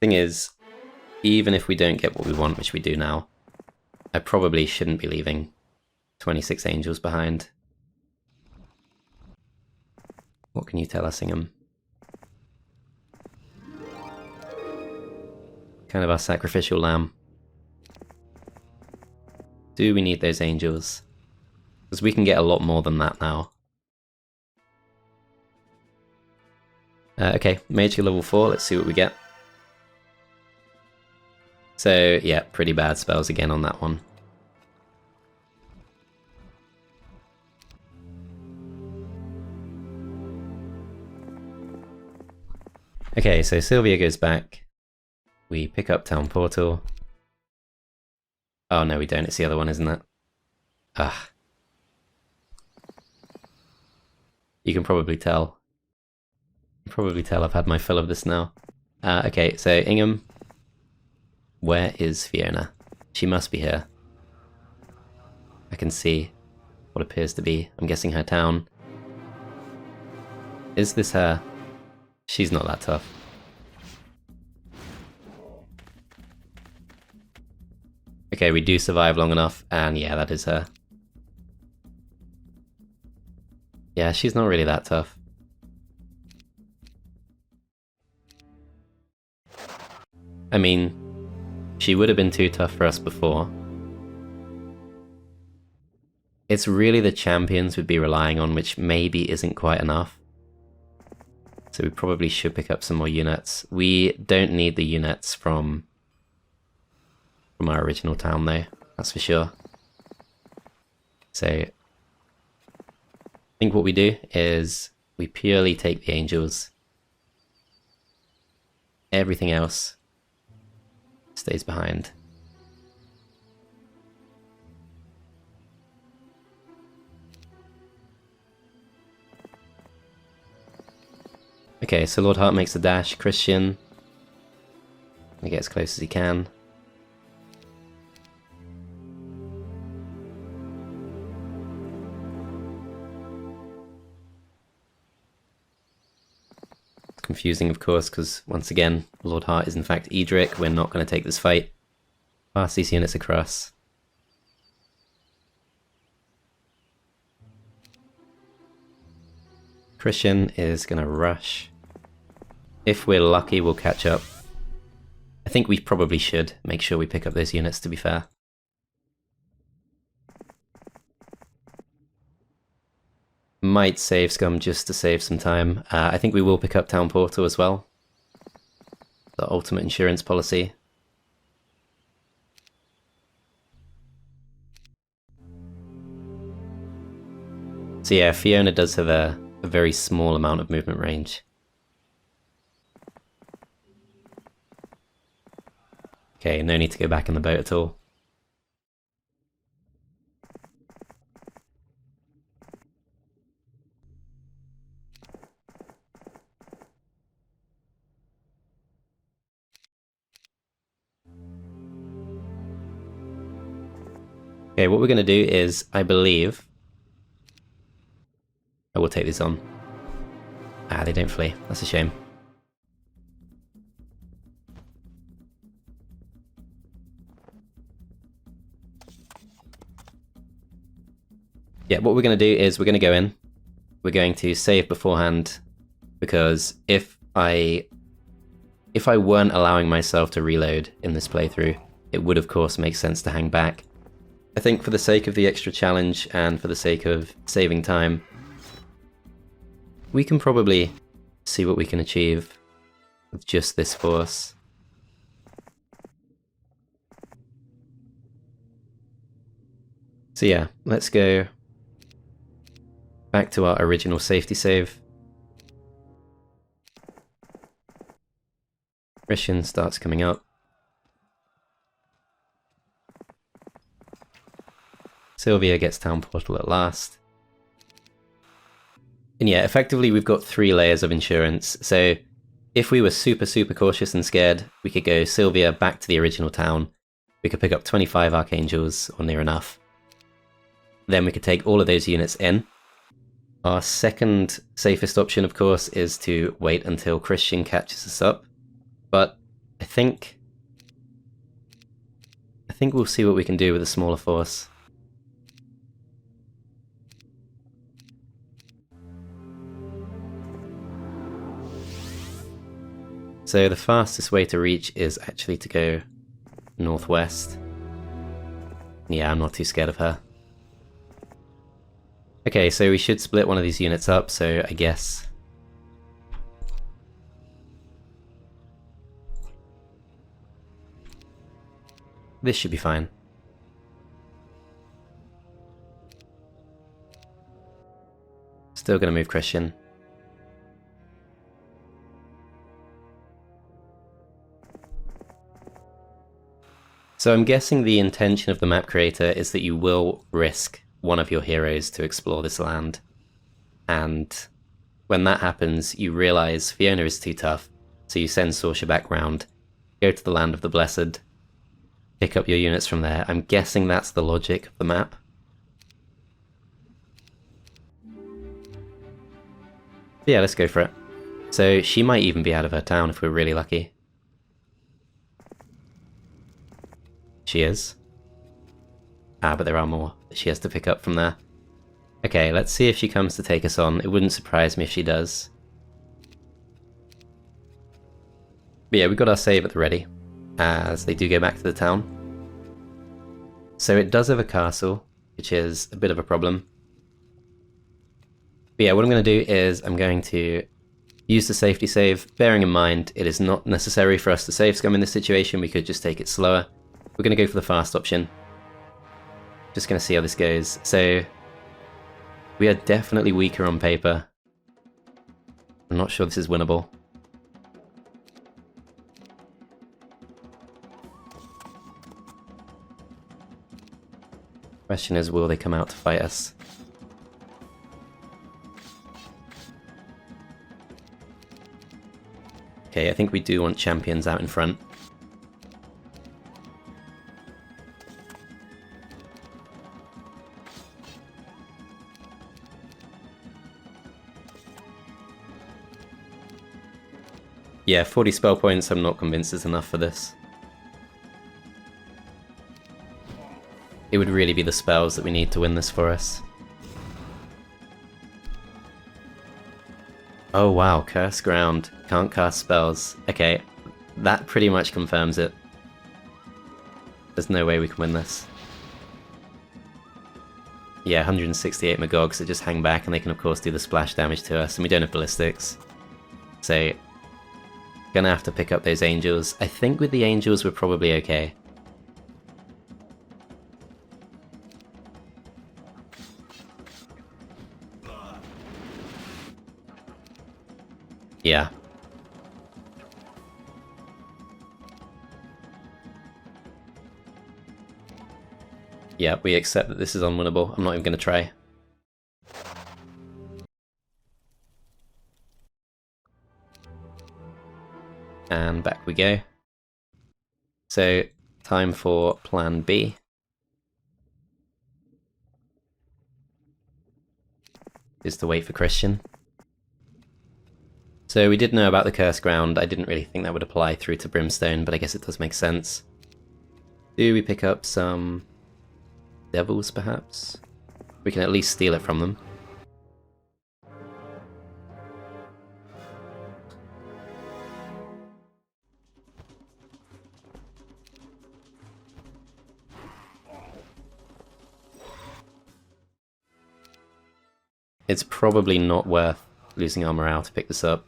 Thing is, even if we don't get what we want, which we do now, I probably shouldn't be leaving 26 angels behind. What can you tell us, Ingham? Kind of our sacrificial lamb. Do we need those angels? Because we can get a lot more than that now. Okay, Mage Skill level 4, let's see what we get. So yeah, pretty bad spells again on that one. Okay, so Sylvia goes back. We pick up Town Portal. Oh no, we don't. It's the other one, isn't it? Ah. You can probably tell. I've had my fill of this now. Okay, so Ingham. Where is Fiona? She must be here. I can see what appears to be, I'm guessing, her town. Is this her? She's not that tough. Okay, we do survive long enough, and yeah, that is her. Yeah, she's not really that tough. I mean, she would have been too tough for us before. It's really the champions we'd be relying on, which maybe isn't quite enough. So we probably should pick up some more units. We don't need the units from our original town though, that's for sure. So I think what we do is we purely take the angels. Everything else stays behind. Okay, so Lord Hart makes a dash. Christian, he gets as close as he can. Confusing, of course, because once again, Lord Hart is in fact Edric. We're not going to take this fight. Pass these units across. Christian is going to rush. If we're lucky, we'll catch up. I think we probably should make sure we pick up those units, to be fair. Might save Scum just to save some time. I think we will pick up Town Portal as well. The ultimate insurance policy. So yeah, Fiona does have a very small amount of movement range. Okay, no need to go back in the boat at all. Okay, what we're going to do is, I believe... I will take these on. Ah, they don't flee. That's a shame. Yeah, what we're going to do is we're going to go in. We're going to save beforehand, because if I weren't allowing myself to reload in this playthrough, it would of course make sense to hang back. I think for the sake of the extra challenge and for the sake of saving time, we can probably see what we can achieve with just this force. So yeah, let's go back to our original safety save. Christian starts coming up. Sylvia gets Town Portal at last. And yeah, effectively we've got 3 layers of insurance. So if we were super cautious and scared, we could go Sylvia back to the original town. We could pick up 25 Archangels, or near enough. Then we could take all of those units in. Our second safest option, of course, is to wait until Christian catches us up. But I think we'll see what we can do with a smaller force. So the fastest way to reach is actually to go northwest. Yeah, I'm not too scared of her. Okay, so we should split one of these units up, so I guess... This should be fine. Still gonna move Christian. So I'm guessing the intention of the map creator is that you will risk one of your heroes to explore this land. And when that happens, you realize Fiona is too tough, so you send Sorscha back round, go to the Land of the Blessed, pick up your units from there. I'm guessing that's the logic of the map. But yeah, let's go for it. So she might even be out of her town if we're really lucky. She is. Ah, but there are more that she has to pick up from there. Okay, let's see if she comes to take us on. It wouldn't surprise me if she does. But yeah, we got our save at the ready, as they do go back to the town. So it does have a castle, which is a bit of a problem. But yeah, what I'm going to do is I'm going to use the safety save, bearing in mind it is not necessary for us to save scum in this situation. We could just take it slower. We're going to go for the fast option. Just going to see how this goes. So we are definitely weaker on paper. I'm not sure this is winnable. Question is, will they come out to fight us? Okay, I think we do want champions out in front. Yeah, 40 spell points I'm not convinced is enough for this. It would really be the spells that we need to win this for us. Oh wow, Cursed Ground. Can't cast spells. Okay, that pretty much confirms it. There's no way we can win this. Yeah, 168 Magogs that just hang back and they can of course do the splash damage to us, and we don't have ballistics. So gonna have to pick up those angels. I think with the angels we're probably okay. Yeah. Yeah, we accept that this is unwinnable. I'm not even gonna try. And back we go. So, time for plan B. Is to wait for Christian. So we did know about the Cursed Ground. I didn't really think that would apply through to Brimstone, but I guess it does make sense. Do we pick up some devils, perhaps? We can at least steal it from them. It's probably not worth losing our morale to pick this up.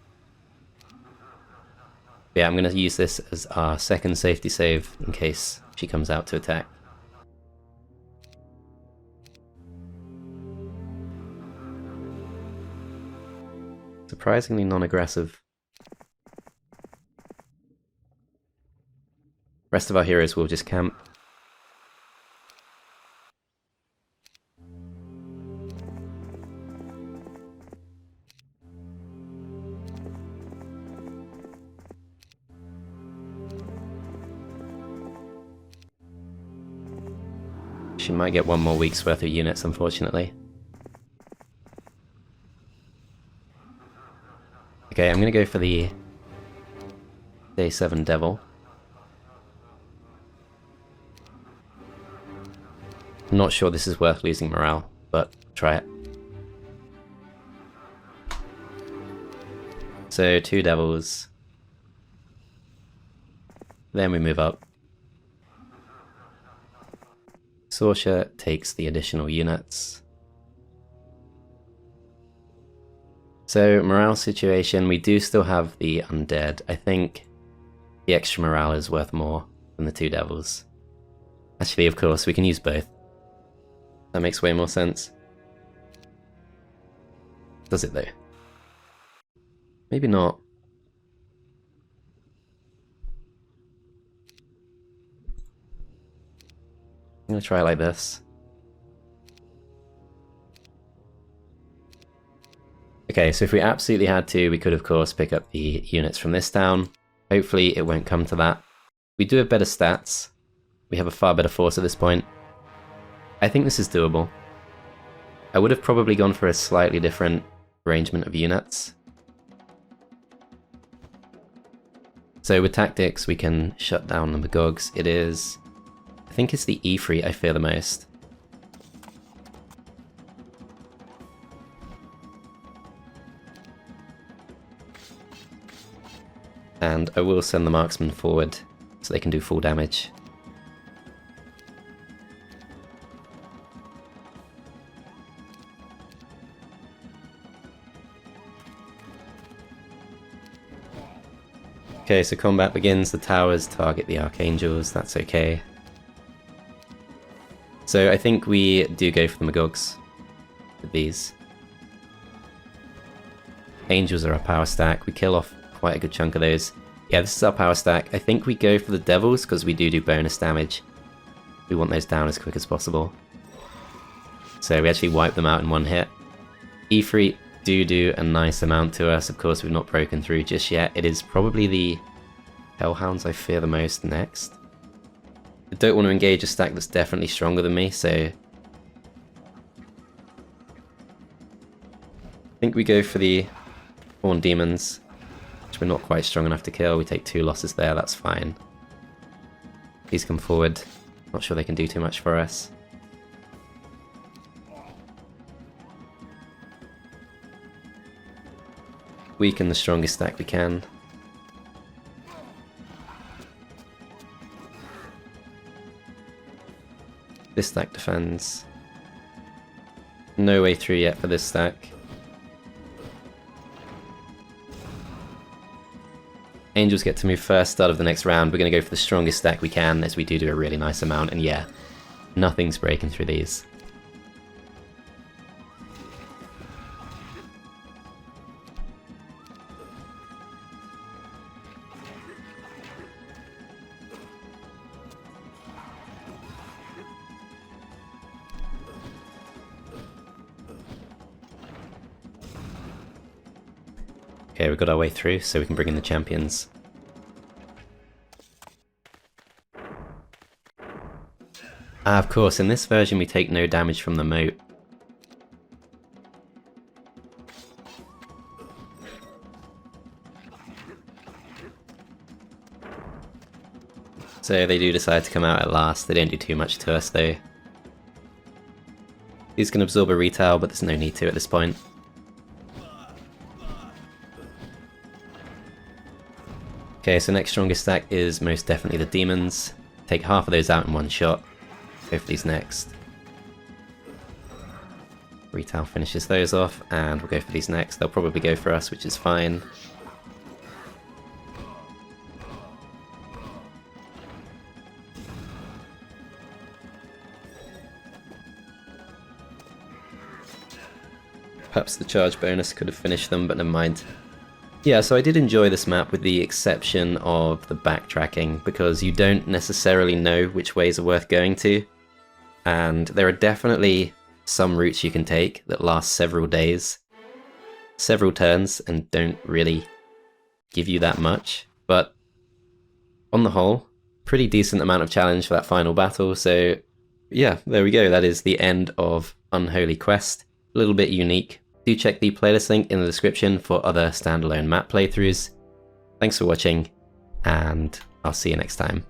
But yeah, I'm going to use this as our second safety save in case she comes out to attack. Surprisingly non-aggressive. Rest of our heroes will just camp. She might get one more week's worth of units, unfortunately. Okay, I'm gonna go for the Day 7 Devil. I'm not sure this is worth losing morale, but try it. So, 2 Devils. Then we move up. Sorscha takes the additional units. So, morale situation, we do still have the undead. I think the extra morale is worth more than the 2 devils. Actually, of course, we can use both. That makes way more sense. Does it though? Maybe not. I'm gonna try it like this. Okay, so if we absolutely had to, we could of course pick up the units from this town. Hopefully it won't come to that. We do have better stats. We have a far better force at this point. I think this is doable. I would have probably gone for a slightly different arrangement of units. So with tactics we can shut down the Magogs. It is... I think it's the Ifrit I fear the most. And I will send the marksmen forward so they can do full damage. Okay, so combat begins. The towers target the archangels, that's okay. So I think we do go for the Magogs with these. Angels are our power stack. We kill off quite a good chunk of those. Yeah, this is our power stack. I think we go for the devils because we do bonus damage. We want those down as quick as possible. So we actually wipe them out in one hit. Ifrit do a nice amount to us. Of course, we've not broken through just yet. It is probably the Hellhounds I fear the most next. I don't want to engage a stack that's definitely stronger than me, so I think we go for the Horned Demons, which we're not quite strong enough to kill. We take 2 losses there, that's fine. Please come forward. Not sure they can do too much for us. Weaken the strongest stack we can. This stack defends. No way through yet for this stack. Angels get to move first, start of the next round. We're going to go for the strongest stack we can, as we do a really nice amount, and yeah, nothing's breaking through these. Okay, we got our way through, so we can bring in the champions. Ah, of course, in this version we take no damage from the moat. So they do decide to come out at last. They don't do too much to us though. These can absorb a retail, but there's no need to at this point. Okay, so next strongest stack is most definitely the demons. Take half of those out in one shot. Go for these next. Retail finishes those off, and we'll go for these next. They'll probably go for us, which is fine. Perhaps the charge bonus could have finished them, but never mind. Yeah, so I did enjoy this map with the exception of the backtracking, because you don't necessarily know which ways are worth going to. And there are definitely some routes you can take that last several days, several turns, and don't really give you that much. But on the whole, pretty decent amount of challenge for that final battle. So yeah, there we go. That is the end of Unholy Quest. A little bit unique. Do check the playlist link in the description for other standalone map playthroughs. Thanks for watching, and I'll see you next time.